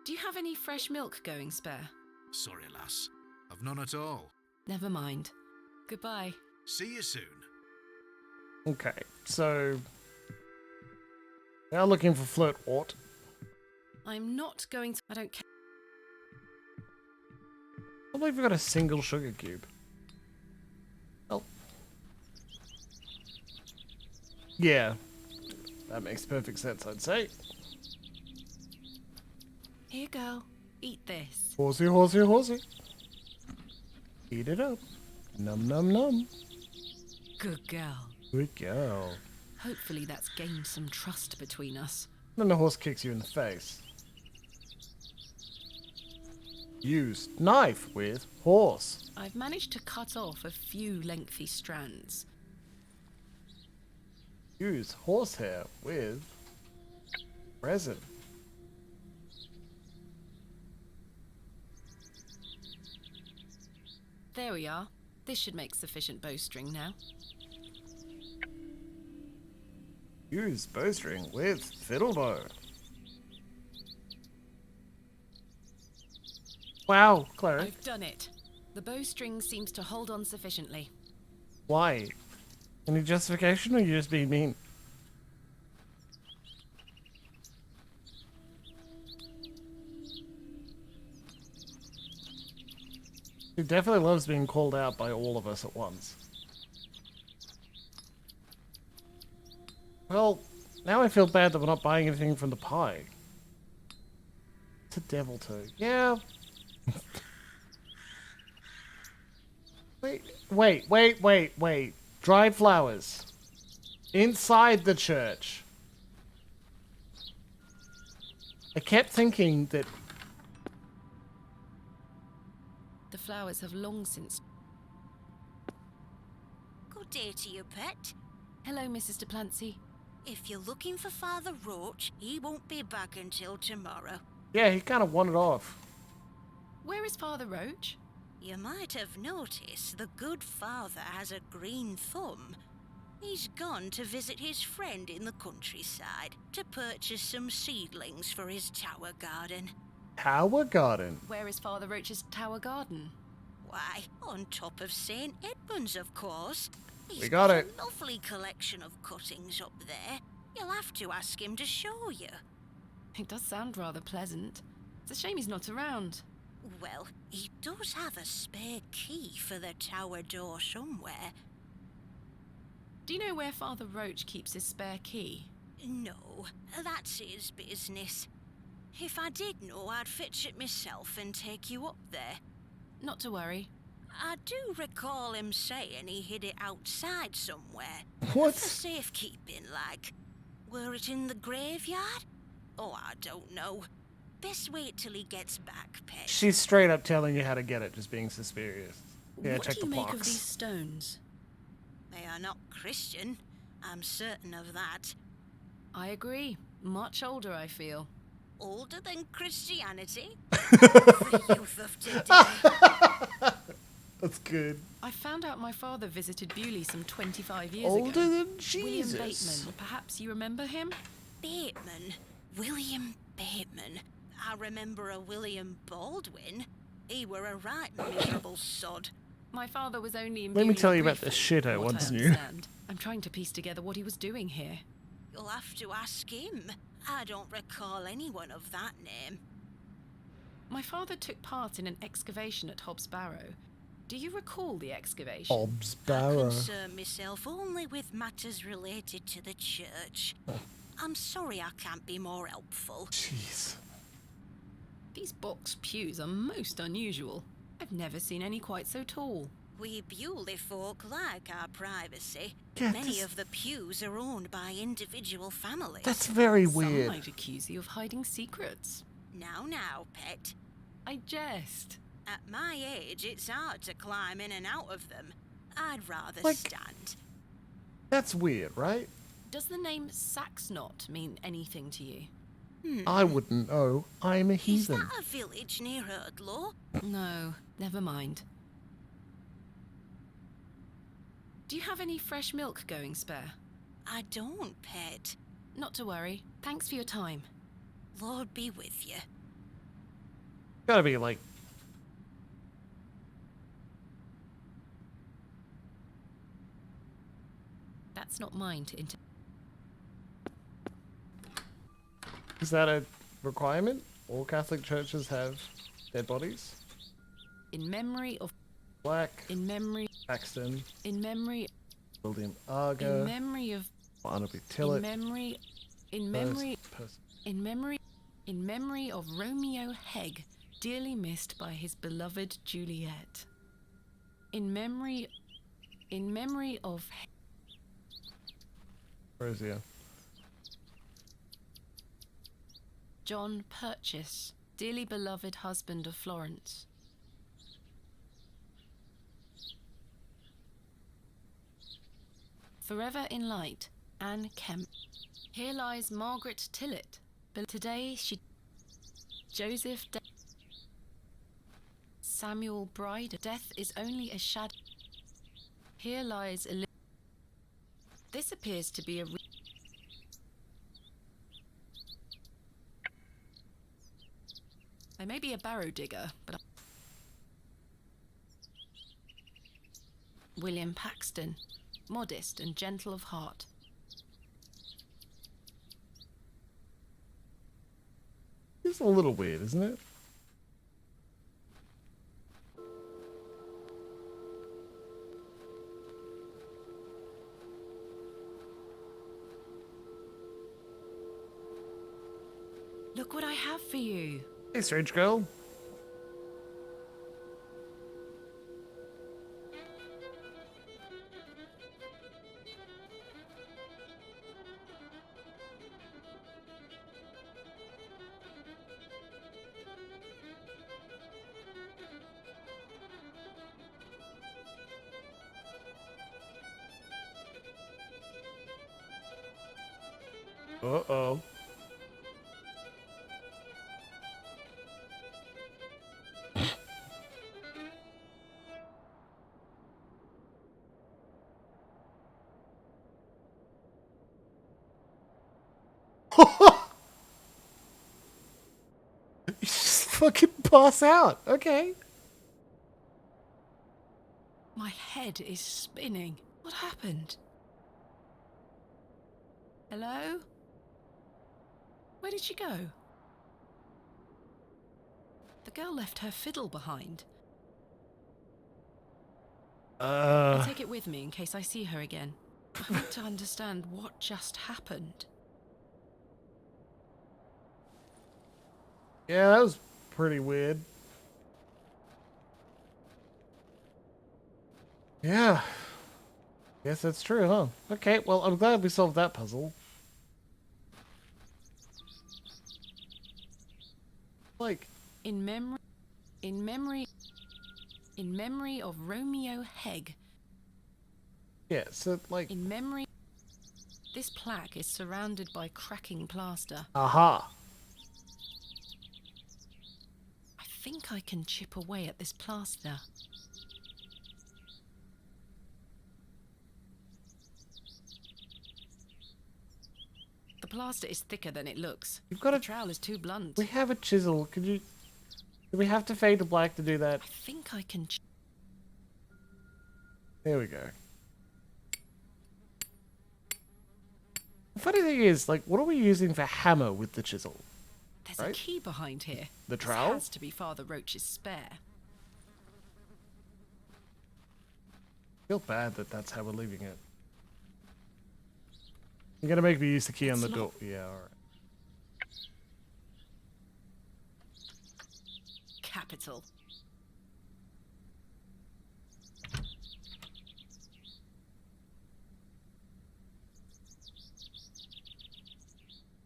Do you have any fresh milk going spare? Sorry, lass. I've none at all. Never mind. Goodbye. See you soon. Okay, so... we are looking for Flirt Wart. I'm not going to... I don't care. I believe we got a single sugar cube. Oh. Yeah. That makes perfect sense, I'd say. Here, girl. Eat this. Horsey, horsey, horsey. Eat it up. Num, num, num. Good girl. Good girl. Hopefully that's gained some trust between us. Then the horse kicks you in the face. Use knife with horse. I've managed to cut off a few lengthy strands. Use horsehair with resin. There we are. This should make sufficient bowstring now. Use bowstring with fiddle bow. Wow, Clary. I've done it. The bowstring seems to hold on sufficiently. Why? Any justification, or you just being mean? He definitely loves being called out by all of us at once. Well, now I feel bad that we're not buying anything from the pie. It's a devil too. Yeah. Wait. Dried flowers. Inside the church. I kept thinking that... The flowers have long since... Good day to you, pet. Hello, Mrs. Duplancy. If you're looking for Father Roach, he won't be back until tomorrow. Yeah, he kind of wandered off. Where is Father Roach? You might have noticed the good father has a green thumb. He's gone to visit his friend in the countryside to purchase some seedlings for his tower garden. Tower garden? Where is Father Roach's tower garden? Why, on top of St. Edmund's, of course. We got it. A lovely collection of cuttings up there. You'll have to ask him to show you. It does sound rather pleasant. It's a shame he's not around. Well, he does have a spare key for the tower door somewhere. Do you know where Father Roach keeps his spare key? No, that's his business. If I did know, I'd fetch it myself and take you up there. Not to worry. I do recall him saying he hid it outside somewhere. What? For safekeeping, like. Were it in the graveyard? Oh, I don't know. Best wait till he gets back, Pet. She's straight up telling you how to get it, just being suspicious. Yeah, What check do you the make box. of these stones? They are not Christian. I'm certain of that. I agree. Much older, I feel. Older than Christianity? The youth of today. That's good. I found out my father visited Bewley some 25 years Older ago. than Jesus. William Bateman. Perhaps you remember him? Bateman? William Bateman? I remember a William Baldwin. He were a right miserable sod. My father was only in Let me Bewley tell you about briefly, the shit I from what once knew. understand. I'm trying to piece together what he was doing here. You'll have to ask him. I don't recall anyone of that name. My father took part in an excavation at Hobbs Barrow. Do you recall the excavation? Hobbs I Barrow. concern myself only with matters related to the church. I'm sorry I can't be more helpful. Jeez. These box pews are most unusual. I've never seen any quite so tall. We Bewley folk like our privacy. Yeah, Many of the pews are owned by individual families. That's very Some weird. might accuse you of hiding secrets. Now, Pet. I jest. At my age, it's hard to climb in and out of them. I'd rather Like- stand. That's weird, right? Does the name Saxnot mean anything to you? I wouldn't know. I'm a Is heathen. that a village near Erdlaw? No, never mind. Do you have any fresh milk going spare? I don't, Pet. Not to worry. Thanks for your time. Lord be with you. Gotta be like. That's not mine to inter. Is that a requirement? All Catholic churches have dead bodies? In memory of. Black, In memory. Paxton, In memory. William In Argo, memory of. Barnaby In Tillett, memory. In memory. In memory. In memory of Romeo Hegg, dearly missed by his beloved Juliet. In memory. In memory of. Rosia. John Purchase, dearly beloved husband of Florence. Forever in light, Anne Kemp. Here lies Margaret Tillett, but today she. Joseph. Samuel Bride. Death is only a shadow. Here lies Elizabeth. This appears to be a. I may be a barrow digger, but. William Paxton, modest and gentle of heart. It's a little weird, isn't it? Look what I have for you. Hey, strange girl. Uh-oh. You just fucking pass out. Okay. My head is spinning. What happened? Hello? Where did she go? The girl left her fiddle behind. I'll take it with me in case I see her again. I want to understand what just happened. Yeah, that was pretty weird. Yeah. Yes, that's true, huh? Okay, well, I'm glad we solved that puzzle. Like, in memory of Romeo Hegg. Yeah, so like in memory. This plaque is surrounded by cracking plaster. Aha. I think I can chip away at this plaster. The plaster is thicker than it looks. You've got the trowel is too blunt. We have a chisel. Could you? Do we have to fade to black to do that? I think I can. There we go. The funny thing is, like, what are we using for hammer with the chisel? There's a key behind here. The This trowel? has to be Father Roach's spare. I feel bad that that's how we're leaving it. You're gonna make me use the key on the door. Yeah, alright. Capital.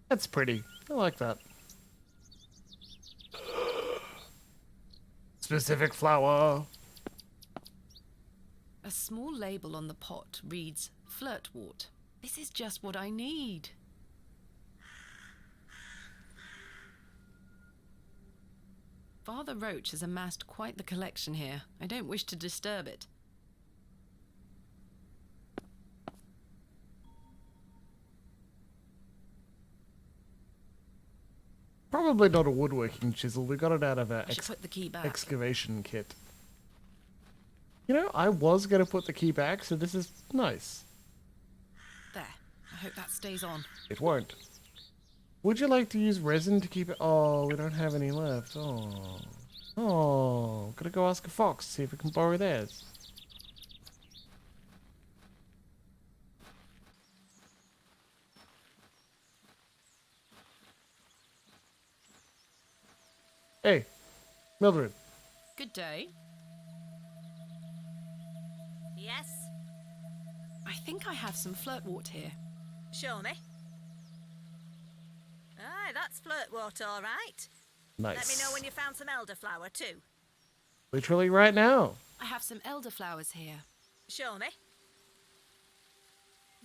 That's pretty. I like that. Specific flower. A small label on the pot reads flirtwort. This is just what I need. Father Roach has amassed quite the collection here. I don't wish to disturb it. Probably not a woodworking chisel. We got it out of our I should put the key back. excavation kit. You know, I was going to put the key back, so this is nice. There. I hope that stays on. It won't. Would you like to use resin to keep it? Oh, we don't have any left. Oh. Oh. Gotta go ask a fox, see if we can borrow theirs. Hey, Mildred. Good day. Yes? I think I have some flirtwort here. Show me. Aye, that's flirtwort, all right. Nice. Let me know when you found some elderflower, too. Literally right now. I have some elderflowers here. Show me.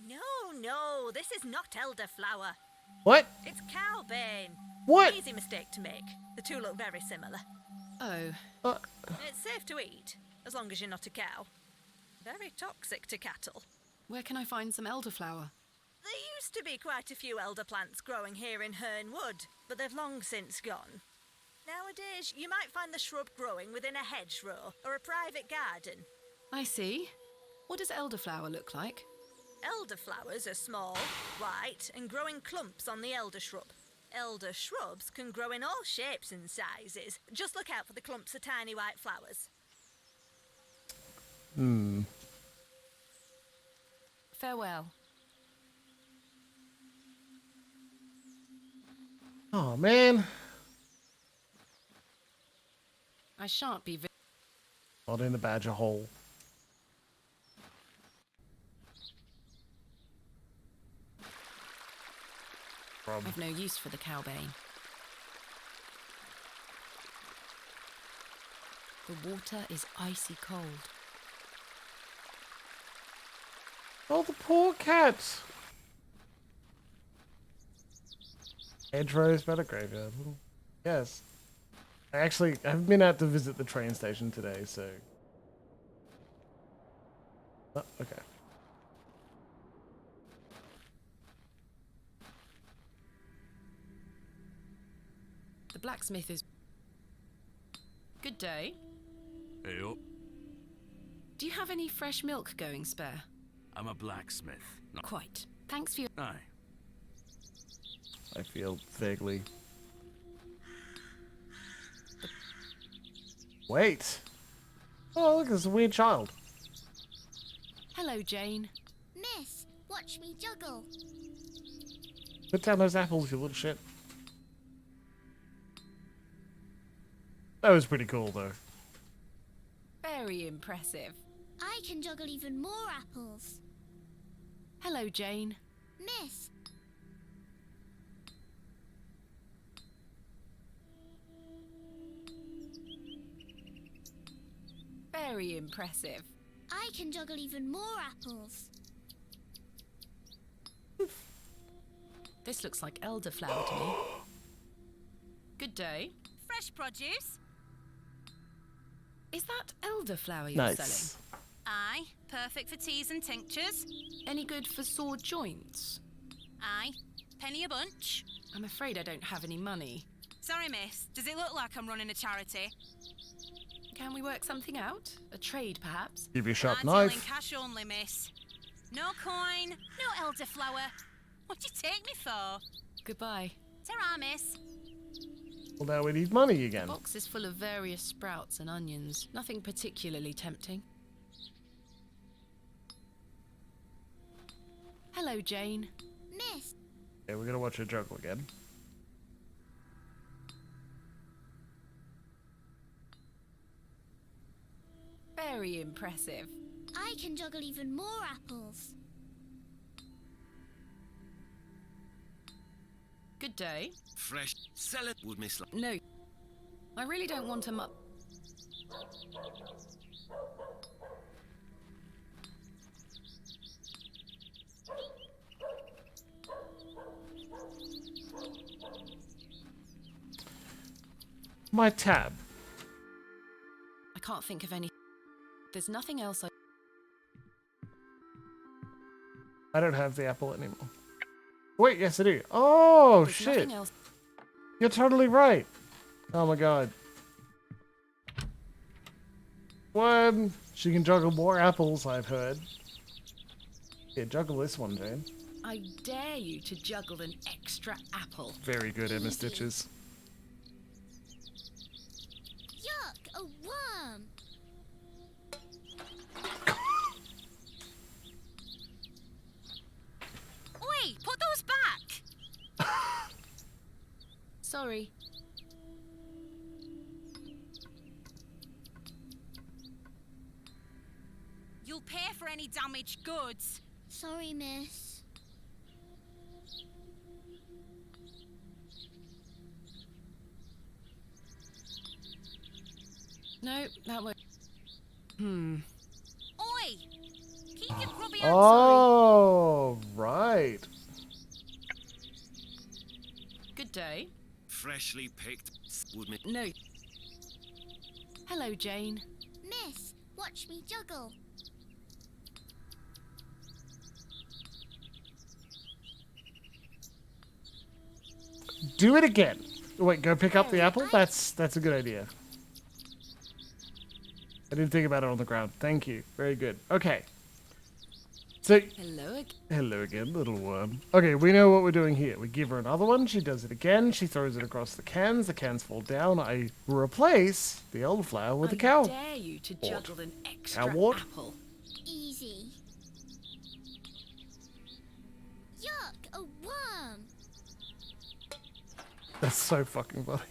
No, this is not elderflower. What? It's cowbane. What? Easy mistake to make. The two look very similar. Oh. It's safe to eat, as long as you're not a cow. Very toxic to cattle. Where can I find some elderflower? There used to be quite a few elder plants growing here in Herne Wood, but they've long since gone. Nowadays, you might find the shrub growing within a hedgerow or a private garden. I see. What does elderflower look like? Elderflowers are small, white, and grow in clumps on the elder shrub. Elder shrubs can grow in all shapes and sizes. Just look out for the clumps of tiny white flowers. Farewell. Oh, man. I shan't be Not in the badger hole. I've no use for the cowbane. The water is icy cold. Oh, the poor cat. Hedgerows by the graveyard. Yes. I haven't been out to visit the train station today, so... Oh, okay. The blacksmith is... Good day. Hey up. Do you have any fresh milk going spare? I'm a blacksmith. Not Quite. Thanks for your... Aye. I feel vaguely... Wait! Oh, look, there's a weird child. Hello, Jane. Miss, watch me juggle. Put down those apples, you little shit. That was pretty cool, though. Very impressive. I I can juggle even more apples. Hello, Jane. Miss, Very impressive. I can juggle even more apples. This looks like elderflower to me. Good day. Fresh produce? Is that elderflower you're Nice. selling? Aye. Perfect for teas and tinctures? Any good for sore joints? Aye. Penny a bunch? I'm afraid I don't have any money. Sorry, miss. Does it look like I'm running a charity? Can we work something out? A trade, perhaps? Give you a sharp I'm dealing knife. cash only, miss. No coin, no elderflower. What do you take me for? Goodbye. Ta-ra, miss. Well, now we need money again. The box is full of various sprouts and onions. Nothing particularly tempting. Hello, Jane. Miss, Okay, we're gonna watch her juggle again. Very impressive. I can juggle even more apples. Good day. Fresh. Sell it would miss. No. I really don't want a My tab. I can't think of any. There's nothing else I don't have the apple anymore. Wait, yes I do. Oh, There's shit. nothing else. You're totally right. Oh my god. One. She can juggle more apples, I've heard. Yeah, juggle this one, Jane. I dare you to juggle an extra apple. Very good, Emma Stitches. Yuck, a worm. Oi, put those back! Sorry. You'll pay for any damaged goods. Sorry, miss. No, that won't. Oi! Keep your grubby hands Oh, right. Good day. Freshly picked would miss. No. Hello, Jane. Miss, watch me juggle. Do it again. Wait, go pick up the apple? That's a good idea. I didn't think about it on the ground. Thank you. Very good. Okay. So, hello again, little worm. Okay, we know what we're doing here. We give her another one. She does it again. She throws it across the cans. The cans fall down. I replace the elderflower with a cow. I dare you to juggle an extra Coward? apple. Easy. Yuck, a worm. That's so fucking funny.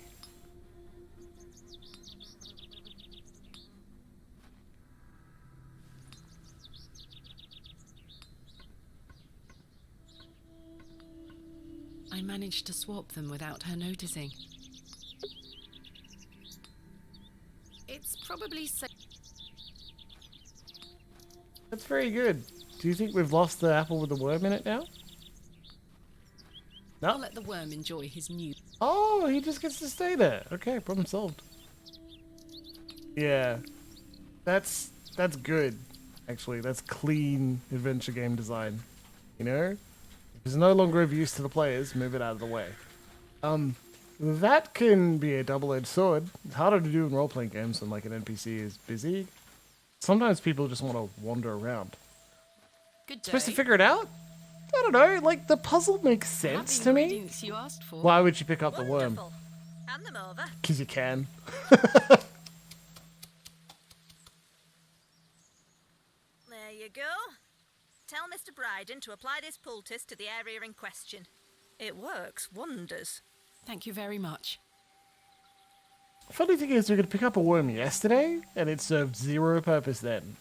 I managed to swap them without her noticing. It's probably safe. That's very good. Do you think we've lost the apple with the worm in it now? No? I'll let the worm enjoy his new. Oh, he just gets to stay there. Okay, problem solved. Yeah. That's good. Actually, that's clean adventure game design. You know? If it's no longer of use to the players, move it out of the way. That can be a double-edged sword. It's harder to do in role-playing games when like an NPC is busy. Sometimes people just want to wander around. Good day. Supposed to figure it out? I don't know, like the puzzle makes sense to me. Ingredients you asked for. Why would you pick up the worm? Hand them over. Because you can. There you go. Tell Mr. Bryden to apply this poultice to the area in question. It works wonders. Thank you very much. Funny thing is, we could pick up a worm yesterday, and it served zero purpose then.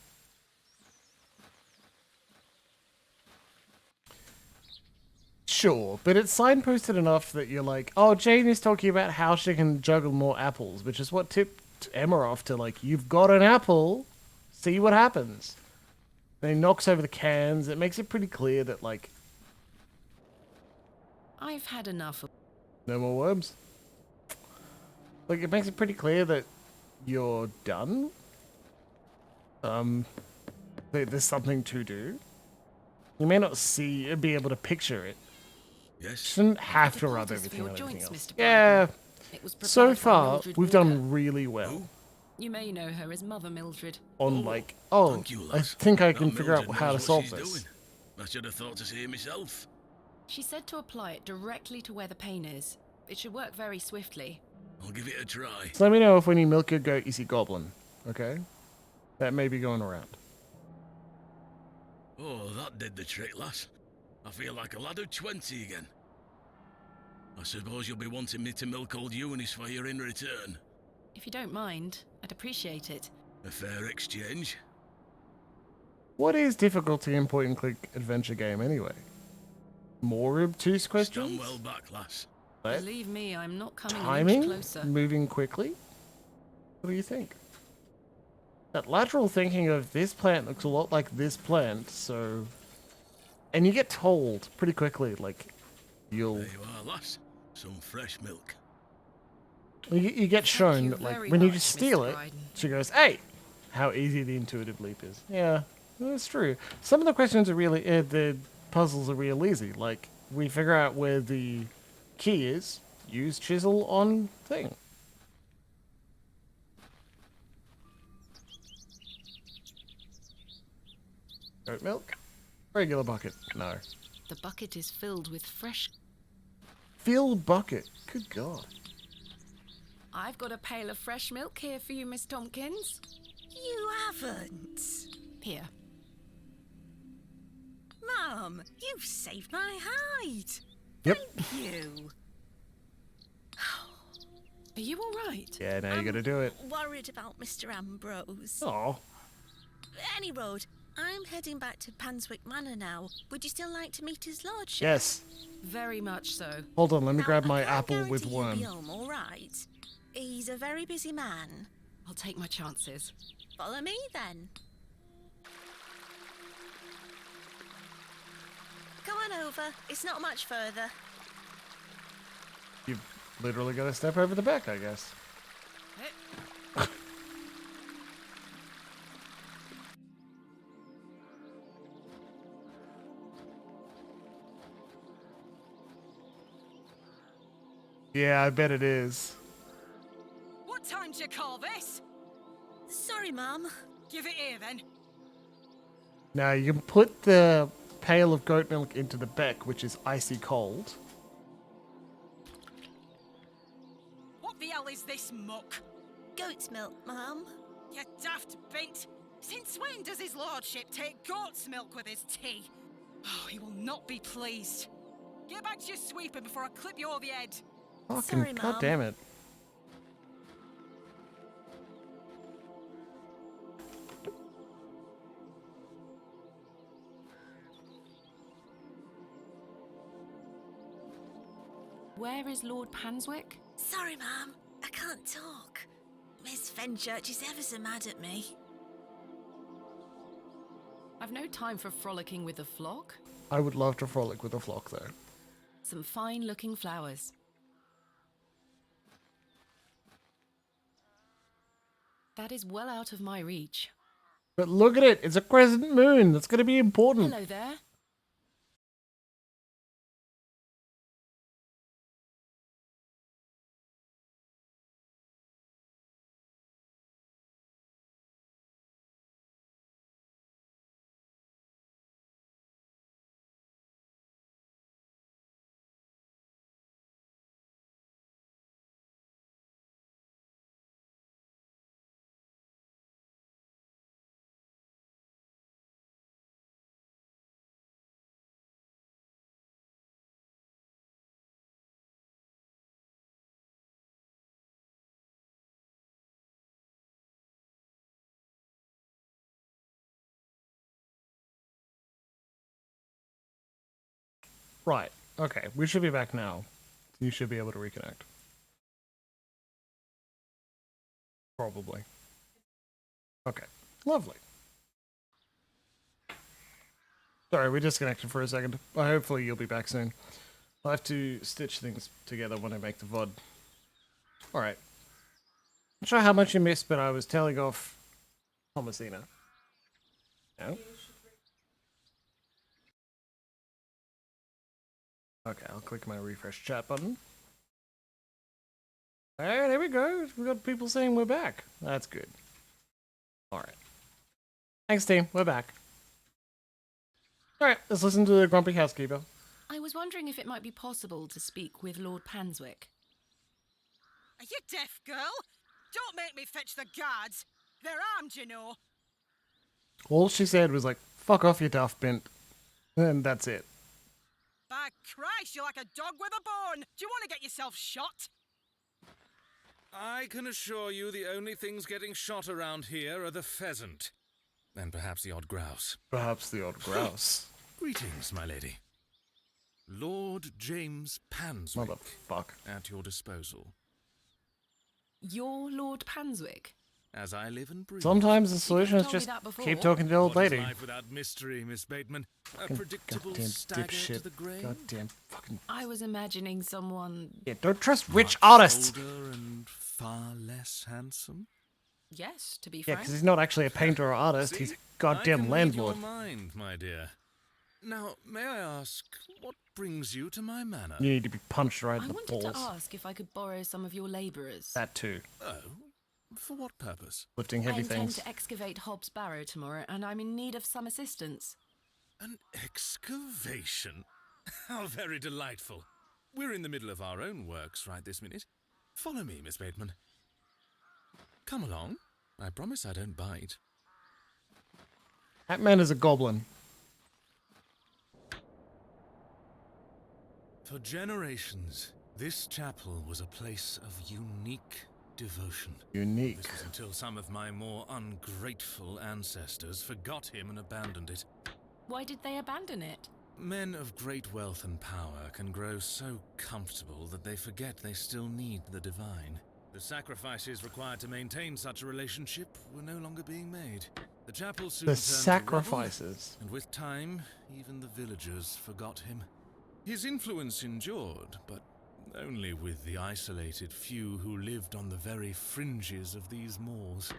Sure, but it's signposted enough that you're like, oh, Jane is talking about how she can juggle more apples, which is what tipped Emma off to like, you've got an apple, see what happens. Then he knocks over the cans. It makes it pretty clear that like, I've had enough of... no more worms. Like, it makes it pretty clear that you're done. There's something to do. You may not be able to picture it. Yes. Shouldn't have to rub Apologies for everything your on everything joints, else. Mr. Yeah. Bryden. It was So prepared by far, Mildred we've Walker. done really well. You may know her as Mother Mildred. On like, oh, Thank you, I lass. think I That can figure out Mildred how to knows what solve she's this. doing. I should have thought to see it myself. She said to apply it directly to where the pain is. It should work very swiftly. I'll give it a try. So let me know if when you milk your goat you see Goblin, okay? That may be going around. Oh, that did the trick, lass. I feel like a lad of 20 again. I suppose you'll be wanting me to milk old Eunice for you in return. If you don't mind, I'd appreciate it. A fair exchange. What is difficulty in point-and-click adventure game anyway? More obtuse questions? Stand well back, lass. Believe me, I'm not coming an Timing? inch closer. Moving quickly? What do you think? That lateral thinking of this plant looks a lot like this plant, so... And you get told pretty quickly, like, you'll... There you are, lass. Some fresh milk. You get shown that, like, very when you much, just steal Mr. it, Bryden. she goes, hey! How easy the intuitive leap is. Yeah, that's true. Some of the questions are really... the puzzles are real easy. Like, we figure out where the key is, use chisel on thing. Goat milk? Regular bucket? No. The bucket is filled with fresh... Fill bucket? Good God. I've got a pail of fresh milk here for you, Miss Tompkins. You haven't. Here. Mum, you've saved my hide. Yep. Thank you. Are you all right? Yeah, now you gotta do it. Worried about Mr. Ambrose. Oh. Any road, I'm heading back to Panswick Manor now. Would you still like to meet his lordship? Yes. Very much so. Hold on, let me grab my I can't apple with guarantee worm. You'll be home, all right. He's a very busy man. I'll take my chances. Follow me then. Come on over. It's not much further. You've literally got to step over the back, I guess. Yeah, I bet it is. What time do you call this? Sorry, Mum. Give it here, then. Now, you can put the pail of goat milk into the beck, which is icy cold. What the hell is this muck? Goat's milk, Mum. You daft bint. Since when does his lordship take goat's milk with his tea? Oh, he will not be pleased. Get back to your sweeping before I clip you over the head. Fucking Sorry, God Mum. damn it. Where is Lord Panswick? Sorry, Mum. I can't talk. Miss Fenchurch is ever so mad at me. I've no time for frolicking with the flock. I would love to frolic with a flock, though. Some fine-looking flowers. That is well out of my reach. But look at it! It's a crescent moon! That's gonna be important! Hello there. Right. Okay, we should be back now. You should be able to reconnect. Probably. Okay, lovely. Sorry, we disconnected for a second. Hopefully you'll be back soon. I'll have to stitch things together when I make the VOD. Alright. Not sure how much you missed, but I was telling off Thomasina. No? Okay, I'll click my refresh chat button. Alright, there we go. We've got people saying we're back. That's good. Alright. Thanks, team. We're back. Alright, let's listen to the grumpy housekeeper. I was wondering if it might be possible to speak with Lord Panswick. Are you deaf, girl? Don't make me fetch the guards. They're armed, you know. All she said was like, fuck off, you daft bint. And that's it. By Christ, you're like a dog with a bone. Do you want to get yourself shot? I can assure you the only things getting shot around here are the pheasant. And perhaps the odd grouse. Perhaps the odd grouse. Greetings, my lady. Lord James Panswick. Motherfuck. At your disposal. You're Lord Panswick? As I live and breathe. Sometimes the solution is just keep talking to the old lady. Life without mystery, Miss Bateman. A predictable goddamn stagger dipshit. to the grave. Goddamn fucking... I was imagining someone... Yeah, don't trust rich artists! Older and far less handsome. Yes, to be Yeah, frank. because he's not actually a painter or artist, he's a goddamn landlord. I can read your mind, my dear. Now, may I ask, what brings you to my manor? You need to be punched right in I the wanted balls. to ask if I could borrow some of your labourers. That too. Oh, for what purpose? Lifting heavy I intend things. to excavate Hobbs Barrow tomorrow, and I'm in need of some assistance. An excavation? How very delightful. We're in the middle of our own works right this minute. Follow me, Miss Bateman. Come along. I promise I don't bite. That man is a goblin. For generations, this chapel was a place of unique devotion. Unique. This was until some of my more ungrateful ancestors forgot him and abandoned it. Why did they abandon it? Men of great wealth and power can grow so comfortable that they forget they still need the divine. The sacrifices required to maintain such a relationship were no longer being made. The chapel soon The turned to sacrifices. rubble, and with time, even the villagers forgot him. His influence endured, but only with the isolated few who lived on the very fringes of these moors.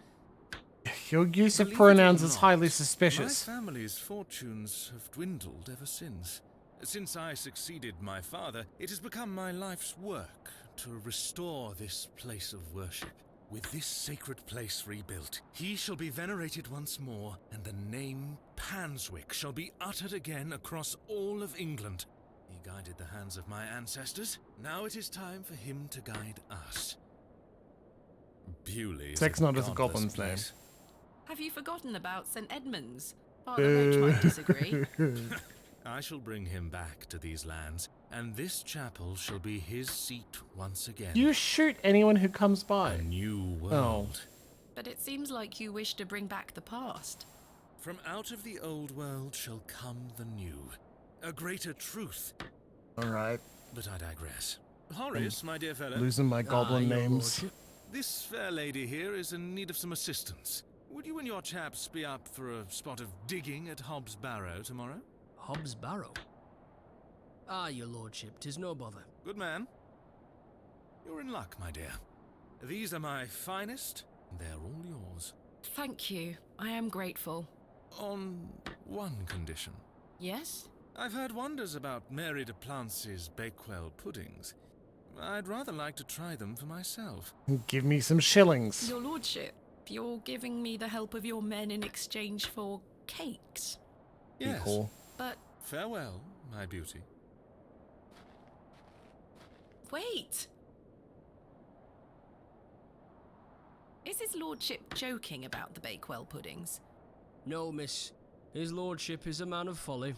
Your use of Believe it pronouns or is not, highly suspicious. My family's fortunes have dwindled ever since. Since I succeeded my father, it has become my life's work to restore this place of worship. With this sacred place rebuilt, he shall be venerated once more, and the name Panswick shall be uttered again across all of England. He guided the hands of my ancestors. Now it is time for him to guide us. Bewley is Sex not as a godless goblin's name. place. Have you forgotten about St. Edmunds? Father Roach might disagree. I shall bring him back to these lands, and this chapel shall be his seat once again. You shoot anyone who comes by. A new world. But it seems like you wish to bring back the past. From out of the old world shall come the new. A greater truth. Alright. But I digress. Horace, my dear fellow. Losing my goblin Your names. lordship. This fair lady here is in need of some assistance. Would you and your chaps be up for a spot of digging at Hob's Barrow tomorrow? Hob's Barrow? Ah, your lordship, 'tis no bother. Good man. You're in luck, my dear. These are my finest, and they're all yours. Thank you. I am grateful. On one condition. Yes? I've heard wonders about Mary de Plancy's Bakewell puddings. I'd rather like to try them for myself. Give me some shillings. Your lordship, you're giving me the help of your men in exchange for cakes. Yes. Cool. But... Farewell, my beauty. Wait! Is his lordship joking about the Bakewell puddings? No, miss. His lordship is a man of folly.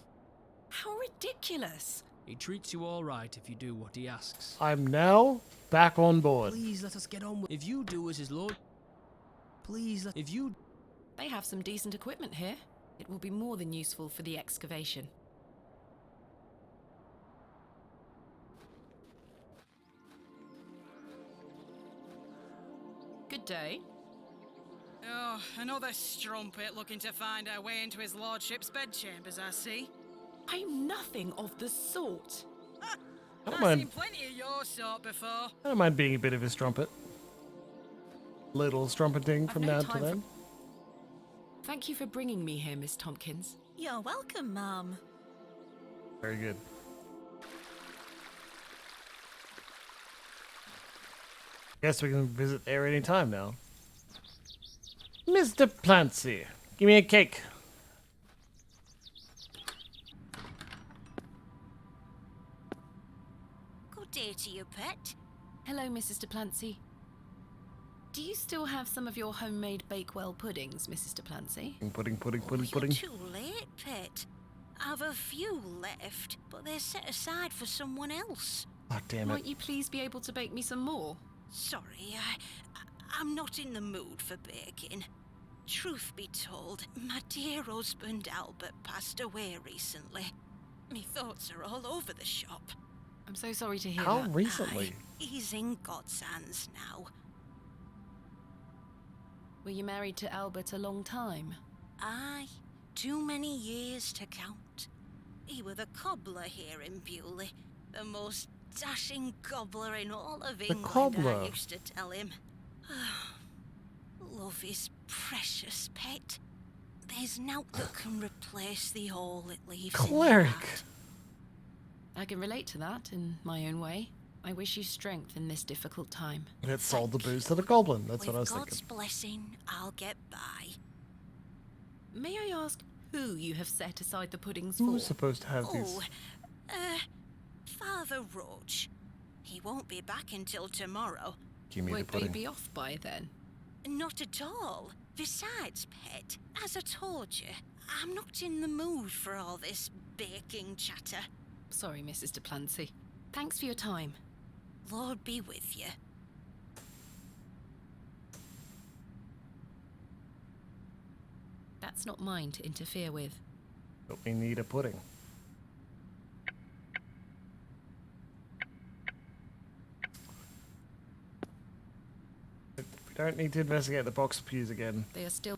How ridiculous! He treats you all right if you do what he asks. I'm now back on board. Please let us get on with... If you do as his lord... Please let... If you... They have some decent equipment here. It will be more than useful for the excavation. day. Oh, another strumpet looking to find our way into his lordship's bedchambers, I see. I'm nothing of the sort. I don't I've mind. seen plenty of your sort before. I don't mind being a bit of a strumpet. Little strumpeting from now to then. Thank you for bringing me here, Miss Tompkins. You're welcome, Mum. Very good. Guess we can visit there any time now. Mr. Plancy, give me a cake. Good day to you, pet. Hello, Mrs. De Plancy. Do you still have some of your homemade Bakewell puddings, Mrs. De Plancy? Pudding. You're too late, pet. I've a few left, but they're set aside for someone else. Oh, damn it. Might you please be able to bake me some more? Sorry, I'm not in the mood for baking. Truth be told, my dear husband Albert passed away recently. Me thoughts are all over the shop. I'm so sorry to hear How that. recently? He's in God's hands now. Were you married to Albert a long time? Aye, too many years to count. He were the cobbler here in Bewley, the most dashing cobbler in all of England, cobbler. I used to tell him. Love is precious, pet. There's naught that can replace the hole it leaves in your Cleric. heart. I can relate to that in my own way. I wish you strength in this difficult time. Let's sold the booze to the goblin. That's With what I was God's thinking. blessing, I'll get by. May I ask who you have set aside the puddings Who's for? supposed to have these? Father Roach. He won't be back until tomorrow. Give me the Won't they pudding. be off by then? Not at all. Besides, pet, as I told you, I'm not in the mood for all this baking chatter. Sorry, Mrs. De Plancy. Thanks for your time. Lord be with you. That's not mine to interfere with. But we need a pudding. We don't need to investigate the box pews again. They are still...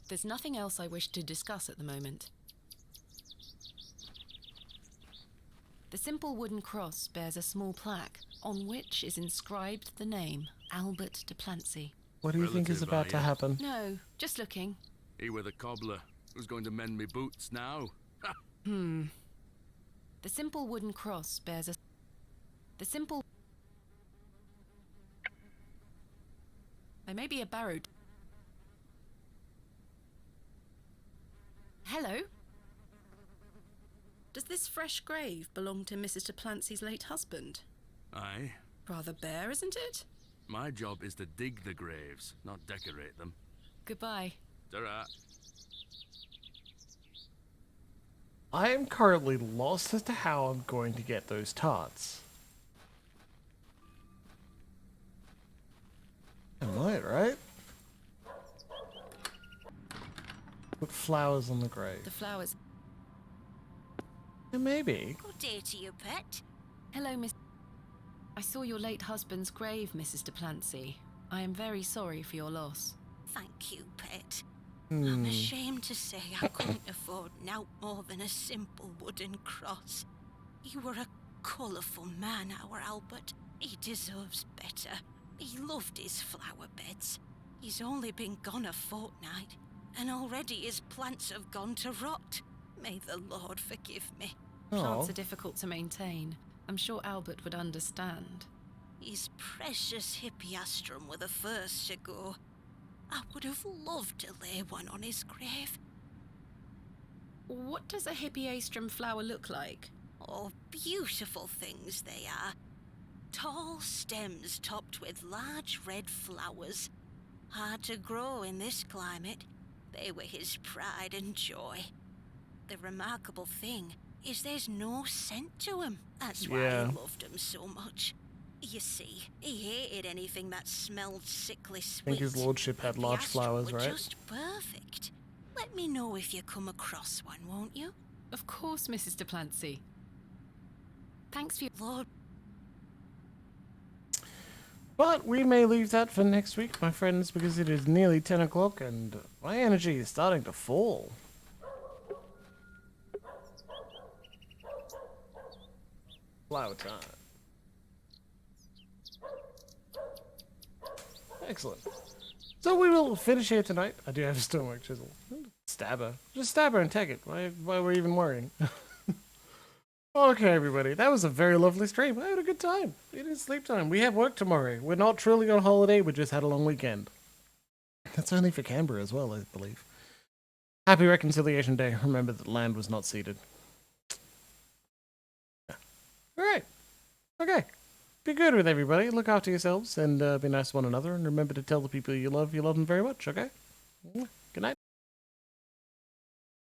There's nothing else I wish to discuss at the moment. The simple wooden cross bears a small plaque on which is inscribed the name Albert de Plancy. What do you think is Relative, about to are ya? happen? No, just looking. He were the cobbler. Who's going to mend me boots now? The simple wooden cross bears a... The simple... There may be a Barrow... Hello? Does this fresh grave belong to Mrs. de Plancy's late husband? Aye. Rather bare, isn't it? My job is to dig the graves, not decorate them. Goodbye. Ta-ra. I am currently lost as to how I'm going to get those tarts. I might, right? Put flowers on the grave. The flowers... Yeah, maybe. Good day to you, pet. Hello, Miss... I saw your late husband's grave, Mrs. de Plancy. I am very sorry for your loss. Thank you, pet. I'm ashamed to say I couldn't afford naught more than a simple wooden cross. He were a colourful man, our Albert. He deserves better. He loved his flower beds. He's only been gone a fortnight, and already his plants have gone to rot. May the Lord forgive me. Plants are difficult to maintain. I'm sure Albert would understand. His precious hippeastrum were the first to go. I would have loved to lay one on his grave. What does a hippeastrum flower look like? Oh, beautiful things they are. Tall stems topped with large red flowers. Hard to grow in this climate. They were his pride and joy. The remarkable thing is there's no scent to 'em. That's why Yeah. he loved 'em so much. You see, he hated anything that smelled sickly I sweet. think his lordship had The large astral flowers, were right? just perfect. Let me know if you come across one, won't you? Of course, Mrs. Duplancy. Thanks for your... Lord. But we may leave that for next week, my friends, because it is nearly 10 o'clock and my energy is starting to fall. Flower time. Excellent. So we will finish here tonight. I do have a stonework chisel. Stab her. Just stab her and take it. Why we're even worrying? Okay, everybody. That was a very lovely stream. I had a good time. It is sleep time. We have work tomorrow. We're not truly on holiday. We just had a long weekend. That's only for Canberra as well, I believe. Happy Reconciliation Day. Remember that land was not ceded. Yeah. Alright. Okay. Be good with everybody. Look after yourselves and be nice to one another. And remember to tell the people you love them very much, okay?